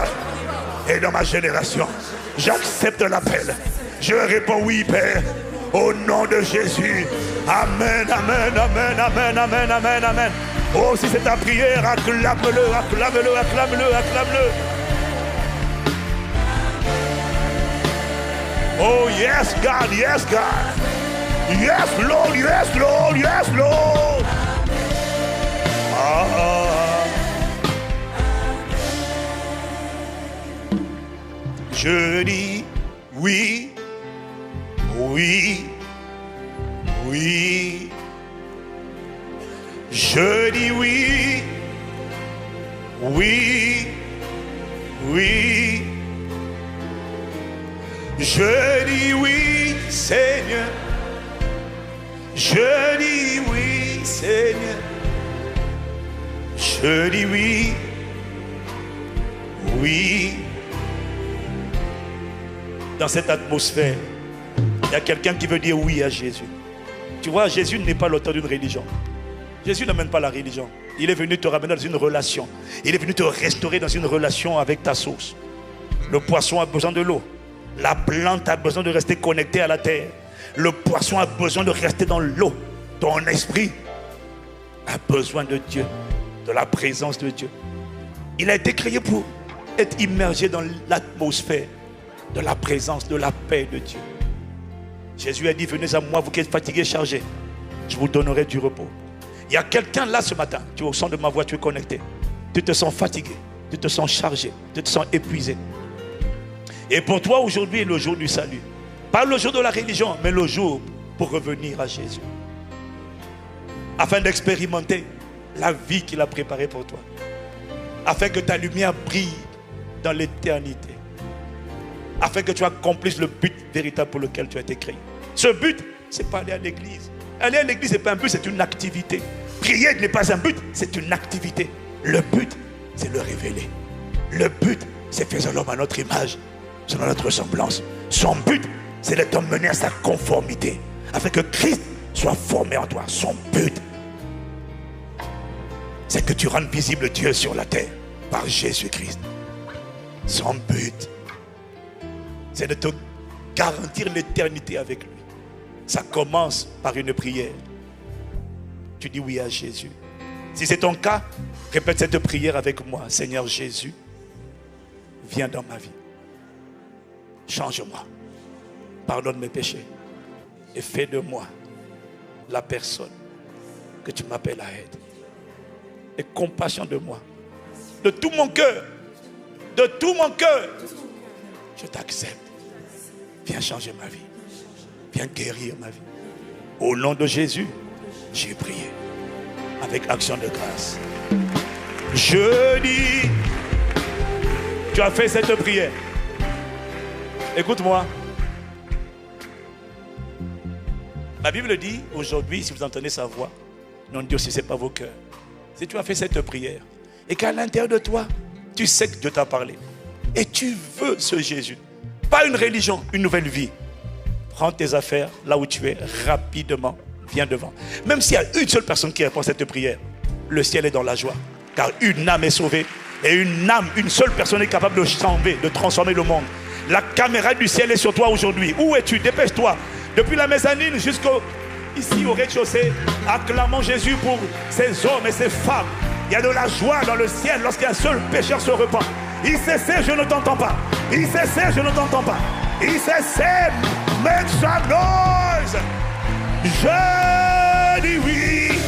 et dans ma génération. J'accepte l'appel. Je réponds oui, Père, au nom de Jésus. Amen, amen, amen, amen, amen, amen, amen. Oh, si c'est ta prière, acclame-le, acclame-le, acclame-le, acclame-le. Oh, yes, God, yes, God. Yes, Lord, yes, Lord, yes, Lord. Je dis oui, oui, oui. Je dis oui, oui, oui. Je dis oui, Seigneur. Je dis oui, Seigneur. Je dis oui, oui. Dans cette atmosphère, il y a quelqu'un qui veut dire oui à Jésus. Tu vois, Jésus n'est pas l'auteur d'une religion. Jésus n'amène pas la religion. Il est venu te ramener dans une relation. Il est venu te restaurer dans une relation avec ta source. Le poisson a besoin de l'eau. La plante a besoin de rester connectée à la terre. Le poisson a besoin de rester dans l'eau. Ton esprit a besoin de Dieu, de la présence de Dieu. Il a été créé pour être immergé dans l'atmosphère de la présence, de la paix de Dieu. Jésus a dit, venez à moi, vous qui êtes fatigués, chargés, je vous donnerai du repos. Il y a quelqu'un là ce matin, tu es au son de ma voix, tu es connecté. Tu te sens fatigué, tu te sens chargé, tu te sens épuisé. Et pour toi aujourd'hui est le jour du salut. Pas le jour de la religion, mais le jour pour revenir à Jésus. Afin d'expérimenter la vie qu'il a préparée pour toi. Afin que ta lumière brille dans l'éternité. Afin que tu accomplisses le but véritable pour lequel tu as été créé. Ce but, ce n'est pas aller à l'église. Aller à l'église, ce n'est pas un but, c'est une activité. Prier n'est pas un but, c'est une activité. Le but, c'est le révéler. Le but, c'est faire l'homme à notre image, selon notre ressemblance. Son but, c'est de t'emmener à sa conformité. Afin que Christ soit formé en toi. Son but, c'est que tu rendes visible Dieu sur la terre par Jésus-Christ. Son but, c'est de te garantir l'éternité avec lui. Ça commence par une prière. Tu dis oui à Jésus. Si c'est ton cas, répète cette prière avec moi. Seigneur Jésus, viens dans ma vie. Change-moi. Pardonne mes péchés. Et fais de moi la personne que tu m'appelles à être. Et compassion de moi. De tout mon cœur. De tout mon cœur. Je t'accepte. Viens changer ma vie. Viens guérir ma vie. Au nom de Jésus, j'ai prié. Avec action de grâce. Je dis, tu as fait cette prière. Écoute-moi. La Bible dit, aujourd'hui, si vous entendez sa voix, non Dieu, si ce n'est pas vos cœurs. Si tu as fait cette prière, et qu'à l'intérieur de toi, tu sais que Dieu t'a parlé, et tu veux ce Jésus, pas une religion, une nouvelle vie. Prends tes affaires là où tu es, rapidement, viens devant. Même s'il y a une seule personne qui répond à cette prière, le ciel est dans la joie. Car une âme est sauvée. Et une âme, une seule personne est capable de changer, de transformer le monde. La caméra du ciel est sur toi aujourd'hui. Où es-tu? Dépêche-toi. Depuis la mezzanine jusqu'ici au rez-de-chaussée, acclamons Jésus pour ces hommes et ces femmes. Il y a de la joie dans le ciel lorsqu'un seul pécheur se repent. Il s'essaie, je ne t'entends pas. Il s'essaie, je ne t'entends pas. Il s'essaie, make some noise. Je dis oui.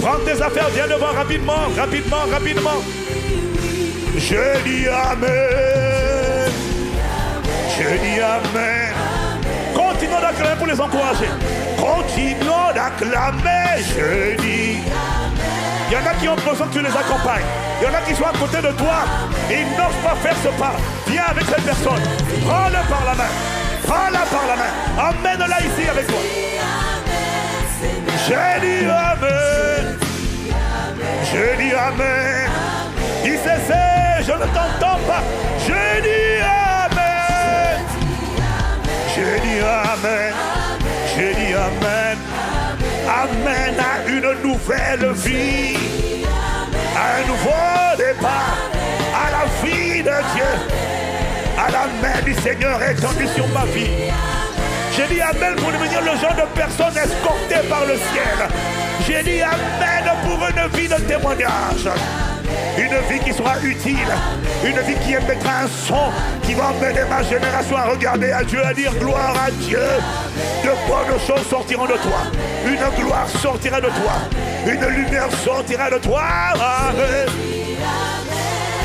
Prends tes affaires, viens devant rapidement, rapidement, rapidement. Je dis amen. Je dis amen. Continuons d'acclamer pour les encourager. Continuons d'acclamer. Je dis Il y en a qui ont besoin que tu les accompagnes. Il y en a qui sont à côté de toi et ils n'osent pas faire ce pas. Viens avec cette personne. Prends-le par la main. Prends-la par la main. Emmène-la ici avec toi. J'ai dit Amen. J'ai dit Amen. Il s'essaie, je ne t'entends pas. J'ai dit Amen. J'ai dit Amen. J'ai dit Amen. Amen à une nouvelle vie. À un nouveau départ. À la vie de Dieu. À la main du Seigneur étendue sur ma vie. J'ai dit Amen pour devenir le genre de personne escortée par le ciel. J'ai dit Amen pour une vie de témoignage. Une vie qui sera utile. Une vie qui émettra un son qui va emmener ma génération à regarder à Dieu, à dire gloire à Dieu. De bonnes choses sortiront de toi. Une gloire sortira de toi. Une lumière sortira de toi. Amen.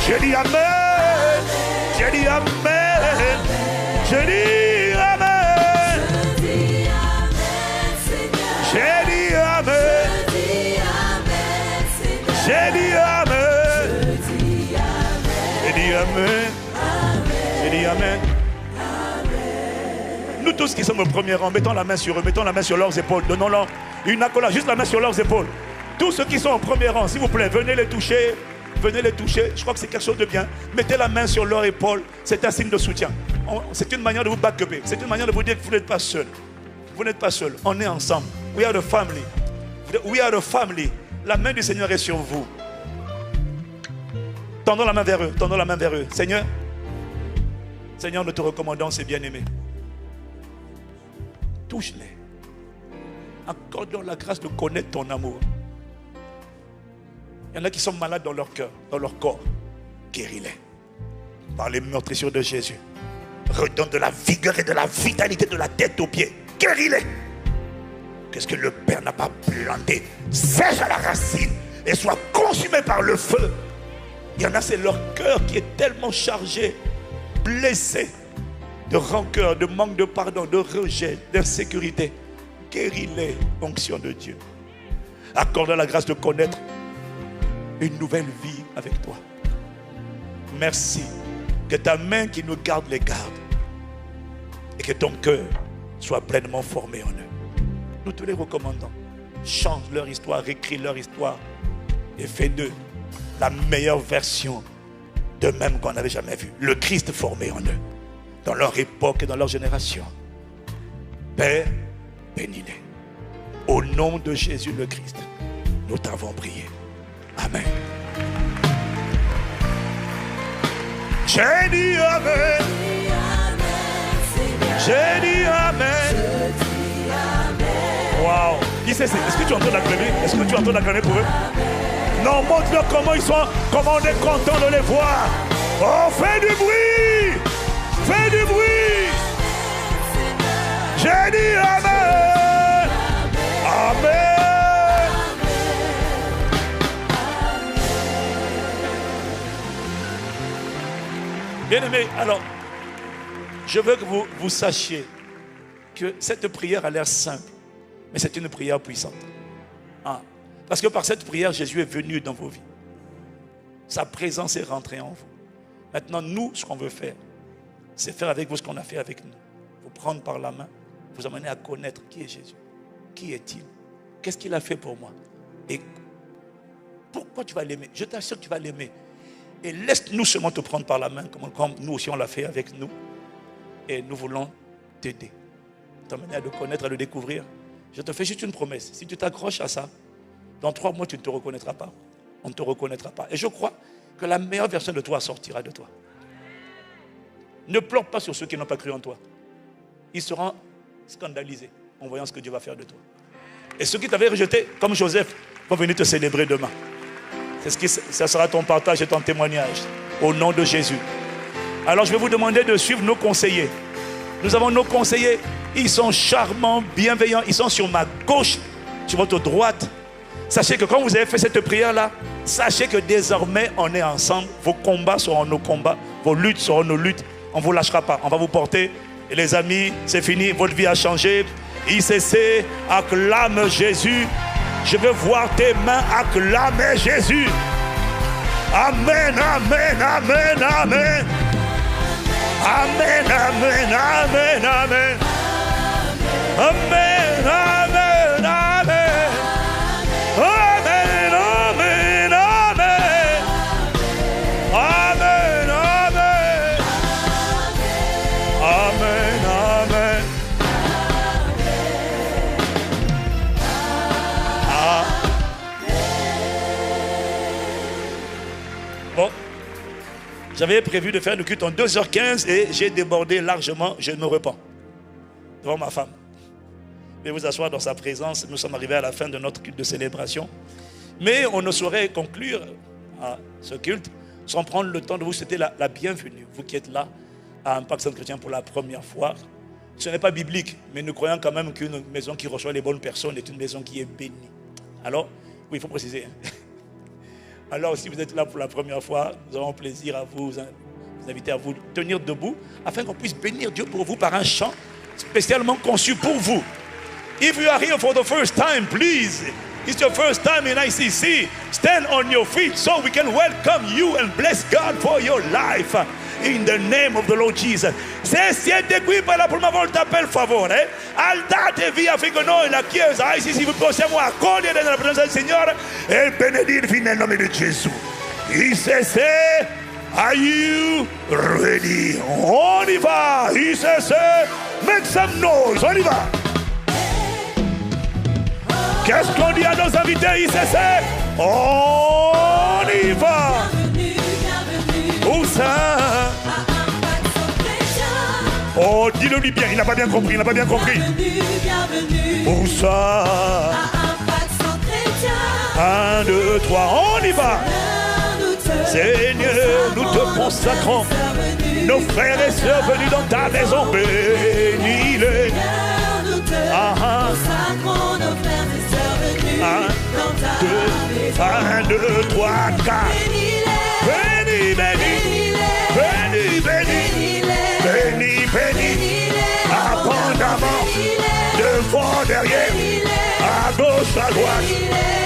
J'ai dit Amen. J'ai dit Amen. J'ai dit Amen. J'ai dit Amen. J'ai dit Amen. J'ai dit Amen. J'ai dit Amen. Nous tous qui sommes au premier rang, mettons la main sur eux, mettons la main sur leurs épaules, donnons-leur une accolade, juste la main sur leurs épaules. Tous ceux qui sont au premier rang, s'il vous plaît, venez les toucher. Venez les toucher, je crois que c'est quelque chose de bien. Mettez la main sur leur épaule, c'est un signe de soutien. C'est une manière de vous back-upper. C'est une manière de vous dire que vous n'êtes pas seul. Vous n'êtes pas seul, on est ensemble. We are the family. We are the family. La main du Seigneur est sur vous. Tendons la main vers eux, tendons la main vers eux. Seigneur, Seigneur, nous te recommandons ces bien-aimés. Touche-les. Accorde-leur la grâce de connaître ton amour. Il y en a qui sont malades dans leur cœur, dans leur corps. Guéris-les. Par les meurtrissures de Jésus. Redonne de la vigueur et de la vitalité de la tête aux pieds. Guéris-les. Qu'est-ce que le Père n'a pas planté? Sèche à la racine et soit consumé par le feu. Il y en a, c'est leur cœur qui est tellement chargé, blessé de rancœur, de manque de pardon, de rejet, d'insécurité. Guéris-les, onction de Dieu. Accorde la grâce de connaître une nouvelle vie avec toi. Merci. Que ta main qui nous garde les garde. Et que ton cœur soit pleinement formé en eux. Nous te les recommandons. Change leur histoire, écris leur histoire. Et fais d'eux la meilleure version d'eux-mêmes qu'on n'avait jamais vue. Le Christ formé en eux. Dans leur époque et dans leur génération. Père, bénis-les. Au nom de Jésus le Christ, nous t'avons prié. Amen. J'ai dit Amen. J'ai dit Amen. Wow. Est-ce que tu entends l'acclamer? Est-ce que tu entends l'acclamer pour eux? Non, montre-leur comment ils sont, comment on est content de les voir. Oh, fais du bruit. Fais du bruit. J'ai dit Amen. Amen. Bien-aimés, alors, je veux que vous sachiez que cette prière a l'air simple, mais c'est une prière puissante. Ah, parce que par cette prière, Jésus est venu dans vos vies. Sa présence est rentrée en vous. Maintenant, nous, ce qu'on veut faire, c'est faire avec vous ce qu'on a fait avec nous. Vous prendre par la main, vous amener à connaître qui est Jésus. Qui est-il? Qu'est-ce qu'il a fait pour moi? Et pourquoi tu vas l'aimer? Je t'assure que tu vas l'aimer. Et laisse-nous seulement te prendre par la main, comme nous aussi on l'a fait avec nous. Et nous voulons t'aider, t'amener à le connaître, à le découvrir. Je te fais juste une promesse. Si tu t'accroches à ça, dans 3 mois, tu ne te reconnaîtras pas. On ne te reconnaîtra pas. Et je crois que la meilleure version de toi sortira de toi. Ne pleure pas sur ceux qui n'ont pas cru en toi. Ils seront scandalisés en voyant ce que Dieu va faire de toi. Et ceux qui t'avaient rejeté, comme Joseph, vont venir te célébrer demain. Ça sera ton partage et ton témoignage. Au nom de Jésus. Alors je vais vous demander de suivre nos conseillers. Nous avons nos conseillers. Ils sont charmants, bienveillants. Ils sont sur ma gauche, sur votre droite. Sachez que quand vous avez fait cette prière-là, sachez que désormais on est ensemble. Vos combats seront nos combats. Vos luttes seront nos luttes. On ne vous lâchera pas. On va vous porter. Et les amis, c'est fini. Votre vie a changé. ICC acclame Jésus.
Je veux voir tes mains acclamer Jésus. Amen, amen, amen, amen. Amen, amen, amen, amen. Amen, amen, amen. Amen, amen, amen. Amen, amen. Amen, amen. Ah. Bon. J'avais prévu de faire le culte en 2h15 et j'ai débordé largement. Je me repens devant ma femme. Je vais vous asseoir dans sa présence. Nous sommes arrivés à la fin de notre culte de célébration. Mais on ne saurait conclure à ce culte sans prendre le temps de vous souhaiter la bienvenue. Vous qui êtes là à Impact Centre Chrétien pour la première fois. Ce n'est pas biblique, mais nous croyons quand même qu'une maison qui reçoit les bonnes personnes est une maison qui est bénie. Alors, oui, il faut préciser. Alors, si vous êtes là pour la première fois, nous aurons plaisir à vous inviter à vous tenir debout afin qu'on puisse bénir Dieu pour vous par un chant spécialement conçu pour vous. If you are here for the first time, please, it's your first time in ICC, stand on your feet so we can welcome you and bless God for your life. In the name of the Lord Jesus. Se siete qui per la prima volta, per favore, alzatevi affinché noi, la Chiesa ICC, vi possiamo accogliere nella presenza del Signore e benedirvi nel nome di Gesù. ICC, are you ready? On y va. ICC, make some noise. On y va. Qu'est-ce qu'on dit à nos invités ICC? On y va. Où ça? Oh, dis-le lui bien, il n'a pas bien compris, il n'a pas bien compris. Où ça? 1, 2, 3, on y va. Seigneur, nous te consacrons nos frères et sœurs venus dans ta maison, bénis-les. 1, 2, 3, 4. Bénis, bénis, bénis, bénis, bénis, bénis, abondamment, devant, derrière, à gauche, à droite,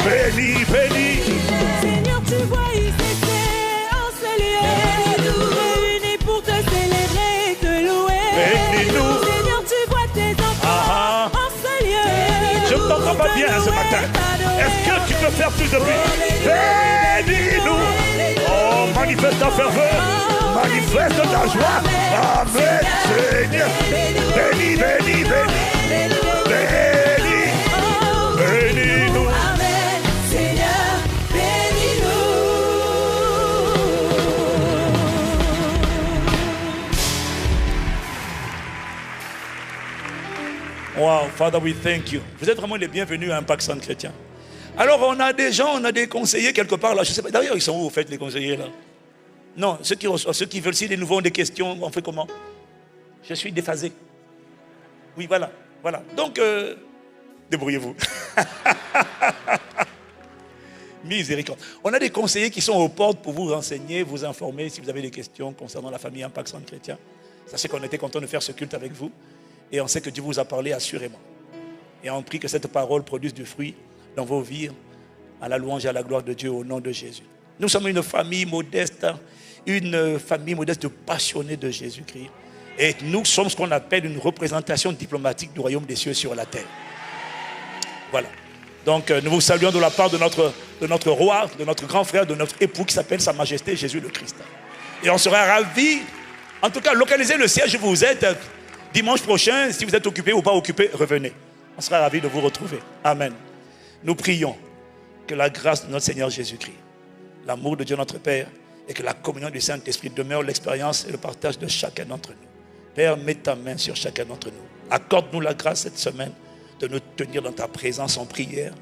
bénis, bénis.
Seigneur, tu vois, ICC en ce lieu, réunis pour te célébrer, te louer.
Bénis-nous.
Seigneur, tu vois tes enfants en ce lieu.
Je ne t'entends pas bien ce matin. Est-ce que tu peux faire plus de bruit? Bénis-nous. Oh, manifeste ta ferveur, manifeste ta joie. Amen, Seigneur. Bénis, bénis, bénis, bénis, bénis-nous.
Amen, Seigneur, bénis-nous.
Wow, Father, we thank you. Vous êtes vraiment les bienvenus à Impact Centre Chrétien. Alors, on a des gens, on a des conseillers quelque part là. Je sais pas. D'ailleurs, ils sont où, au fait, les conseillers là? Non, ceux qui reçoivent, ceux qui veulent, si les nouveaux ont des questions, on fait comment? Je suis déphasé. Oui, voilà, voilà. Donc, débrouillez-vous. Miséricorde. On a des conseillers qui sont aux portes pour vous renseigner, vous informer si vous avez des questions concernant la famille Impact Centre Chrétien. Sachez qu'on était content de faire ce culte avec vous et on sait que Dieu vous a parlé assurément. Et on prie que cette parole produise du fruit dans vos vies, à la louange et à la gloire de Dieu au nom de Jésus. Nous sommes une famille modeste de passionnés de Jésus-Christ. Et nous sommes ce qu'on appelle une représentation diplomatique du royaume des cieux sur la terre. Voilà. Donc nous vous saluons de la part de notre roi, de notre grand frère, de notre époux qui s'appelle Sa Majesté Jésus le Christ. Et on sera ravis, en tout cas localisez le siège où vous êtes dimanche prochain. Si vous êtes occupé ou pas occupé, revenez. On sera ravis de vous retrouver. Amen. Nous prions que la grâce de notre Seigneur Jésus-Christ, l'amour de Dieu notre Père et que la communion du Saint-Esprit demeure l'expérience et le partage de chacun d'entre nous. Père, mets ta main sur chacun d'entre nous. Accorde-nous la grâce cette semaine de nous tenir dans ta présence en prière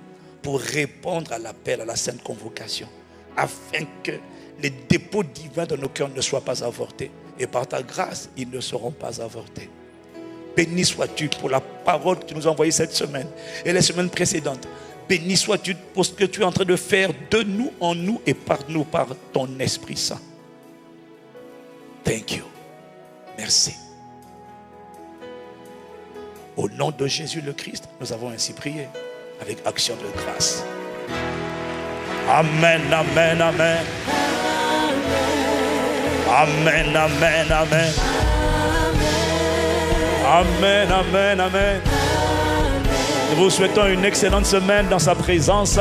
pour répondre à l'appel à la sainte convocation, afin que les dépôts divins de nos cœurs ne soient pas avortés. Et par ta grâce, ils ne seront pas avortés. Béni sois-tu pour la parole que tu nous as envoyée cette semaine et les semaines précédentes. Béni sois-tu pour ce que tu es en train de faire de nous, en nous et par nous, par ton Esprit Saint. Thank you. Merci. Au nom de Jésus le Christ, nous avons ainsi prié. avec action de grâce. Amen, amen, amen. Amen, amen, amen. Amen, amen, amen. Nous vous souhaitons une excellente semaine dans sa présence.